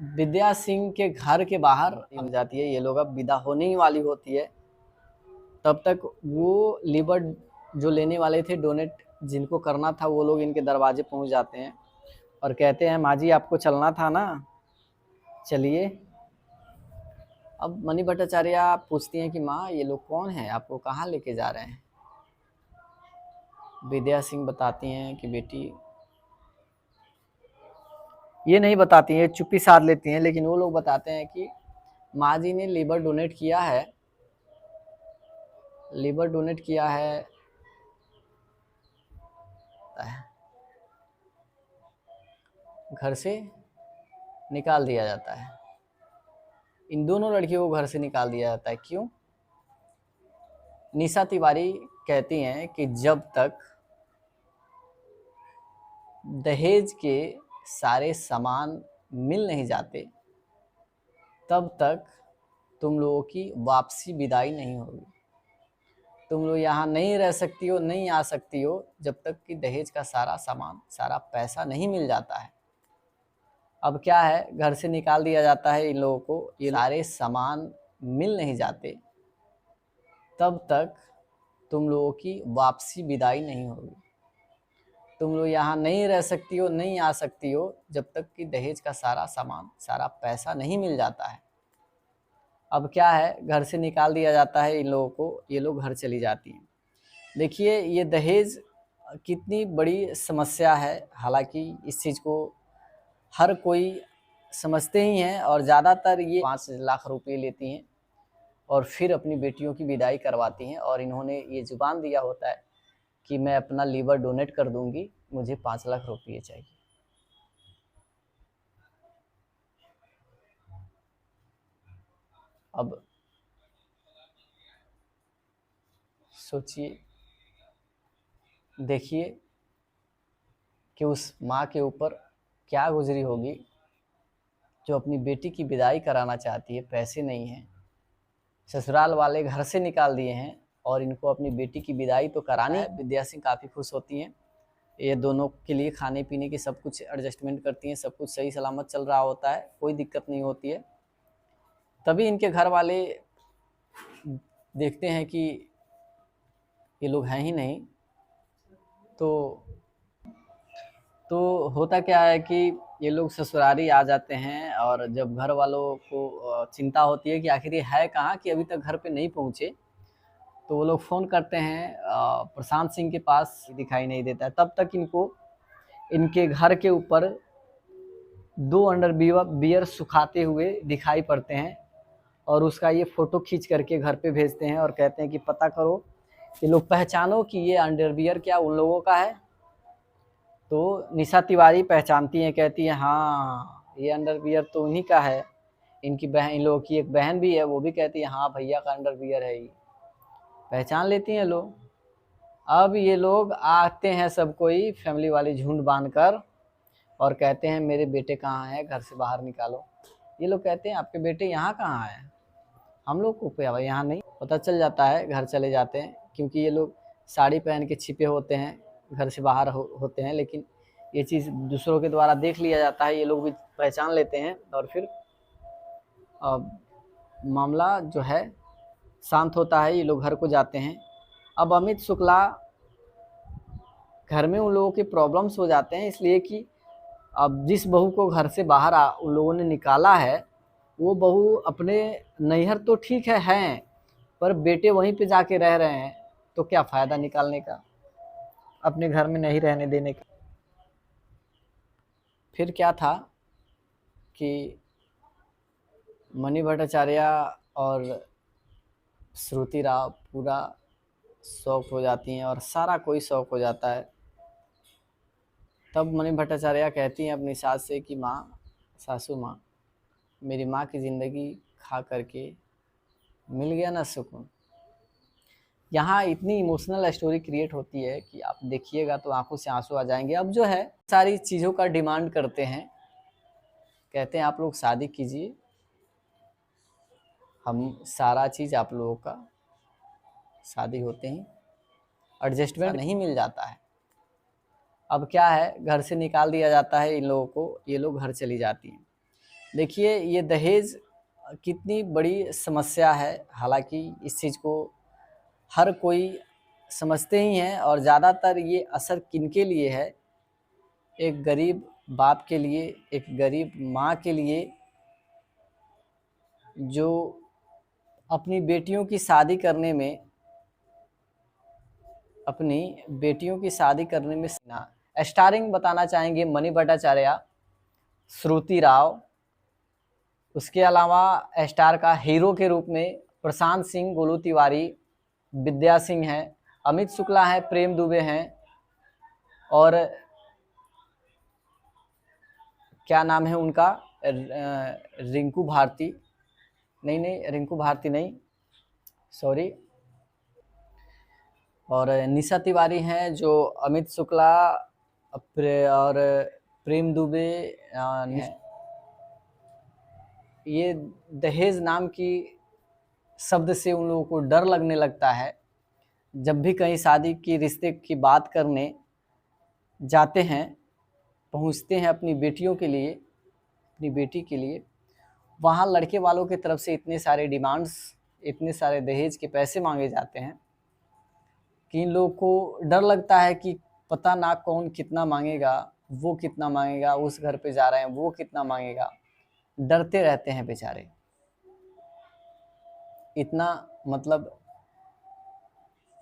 विद्या सिंह के घर के बाहर हो जाती है, ये लोग अब विदा होने ही वाली होती है। तब तक वो लीवर जो लेने वाले थे डोनेट, जिनको करना था, वो लोग इनके दरवाजे पहुंच जाते हैं और कहते हैं माँ जी आपको चलना था ना, चलिए। अब मणि भट्टाचार्य पूछती हैं कि माँ ये लोग कौन हैं, आपको कहाँ लेके जा रहे हैं। विद्या सिंह बताती हैं कि बेटी, ये नहीं बताती हैं, चुप्पी साध लेती हैं, लेकिन वो लोग बताते हैं कि माँ जी ने लीवर डोनेट किया है, लीवर डोनेट किया है, घर से निकाल दिया जाता है। इन दोनों लड़कियों को घर से निकाल दिया जाता है। क्यों? निशा तिवारी कहती हैं कि जब तक दहेज के सारे सामान मिल नहीं जाते तब तक तुम लोगों की वापसी विदाई नहीं होगी। तुम लोग यहाँ नहीं रह सकती हो, नहीं आ सकती हो जब तक कि दहेज का सारा सामान, सारा पैसा नहीं मिल जाता है। अब क्या है, घर से निकाल दिया जाता है इन लोगों को, ये सारे सामान मिल नहीं जाते तब तक तुम लोगों की वापसी विदाई नहीं होगी। तुम लोग यहाँ नहीं रह सकती हो, नहीं आ सकती हो जब तक कि दहेज का सारा सामान, सारा पैसा नहीं मिल जाता है। अब क्या है, घर से निकाल दिया जाता है इन लोगों को, ये लोग घर चली जाती हैं। देखिए ये दहेज कितनी बड़ी समस्या है। हालांकि इस चीज़ को हर कोई समझते ही हैं और ज़्यादातर ये 5 लाख रुपए लेती हैं और फिर अपनी बेटियों की विदाई करवाती हैं। और इन्होंने ये जुबान दिया होता है कि मैं अपना लीवर डोनेट कर दूंगी, मुझे 5 लाख रुपये चाहिए। अब सोचिए, देखिए कि उस माँ के ऊपर क्या गुजरी होगी जो अपनी बेटी की विदाई कराना चाहती है। पैसे नहीं हैं, ससुराल वाले घर से निकाल दिए हैं और इनको अपनी बेटी की विदाई तो करानी है। विद्या सिंह काफ़ी खुश होती हैं, ये दोनों के लिए खाने पीने की सब कुछ एडजस्टमेंट करती हैं, सब कुछ सही सलामत चल रहा होता है, कोई दिक्कत नहीं होती है। तभी इनके घर वाले देखते हैं कि ये लोग हैं ही नहीं, तो होता क्या है कि ये लोग ससुरारी आ जाते हैं। और जब घर वालों को चिंता होती है कि आखिर ये है कहाँ कि अभी तक घर पे नहीं पहुँचे, तो वो लोग फ़ोन करते हैं प्रशांत सिंह के पास, दिखाई नहीं देता है। तब तक इनको इनके घर के ऊपर 2 अंडरवियर सुखाते हुए दिखाई पड़ते हैं और उसका ये फ़ोटो खींच करके घर पे भेजते हैं और कहते हैं कि पता करो, ये लोग पहचानो कि ये अंडरवियर क्या उन लोगों का है। तो निशा तिवारी पहचानती हैं, कहती हैं हाँ ये अंडरवियर तो उन्हीं का है। इनकी बहन, इन लोगों की एक बहन भी है, वो भी कहती है हाँ भैया का अंडरवियर है ये, पहचान लेती हैं लोग। अब ये लोग आते हैं सब कोई फैमिली वाले झुंड बांधकर और कहते हैं मेरे बेटे कहाँ हैं, घर से बाहर निकालो। ये लोग कहते हैं आपके बेटे यहाँ कहाँ हैं, हम लोग को यहाँ नहीं पता चल जाता है, घर चले जाते हैं। क्योंकि ये लोग साड़ी पहन के छिपे होते हैं, घर से बाहर होते हैं, लेकिन ये चीज़ दूसरों के द्वारा देख लिया जाता है, ये लोग भी पहचान लेते हैं और फिर मामला जो है शांत होता है, ये लोग घर को जाते हैं। अब अमित शुक्ला घर में उन लोगों के प्रॉब्लम्स हो जाते हैं, इसलिए कि अब जिस बहू को घर से बाहर उन लोगों ने निकाला है, वो बहू अपने नैहर तो ठीक है पर बेटे वहीं पे जाके रह रहे हैं, तो क्या फ़ायदा निकालने का, अपने घर में नहीं रहने देने का। फिर क्या था कि मणि भट्टाचार्य और श्रुति राव पूरा शौक हो जाती हैं और सारा कोई शौक हो जाता है। तब मणि भट्टाचार्य कहती हैं अपनी सास से कि माँ, सासू माँ, मेरी माँ की ज़िंदगी खा करके मिल गया ना सुकून। यहाँ इतनी इमोशनल स्टोरी क्रिएट होती है कि आप देखिएगा तो आंखों से आंसू आ जाएंगे। अब जो है सारी चीज़ों का डिमांड करते हैं, कहते हैं आप लोग शादी कीजिए, हम सारा चीज़ आप लोगों का शादी होते ही एडजस्टमेंट नहीं मिल जाता है। अब क्या है, घर से निकाल दिया जाता है इन लोगों को, ये लोग घर चली जाती हैं। देखिए ये दहेज कितनी बड़ी समस्या है। हालांकि इस चीज़ को हर कोई समझते ही हैं और ज़्यादातर ये असर किनके लिए है, एक गरीब बाप के लिए, एक गरीब माँ के लिए, जो अपनी बेटियों की शादी करने में अपनी बेटियों की शादी करने में स्टारिंग बताना चाहेंगे मणि भट्टाचार्य, श्रुति राव। उसके अलावा स्टार का हीरो के रूप में प्रशांत सिंह, गोलू तिवारी, विद्या सिंह है, अमित शुक्ला है, प्रेम दुबे हैं, और क्या नाम है उनका, रिंकू भारती, नहीं रिंकू भारती नहीं, सॉरी, और निशा तिवारी हैं जो अमित शुक्ला और प्रेम दुबे हैं। ये दहेज नाम की शब्द से उन लोगों को डर लगने लगता है। जब भी कहीं शादी की रिश्ते की बात करने जाते हैं, पहुंचते हैं अपनी बेटियों के लिए, अपनी बेटी के लिए, वहाँ लड़के वालों की तरफ से इतने सारे डिमांड्स, इतने सारे दहेज के पैसे मांगे जाते हैं कि इन लोगों को डर लगता है कि पता ना कौन कितना मांगेगा, वो कितना मांगेगा, उस घर पे जा रहे हैं वो कितना मांगेगा, डरते रहते हैं बेचारे। इतना मतलब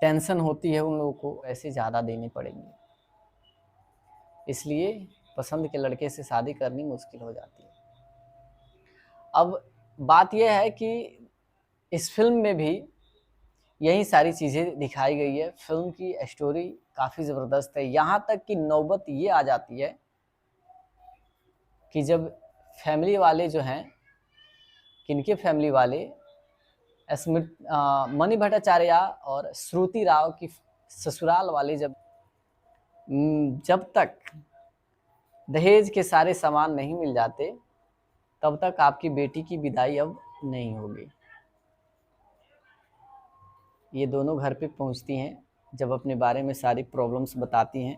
टेंशन होती है उन लोगों को, पैसे ज़्यादा देने पड़ेंगे, इसलिए पसंद के लड़के से शादी करनी मुश्किल हो जाती है। अब बात यह है कि इस फिल्म में भी यही सारी चीज़ें दिखाई गई है। फिल्म की स्टोरी काफ़ी ज़बरदस्त है। यहाँ तक कि नौबत ये आ जाती है कि जब फैमिली वाले जो हैं, किनके फैमिली वाले, मणि भट्टाचार्य और श्रुति राव की ससुराल वाले जब तक दहेज के सारे सामान नहीं मिल जाते तब तक आपकी बेटी की विदाई अब नहीं होगी। ये दोनों घर पे पहुंचती हैं, जब अपने बारे में सारी प्रॉब्लम्स बताती हैं।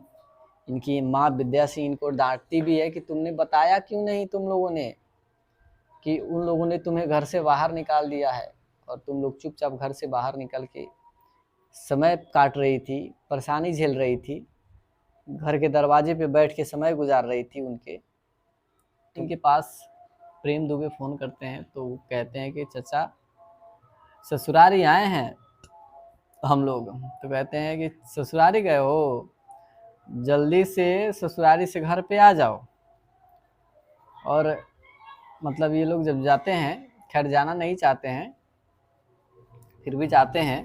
इनकी माँ विद्या सिंह इनको डांटती भी है कि तुमने बताया क्यों नहीं तुम लोगों ने, कि उन लोगों ने तुम्हें घर से बाहर निकाल दिया है और तुम लोग चुपचाप घर से बाहर निकल के समय काट रही थी, परेशानी झेल रही थी, घर के दरवाजे पे बैठ के समय गुजार रही थी उनके। इनके पास प्रेम दुबे फ़ोन करते हैं तो वो कहते हैं कि चचा ससुरारी आए हैं हम लोग। तो कहते हैं कि ससुरारी गए हो, जल्दी से ससुरारी से घर पे आ जाओ। और मतलब ये लोग जब जाते हैं, खैर जाना नहीं चाहते हैं, फिर भी जाते हैं।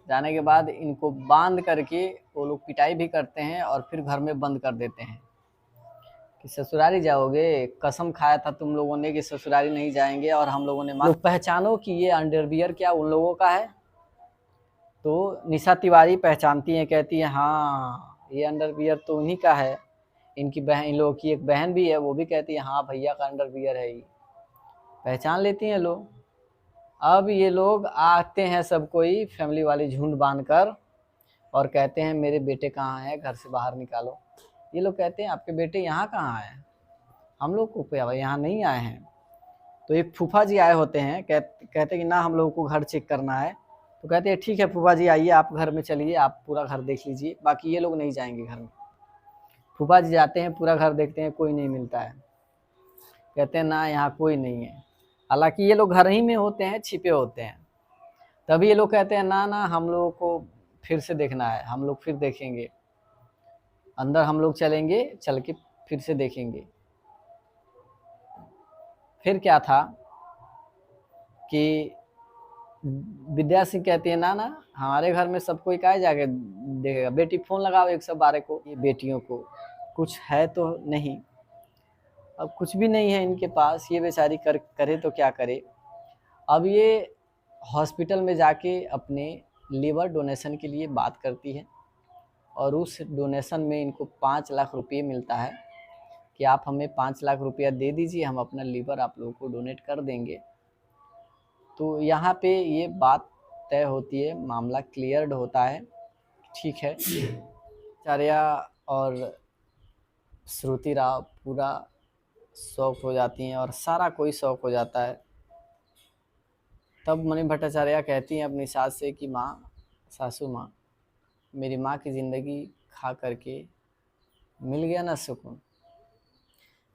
जाने के बाद इनको बांध करके वो लोग पिटाई भी करते हैं और फिर घर में बंद कर देते हैं कि ससुरारी जाओगे, कसम खाया था तुम लोगों ने कि ससुरारी नहीं जाएंगे। और हम लोगों ने लोग पहचानो कि ये अंडरवियर क्या उन लोगों का है। तो निशा तिवारी पहचानती हैं, कहती है हाँ ये अंडरवियर तो उन्हीं का है। इनकी बहन, इन लोगों की एक बहन भी है, वो भी कहती है हाँ भैया का अंडरवियर है, ये पहचान लेती हैं लोग। अब ये लोग आते हैं सब कोई फैमिली वाले झुंड बांधकर और कहते हैं मेरे बेटे कहाँ हैं, घर से बाहर निकालो। ये लोग कहते हैं आपके बेटे यहाँ कहाँ हैं, हम लोग को यहाँ नहीं आए हैं। तो एक फूफा जी आए होते हैं, कहते हैं कि ना हम लोगों को घर चेक करना है। तो कहते हैं ठीक है फूफा जी आइए, आप घर में चलिए, आप पूरा घर देख लीजिए, बाकी ये लोग नहीं जाएंगे घर में। फूफा जी जाते हैं, पूरा घर देखते हैं, कोई नहीं मिलता है। कहते हैं ना यहाँ कोई नहीं है, हालांकि ये लोग घर ही में होते हैं, छिपे होते हैं। तभी ये लोग कहते हैं ना ना हम लोगों को फिर से देखना है, हम लोग फिर देखेंगे, अंदर हम लोग चलेंगे, चल के फिर से देखेंगे। फिर क्या था कि विद्या सिंह कहती है ना ना हमारे घर में सब कोई काहे जाके देखेगा, बेटी फ़ोन लगाओ 112 को। ये बेटियों को कुछ है तो नहीं, अब कुछ भी नहीं है इनके पास, ये बेचारी करे तो क्या करे। अब ये हॉस्पिटल में जाके अपने लीवर डोनेशन के लिए बात करती है और उस डोनेशन में इनको 5 लाख रुपये मिलता है कि आप हमें 5 लाख रुपया दे दीजिए, हम अपना लीवर आप लोगों को डोनेट कर देंगे। तो यहाँ पे ये बात तय होती है, मामला क्लियर्ड होता है, ठीक है। चार्या और श्रुति राव पूरा शौक हो जाती हैं और सारा कोई शौक हो जाता है। तब मणि भट्टाचार्य कहती हैं अपनी सास से कि माँ, सासू माँ, मेरी माँ की ज़िंदगी खा करके मिल गया ना सुकून।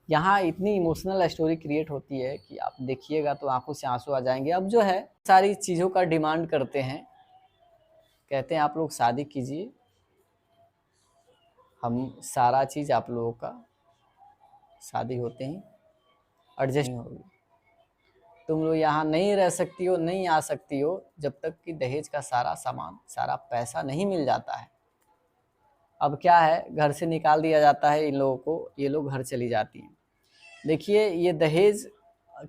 यहाँ इतनी इमोशनल स्टोरी क्रिएट होती है कि आप देखिएगा तो आंखों से आंसू आ जाएंगे। अब जो है सारी चीज़ों का डिमांड करते हैं, कहते हैं आप लोग शादी कीजिए, हम सारा चीज़ आप लोगों का शादी होते ही एडजस्ट नहीं होगी। तुम लोग यहाँ नहीं रह सकती हो, नहीं आ सकती हो जब तक कि दहेज का सारा सामान, सारा पैसा नहीं मिल जाता है। अब क्या है, घर से निकाल दिया जाता है इन लोगों को, ये लोग घर चली जाती हैं। देखिए ये दहेज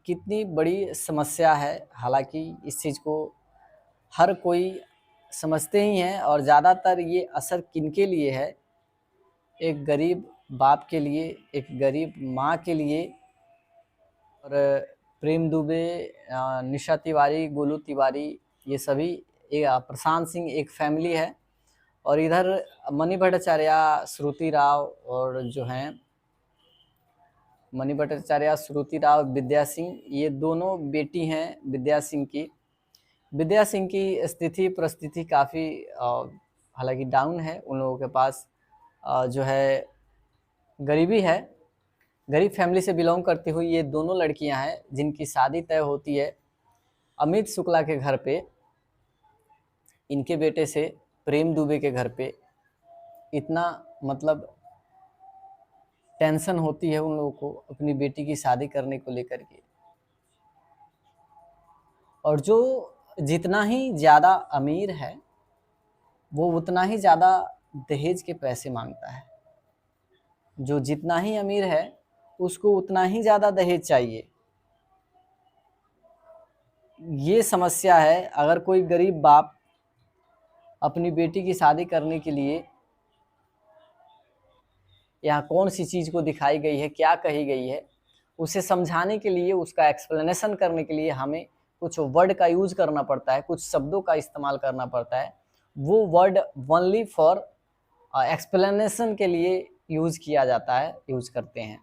कितनी बड़ी समस्या है। हालांकि इस चीज़ को हर कोई समझते ही हैं, और ज़्यादातर ये असर किनके लिए है, एक गरीब बाप के लिए, एक गरीब माँ के लिए। और प्रेम दुबे, निशा तिवारी, गोलू तिवारी, ये सभी प्रशांत सिंह एक फैमिली है। और इधर मणि भट्टाचार्य, श्रुति राव, और जो हैं मणि भट्टाचार्य, श्रुति राव, विद्या सिंह, ये दोनों बेटी हैं विद्या सिंह की। विद्या सिंह की स्थिति परिस्थिति काफ़ी हालांकि डाउन है। उन लोगों के पास जो है गरीबी है। गरीब फैमिली से बिलोंग करती हुई ये दोनों लड़कियां हैं जिनकी शादी तय होती है अमित शुक्ला के घर पे, इनके बेटे से, प्रेम दुबे के घर पे। इतना मतलब टेंशन होती है उन लोगों को अपनी बेटी की शादी करने को लेकर के। और जो जितना ही ज़्यादा अमीर है वो उतना ही ज़्यादा दहेज के पैसे मांगता है। जो जितना ही अमीर है उसको उतना ही ज़्यादा दहेज चाहिए। ये समस्या है। अगर कोई गरीब बाप अपनी बेटी की शादी करने के लिए, यहाँ कौन सी चीज़ को दिखाई गई है, क्या कही गई है, उसे समझाने के लिए, उसका एक्सप्लेनेशन करने के लिए हमें कुछ वर्ड का यूज़ करना पड़ता है, कुछ शब्दों का इस्तेमाल करना पड़ता है। वो वर्ड ओनली फॉर एक्सप्लेनेशन के लिए यूज़ किया जाता है, यूज़ करते हैं।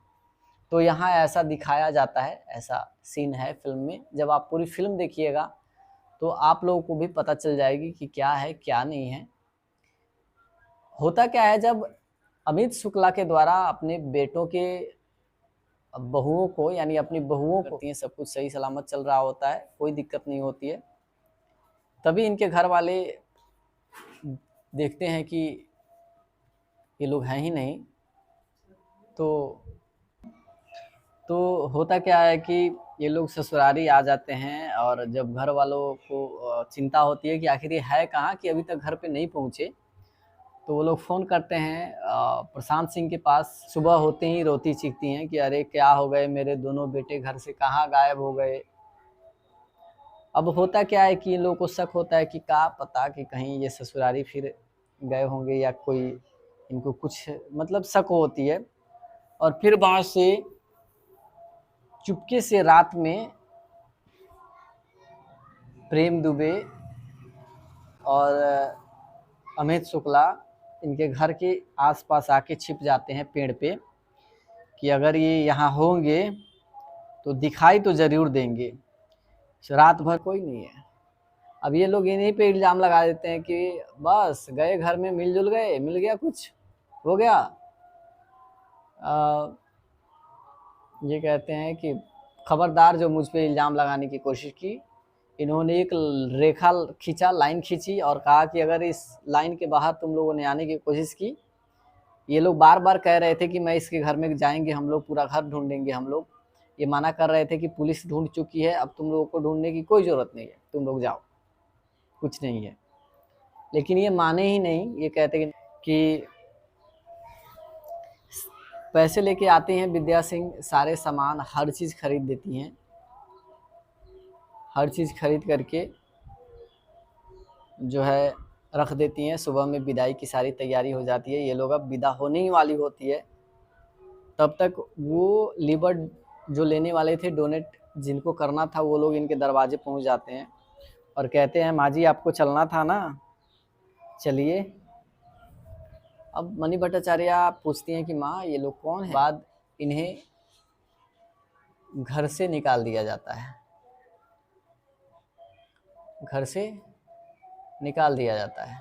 तो यहाँ ऐसा दिखाया जाता है, ऐसा सीन है फिल्म में। जब आप पूरी फिल्म देखिएगा तो आप लोगों को भी पता चल जाएगी कि क्या है क्या नहीं है। होता क्या है, जब अमित शुक्ला के द्वारा अपने बेटों के बहुओं को, यानी अपनी बहुओं को, सब कुछ सही सलामत चल रहा होता है, कोई दिक्कत नहीं होती है, तभी इनके घर वाले देखते हैं कि ये लोग हैं ही नहीं। तो होता क्या है कि ये लोग ससुरारी आ जाते हैं। और जब घर वालों को चिंता होती है कि आखिर ये है कहाँ, कि अभी तक घर पे नहीं पहुँचे, तो वो लोग फ़ोन करते हैं प्रशांत सिंह के पास। सुबह होते ही रोती चीखती हैं कि अरे क्या हो गए, मेरे दोनों बेटे घर से कहाँ गायब हो गए। अब होता क्या है कि इन लोगों को शक होता है कि क्या पता कि कहीं ये ससुरारी फिर गए होंगे, या कोई इनको कुछ मतलब शक होती है। और फिर वहाँ से चुपके से रात में प्रेम दुबे और अमित शुक्ला इनके घर के आसपास आके छिप जाते हैं पेड़ पे, कि अगर ये यहाँ होंगे तो दिखाई तो ज़रूर देंगे। रात भर कोई नहीं है। अब ये लोग इन्हीं पे इल्ज़ाम लगा देते हैं कि बस गए घर में, मिलजुल गए, मिल गया, कुछ हो गया। ये कहते हैं कि खबरदार जो मुझ पे इल्ज़ाम लगाने की कोशिश की। इन्होंने एक रेखा खींचा, लाइन खींची, और कहा कि अगर इस लाइन के बाहर तुम लोगों ने आने की कोशिश की, ये लोग बार बार कह रहे थे कि मैं इसके घर में जाएंगे, हम लोग पूरा घर ढूंढेंगे। हम लोग ये माना कर रहे थे कि पुलिस ढूंढ चुकी है, अब तुम लोगों को ढूंढने की कोई ज़रूरत नहीं है, तुम लोग जाओ, कुछ नहीं है। लेकिन ये माने ही नहीं। ये कहते कि पैसे लेके आते हैं विद्या सिंह, सारे सामान हर चीज़ खरीद देती हैं। हर चीज़ खरीद करके जो है रख देती हैं। सुबह में विदाई की सारी तैयारी हो जाती है। ये लोग अब विदा होने ही वाली होती है, तब तक वो लीवर जो लेने वाले थे, डोनेट जिनको करना था, वो लोग इनके दरवाजे पहुंच जाते हैं और कहते हैं माँ जी आपको चलना था ना, चलिए। अब मणि भट्टाचार्य पूछती हैं कि माँ ये लोग कौन है। बाद इन्हें घर से निकाल दिया जाता है, घर से निकाल दिया जाता है।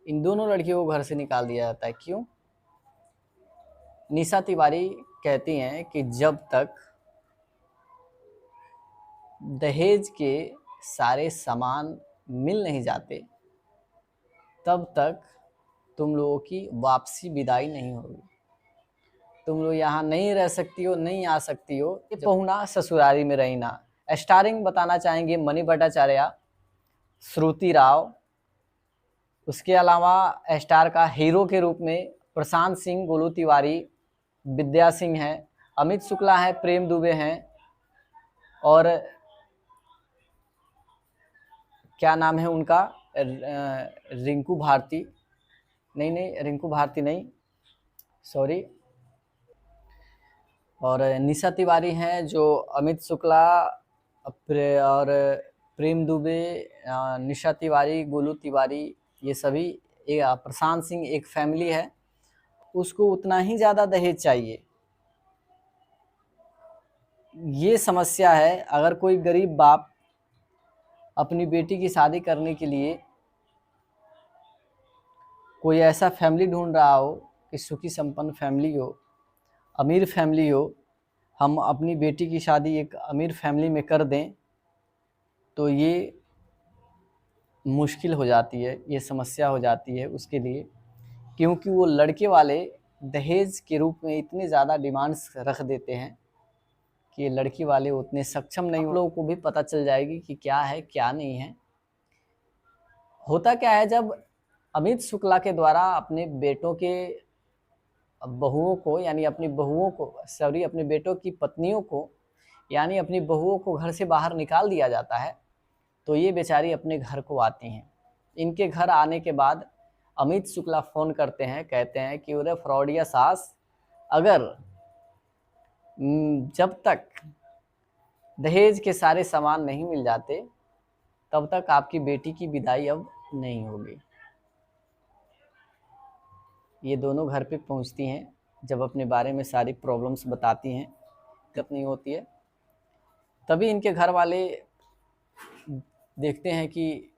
इन दोनों लड़कियों को घर से निकाल दिया जाता है। क्यों? निशा तिवारी कहती हैं कि जब तक दहेज के सारे सामान मिल नहीं जाते, तब तक तुम लोगों की वापसी विदाई नहीं होगी। तुम लोग यहाँ नहीं रह सकती हो, नहीं आ सकती हो। ये पहुना ससुरारी में रहना। स्टारिंग बताना चाहेंगे मणि भट्टाचार्य, श्रुति राव, उसके अलावा स्टार का हीरो के रूप में प्रशांत सिंह, गोलू तिवारी, विद्या सिंह है, अमित शुक्ला है, प्रेम दुबे हैं, और क्या नाम है उनका, रिंकू भारती, नहीं रिंकू भारती नहीं, सॉरी, और निशा तिवारी हैं जो अमित शुक्ला और प्रेम दुबे, निशा तिवारी, गोलू तिवारी, ये सभी प्रशांत सिंह एक फैमिली है। उसको उतना ही ज़्यादा दहेज चाहिए, ये समस्या है। अगर कोई गरीब बाप अपनी बेटी की शादी करने के लिए कोई ऐसा फैमिली ढूंढ रहा हो कि सुखी संपन्न फैमिली हो, अमीर फैमिली हो, हम अपनी बेटी की शादी एक अमीर फैमिली में कर दें, तो ये मुश्किल हो जाती है, ये समस्या हो जाती है उसके लिए, क्योंकि वो लड़के वाले दहेज के रूप में इतने ज़्यादा डिमांड्स रख देते हैं कि लड़की वाले उतने सक्षम नहीं। लोगों को भी पता चल जाएगी कि क्या है क्या नहीं है। होता क्या है, जब अमित शुक्ला के द्वारा अपने बेटों के बहुओं को, यानी अपनी बहुओं को, सॉरी, अपने बेटों की पत्नियों को, यानी अपनी बहुओं को घर से बाहर निकाल दिया जाता है, तो ये बेचारी अपने घर को आती हैं। इनके घर आने के बाद अमित शुक्ला फ़ोन करते हैं, कहते हैं कि उरे फ्रॉडिया सास, अगर जब तक दहेज के सारे सामान नहीं मिल जाते तब तक आपकी बेटी की विदाई अब नहीं होगी। ये दोनों घर पे पहुंचती हैं, जब अपने बारे में सारी प्रॉब्लम्स बताती हैं, दिक्कत नहीं होती है, तभी इनके घर वाले देखते हैं कि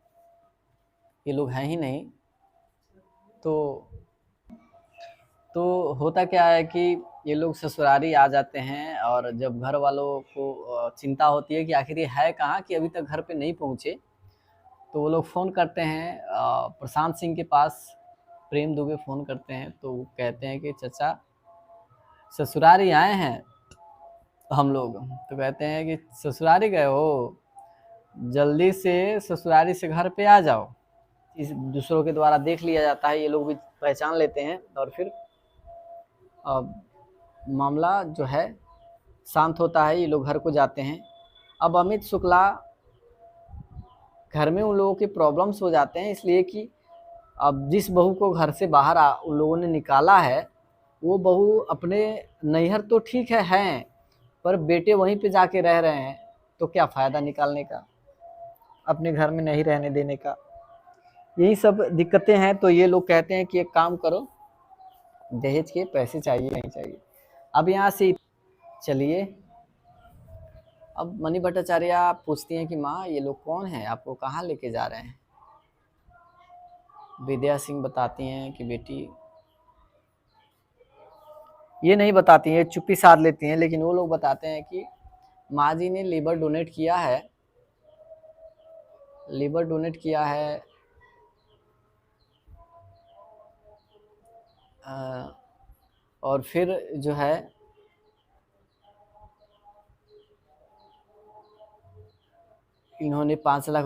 ये लोग हैं ही नहीं। तो होता क्या है कि ये लोग ससुरारी आ जाते हैं, और जब घर वालों को चिंता होती है कि आखिर ये है कहाँ कि अभी तक घर पे नहीं पहुँचे, तो वो लोग फ़ोन करते हैं प्रशांत सिंह के पास। प्रेम दुबे फ़ोन करते हैं तो वो कहते हैं कि चाचा ससुरारी आए हैं हम लोग। तो कहते हैं कि ससुरारी गए हो, जल्दी से ससुरारी से घर पे आ जाओ। इस दूसरों के द्वारा देख लिया जाता है, ये लोग भी पहचान लेते हैं, और फिर मामला जो है शांत होता है, ये लोग घर को जाते हैं। अब अमित शुक्ला घर में उन लोगों के प्रॉब्लम्स हो जाते हैं, इसलिए कि अब जिस बहू को घर से बाहर उन लोगों ने निकाला है, वो बहू अपने नैहर तो ठीक है, पर बेटे वहीं पे जाके रह रहे हैं, तो क्या फ़ायदा निकालने का, अपने घर में नहीं रहने देने का। यही सब दिक्कतें हैं। तो ये लोग कहते हैं कि एक काम करो, दहेज के पैसे चाहिए नहीं चाहिए। अब यहाँ से चलिए, अब मणि भट्टाचार्य पूछती हैं कि माँ ये लोग कौन हैं, आपको कहाँ लेके जा रहे हैं। विद्या सिंह बताती हैं कि बेटी, ये नहीं बताती हैं, चुप्पी साध लेती हैं, लेकिन वो लोग बताते हैं कि माँ जी ने लीवर डोनेट किया है, लीवर डोनेट किया है और फिर जो है इन्होंने 5 लाख रुपए